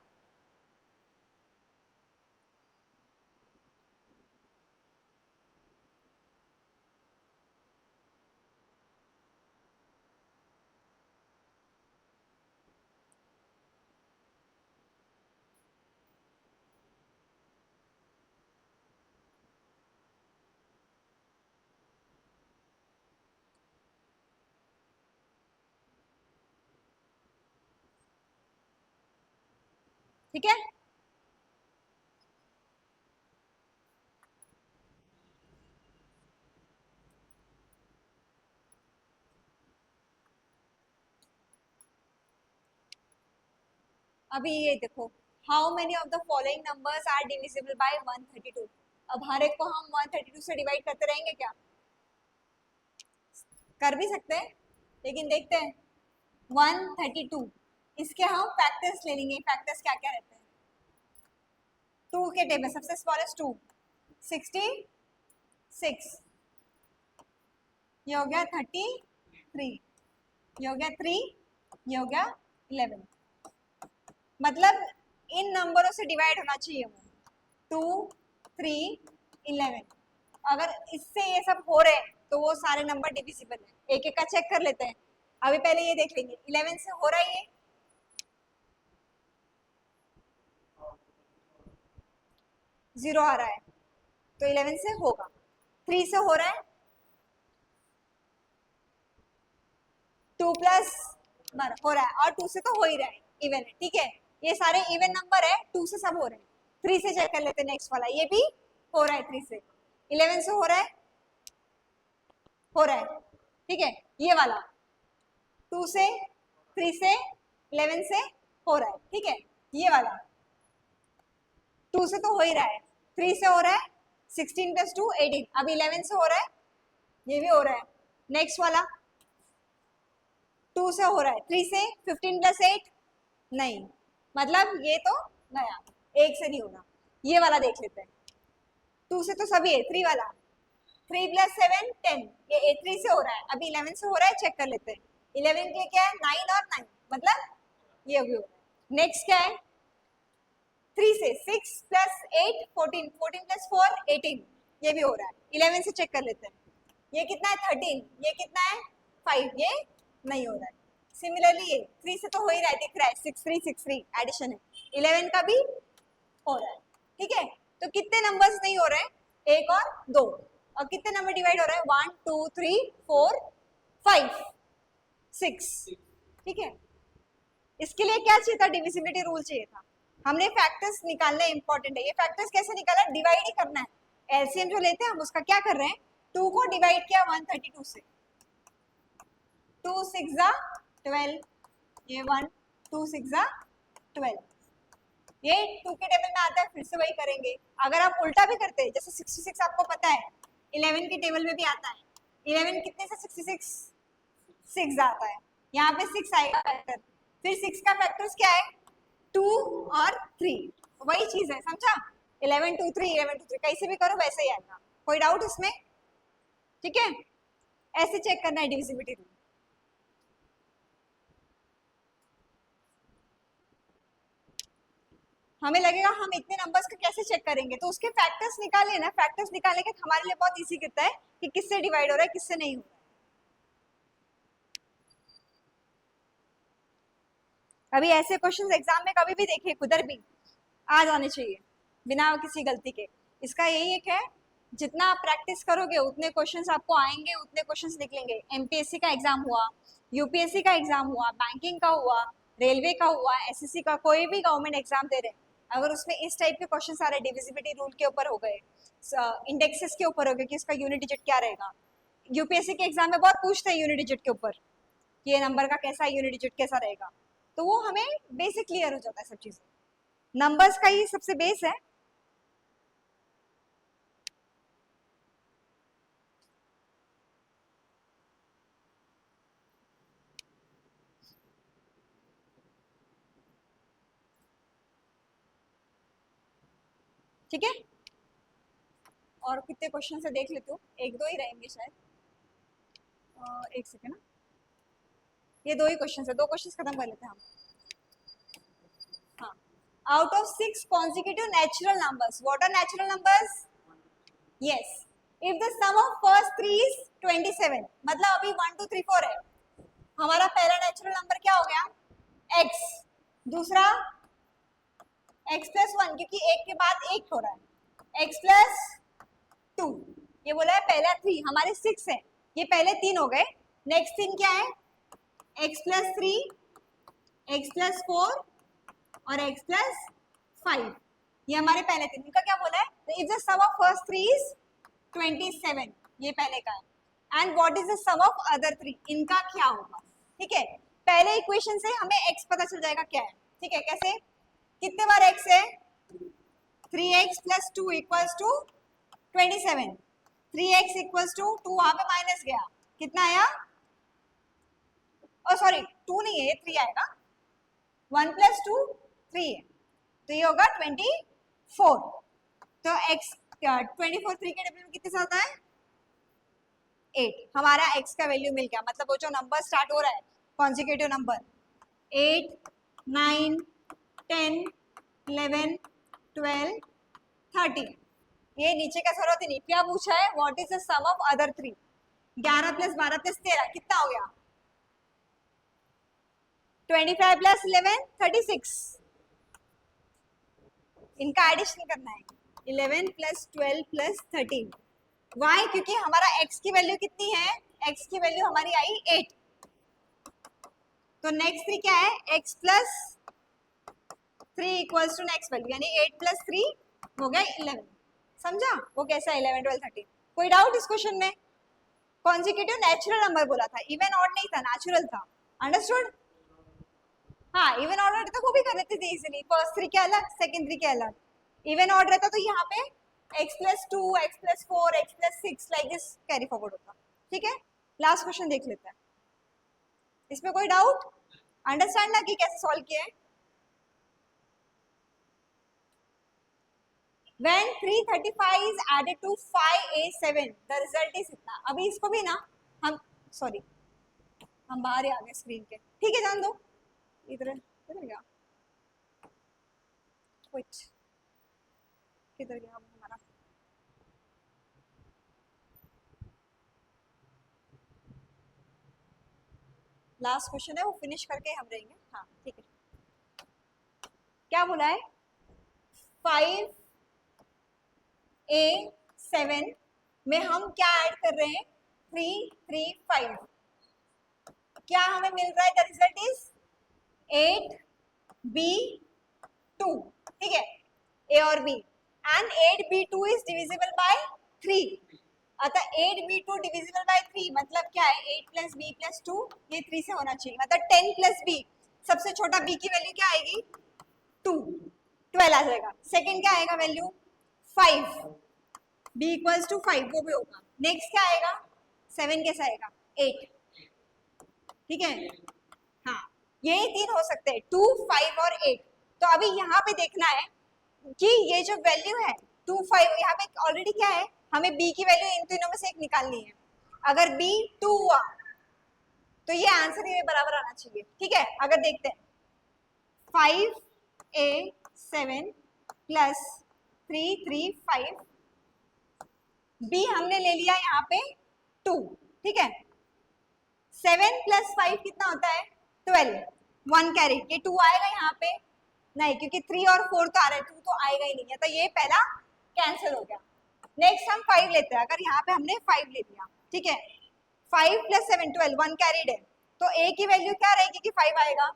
ठीक है। अभी ये देखो, how many of the following numbers are divisible by 132। अब हर एक को हम 132 से डिवाइड करते रहेंगे क्या? कर भी सकते हैं, लेकिन देखते हैं। 132, इसके हम फैक्टर्स ले लेंगे। फैक्टर्स क्या क्या रहते हैं? 2 के टेबल, सबसे स्मॉलेस्ट 2, 66, ये हो गया 33, ये हो गया 3, ये हो गया 11। मतलब इन नंबरों से डिवाइड होना चाहिए वो, 2, 3, 11। अगर इससे ये सब हो रहे हैं तो वो सारे नंबर डिविजिबल है। एक एक का चेक कर लेते हैं। अभी पहले ये देख लेंगे, 11 से हो रहा है ये? 0 आ रहा है, तो 11 से होगा। 3 से हो रहा है, 2 प्लस हो रहा है, और 2 से तो हो ही रहा है, इवन है। ठीक है, ये सारे इवन नंबर है, 2 से सब हो रहे हैं। 3 से चेक कर लेते हैं, नेक्स्ट वाला ये भी हो रहा है 3 से। 11 से हो रहा है, हो रहा है। ठीक है, ये वाला 2 से, 3 से, 11 से हो रहा है। ठीक है, ये वाला 2 से तो हो ही रहा है, 3 से हो रहा है, 16 प्लस 2 18। अब 11 से हो रहा है, ये भी हो रहा है। नेक्स्ट वाला 2 से हो रहा है, 3 से, 15 प्लस 8 नहीं, मतलब ये तो नया, एक से नहीं होना। ये वाला देख लेते हैं, 2 से तो सभी है, 3 वाला, 3 प्लस 7 10, ये 3 से हो रहा है। अभी 11 से हो रहा है, चेक कर लेते हैं। 11 के लिए क्या है? 9 और 9, मतलब ये भी हो रहा है। नेक्स्ट क्या है? 3 से 6 प्लस 8 14, 14 प्लस 4 18, ये भी हो रहा है। 11 से चेक कर लेते हैं, ये कितना है? 13, ये कितना है? 5, ये नहीं हो रहा है। सिमिलरली ये 3 से तो हो ही रहा है, दिख रहा है 6 3 6 3 एडिशन है, 11 का भी हो रहा है। ठीक है, तो कितने नंबर्स नहीं हो रहे हैं? एक और दो। और कितने नंबर डिवाइड हो रहे हैं? 1 2 3 4 5 6। ठीक है, इसके लिए क्या चाहिए था? डिविजिबिलिटी रूल चाहिए था। हमने फैक्टर्स निकालने इंपॉर्टेंट है। ये फैक्टर्स कैसे निकाला? डिवाइड ही करना है। एलसीएम जो लेते हैं हम उसका क्या कर रहे हैं? 2 को डिवाइड किया 132 से, 2 6 12, ये 1 2 6 12, ये 2 के टेबल में आता है, फिर से वही करेंगे। अगर आप उल्टा भी करते हैं, जैसे 66 आपको पता है 11 के टेबल में भी आता है, 11 कितने से 66 6 आता है, यहाँ पे 6 आएगा फैक्टर। फिर 6 का फैक्टर्स क्या है? 2 और 3, वही चीज है, समझा? 11 2 3, 11 2 3, कैसे भी करो वैसे ही आएगा। कोई डाउट इसमें? ठीक है, ऐसे चेक करना है डिविजिबिलिटी रूल। हमें लगेगा हम इतने नंबर्स का कैसे चेक करेंगे, तो उसके फैक्टर्स निकाले ना। फैक्टर्स निकालने के हमारे लिए बहुत इजी करता है कि किससे डिवाइड हो रहा है, किससे नहीं हो रहा है। अभी ऐसे क्वेश्चंस एग्जाम में कभी भी देखिए, कुदर भी आ जाने चाहिए बिना किसी गलती के। इसका यही एक है, जितना आप प्रैक्टिस करोगे उतने क्वेश्चंस आपको आएंगे, उतने क्वेश्चंस निकलेंगे। एमपीएससी का एग्जाम हुआ, यूपीएससी का एग्जाम हुआ, बैंकिंग का हुआ, रेलवे का हुआ, एसएससी का, कोई भी गवर्नमेंट एग्जाम दे रहे हैं, अगर उसमें इस टाइप के क्वेश्चन आ रहे, डिविजिबिलिटी रूल के ऊपर हो गए, इंडेक्सेस के ऊपर हो गए कि इसका यूनिट डिजिट क्या रहेगा। यूपीएससी के एग्जाम में बहुत पूछते हैं यूनिट डिजिट के ऊपर, ये नंबर का कैसा यूनिट डिजिट कैसा रहेगा, तो वो हमें बेसिक क्लियर हो जाता है सब चीजें। नंबर्स का ही सबसे बेस है। ठीक है, और कितने क्वेश्चन से देख लेते हो, एक दो ही रहेंगे शायद। एक सेकेंड ना, ये दो ही क्वेश्चन है, दो क्वेश्चन खत्म कर लेते हैं हम। हाँ, out of 6 consecutive natural numbers, what are natural numbers? Yes, if the sum of first 3 is 27, मतलब अभी 1 2 3 4 है, हमारा पहला नेचुरल नंबर क्या हो गया? x, दूसरा x प्लस 1, क्योंकि एक के बाद एक हो रहा है, x प्लस 2, ये बोला है पहला 3, हमारे 6 है, ये पहले 3 हो गए। नेक्स्ट 3 क्या है? x प्लस 3, x प्लस 4 और x प्लस 5, ये हमारे पहले थे, इनका क्या बोला है, if the sum of first 3 is 27, ये पहले का है, and what is the sum of other 3, इनका क्या होगा। ठीक है, पहले इक्वेशन से हमें x पता चल जाएगा क्या है। ठीक है, कैसे, कितने बार x है, 3x plus 2 equals to 27, 3x equals to 2, वहां पे माइनस गया, कितना आया, ओ सॉरी 2 नहीं है, ये 3 आएगा, 1 प्लस 2 3 है, तो ये होगा 24। तो x 24 3 के डब्ल्यू में कितने से होता है, 8, हमारा x का वैल्यू मिल गया, मतलब वो जो नंबर स्टार्ट हो रहा है कॉन्जिक्यूटिव नंबर 8 9 10 11 12 13, ये नीचे का जरूरत ही नहीं। क्या पूछा है, what is the sum of other 3, 11 plus 12 plus 13 कितना हो गया, 25 प्लस 11 36, इनका एडिशन करना है, 11 प्लस 12 प्लस 13, वाई, क्योंकि हमारा x की वैल्यू कितनी है, x की वैल्यू हमारी आई 8, तो नेक्स्ट 3 क्या है, x plus 3 equals to next value, यानी 8 प्लस 3 हो गया 11, समझा, वो कैसा 11 12 13, कोई डाउट इस क्वेश्चन में, कॉन्जिक्यूटिव नेचुरल नंबर बोला था, इवन ऑड नहीं था, नेचुरल था, अंडरस्टूड। हाँ, इवन ऑर्डर रहता वो भी कर लेते थे इजीली, फर्स्ट 3 के अलग सेकंड 3 के अलग, इवन ऑर्डर रहता तो यहाँ पे x plus 2 x plus 4 x plus 6 like this carry forward होता। ठीक है, लास्ट क्वेश्चन देख लेते हैं, इसमें कोई डाउट, अंडरस्टैंड ना कि कैसे सॉल्व किया है। When 335 is added to 5a7 the result is इतना, अभी इसको भी ना हम सॉरी हम बाहर ही आ गए स्क्रीन के, ठीक है, जान दो, इधर किधर गया, क्विट किधर गया हमारा, लास्ट क्वेश्चन है वो फिनिश करके हम रहेंगे। हाँ ठीक है, क्या बोला है, 5a7 में हम क्या ऐड कर रहे हैं, 335, क्या हमें मिल रहा है, द रिजल्ट इज 8b2, ठीक है, a और b, and 8b2 is divisible by 3, अतः 8b2 डिविजिबल बाय 3 मतलब क्या है, 8 प्लस b प्लस 2, ये 3 से होना चाहिए, मतलब 10 प्लस b, सबसे छोटा b की वैल्यू क्या आएगी, 2, 12 आ जाएगा, सेकंड क्या आएगा वैल्यू 5, b इक्वल्स टू 5, वो भी होगा, नेक्स्ट क्या आएगा 7, कैसा आएगा 8, ठीक है, हाँ यही 3 हो सकते हैं, 2 5 और 8। तो अभी यहाँ पे देखना है कि ये जो वैल्यू है 2 5, यहाँ पे ऑलरेडी क्या है, हमें b की वैल्यू इन तीनों में से एक निकालनी है, अगर b 2 हुआ तो ये आंसर ये बराबर आना चाहिए। ठीक है, अगर देखते हैं 5a7 प्लस 335, b हमने ले लिया यहाँ पे 2, ठीक है, 7 प्लस 5 कितना होता है 12, 1 कैरी, ये 2 आएगा यहाँ पे नहीं, क्योंकि 3 और 4 तो आ रहा है, 2 तो आएगा ही नहीं है, तो ये पहला कैंसिल हो गया। नेक्स्ट हम 5 लेते हैं, अगर यहाँ पे हमने 5 ले लिया, ठीक है, 5 प्लस 7 12, 1 कैरीड है, तो a की वैल्यू क्या रहेगी कि 5 आएगा,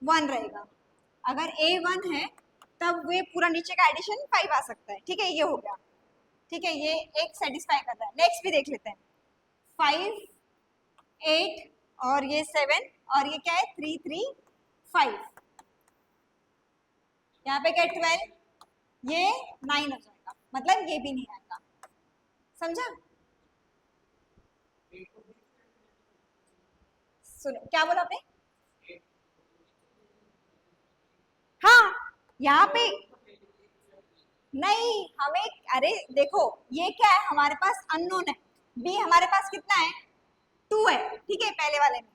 1 रहेगा, अगर a 1 है तब वे पूरा नीचे का एडिशन 5 आ सकता है। ठीक है, ये हो गया, ठीक है, ये एक सेटिस्फाई कर रहा है। नेक्स्ट भी देख लेते हैं, 5 8 और ये 7 और ये क्या है 3 3 5, यहाँ पे क्या 12, ये 9 हो जाएगा, मतलब ये भी नहीं आएगा, समझा। सुनो क्या बोला आपने, हाँ यहाँ पे नहीं, हमें अरे देखो ये क्या है, हमारे पास अननोन है, b हमारे पास कितना है 2 है, ठीक है, पहले वाले में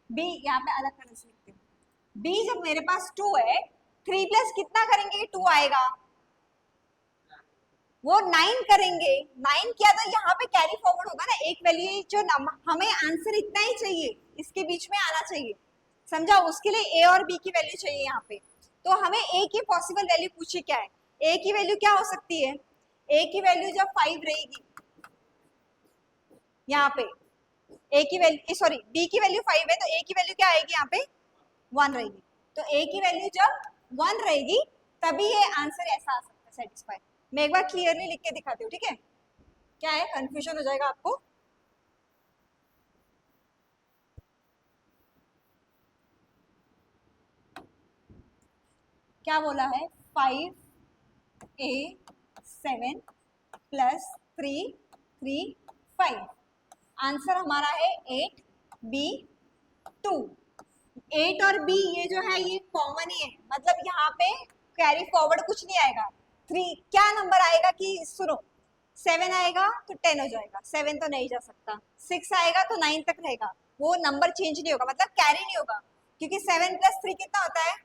b यहाँ पे अलग तरह से लिखते हैं, b जब मेरे पास 2 है, 3 प्लस कितना करेंगे 2 आएगा, वो 9 करेंगे, 9 किया तो यहाँ पे कैरी फॉरवर्ड होगा ना, एक वैल्यू जो हमें आंसर इतना ही चाहिए, इसके बीच में आना चाहिए, समझा, उसके लिए a और b की वैल्यू चाहिए यहाँ पे, तो हमें a की पॉसिबल वैल्यू पूछी क्या है, a की वैल्यू क्या हो सकती है, a की वैल्यू जब 5 रहेगी यहाँ पे, a की वैल्यू सॉरी b की वैल्यू 5 है, तो a की वैल्यू क्या आएगी यहाँ पे 1 रहेगी, तो a की वैल्यू जब 1 रहेगी तभी ये आंसर ऐसा आ सकता है सेटिस्फाई। मैं एक बार क्लियरली लिख के दिखाती हूँ, ठीक है? क्या है, कंफ्यूजन हो जाएगा आपको। क्या बोला है, 5a7 प्लस 3 3 5। आंसर हमारा है 8b2। 8 और b ये जो है ये कॉमन ही है, मतलब यहाँ पे कैरी फॉरवर्ड कुछ नहीं आएगा। 3 क्या नंबर आएगा कि सुनो, 7 आएगा तो 10 हो जाएगा, 7 तो नहीं जा सकता, 6 आएगा तो 9 तक रहेगा, वो नंबर चेंज नहीं होगा, मतलब कैरी नहीं होगा, क्योंकि 7 + 3 कितना होता है,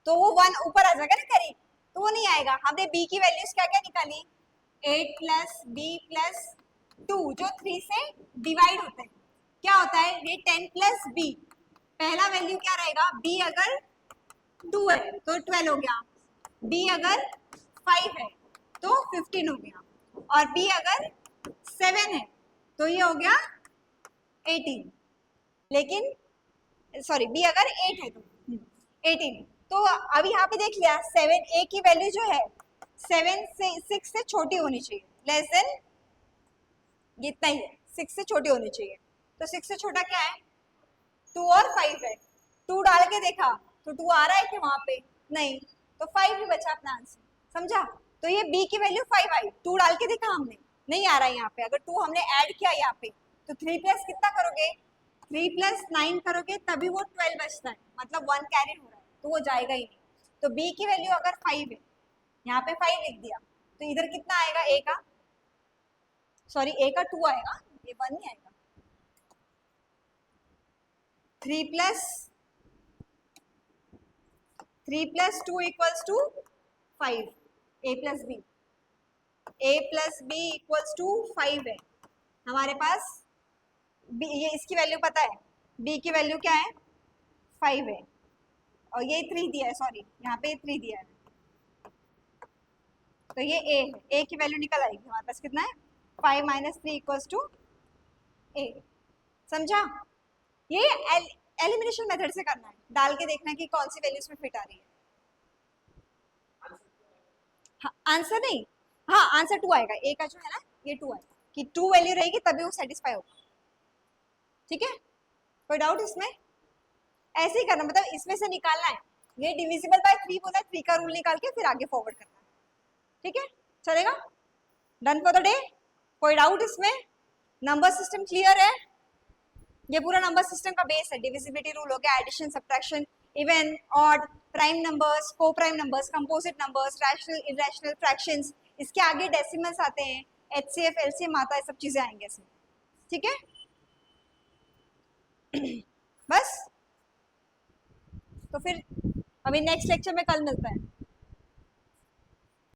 तो वो 1 ऊपर आ जाएगा ना कैरी, तो वो नहीं आएगा। हमने b की वैल्यूज क्या क्या निकाली, 8 + b + 2 जो 3 से डिवाइड होते हैं, क्या होता है ये 10 + b। पहला वैल्यू क्या रहेगा, b अगर 2 है तो 12 हो गया, b अगर 5 है तो 15 हो गया, और b अगर 7 है तो ये हो गया 18। लेकिन सॉरी b अगर 8 है तो 18। तो अभी यहाँ पे देख लिया 7 a की वैल्यू जो है 7 से 6 से छोटी होनी चाहिए, लेस देन इतना ही है, 6 से छोटी होनी चाहिए। तो 6 से छोटा क्या है, 2 और 5 है। 2 डाल के देखा तो 2 आ रहा है कि वहां पे नहीं, तो 5 ही बचा अपना आंसर, समझा? तो ये b की वैल्यू 5 आई, 2 डाल के देखा हमने, नहीं आ रहा है यहाँ पे। अगर 2 हमने ऐड किया यहाँ पे तो 3 प्लस कितना करोगे, 3 + 9 करोगे तभी वो 12 बचता है, मतलब 1 कैरी हो रहा है, तो वो जाएगा ही नहीं। तो b की वैल्यू अगर 5 है, यहाँ पे 5 लिख दिया, तो इधर कितना आएगा a का, सॉरी a का 2 आएगा, ये 1 नहीं आएगा। 3 + 2 = 5, a + b, a + b = 5 है हमारे पास। b, ये इसकी वैल्यू पता है, b की वैल्यू क्या है, 5 है, और ये 3 दिया है, सॉरी यहाँ पे 3 दिया है, तो ये a है, a की वैल्यू निकल आएगी हमारे पास, कितना है 5 - 3 = a। समझा? ये एलिमिनेशन मेथड से करना है, डाल के देखना है कि कौन सी वैल्यू इसमें फिट आ रही है। हाँ, आंसर नहीं, हाँ आंसर 2 आएगा, a का जो है ना ये 2 आएगा, कि 2 वैल्यू रहेगी तभी वो सेटिस्फाई होगा। ठीक है, कोई डाउट इसमें? ऐसे ही करना, मतलब इसमें से निकालना है, ये डिविजिबल बाय 3 बोला है, 3 का रूल निकाल के फिर आगे फॉरवर्ड करना है। ठीक है, चलेगा? Done for the day? कोई डाउट इसमें? नंबर सिस्टम क्लियर है? ये पूरा नंबर सिस्टम का बेस है, डिविजिबिलिटी रूल हो गया, addition, subtraction, even, odd, prime numbers, coprime numbers, composite numbers, rational, irrational, fractions, इसके आगे डेसिमल्स आते हैं, एचसीएफ, एलसीएम आता है, सब चीजें आएंगे इसमें। ठीक है, बस, तो फिर अभी नेक्स्ट लेक्चर में कल मिलता है।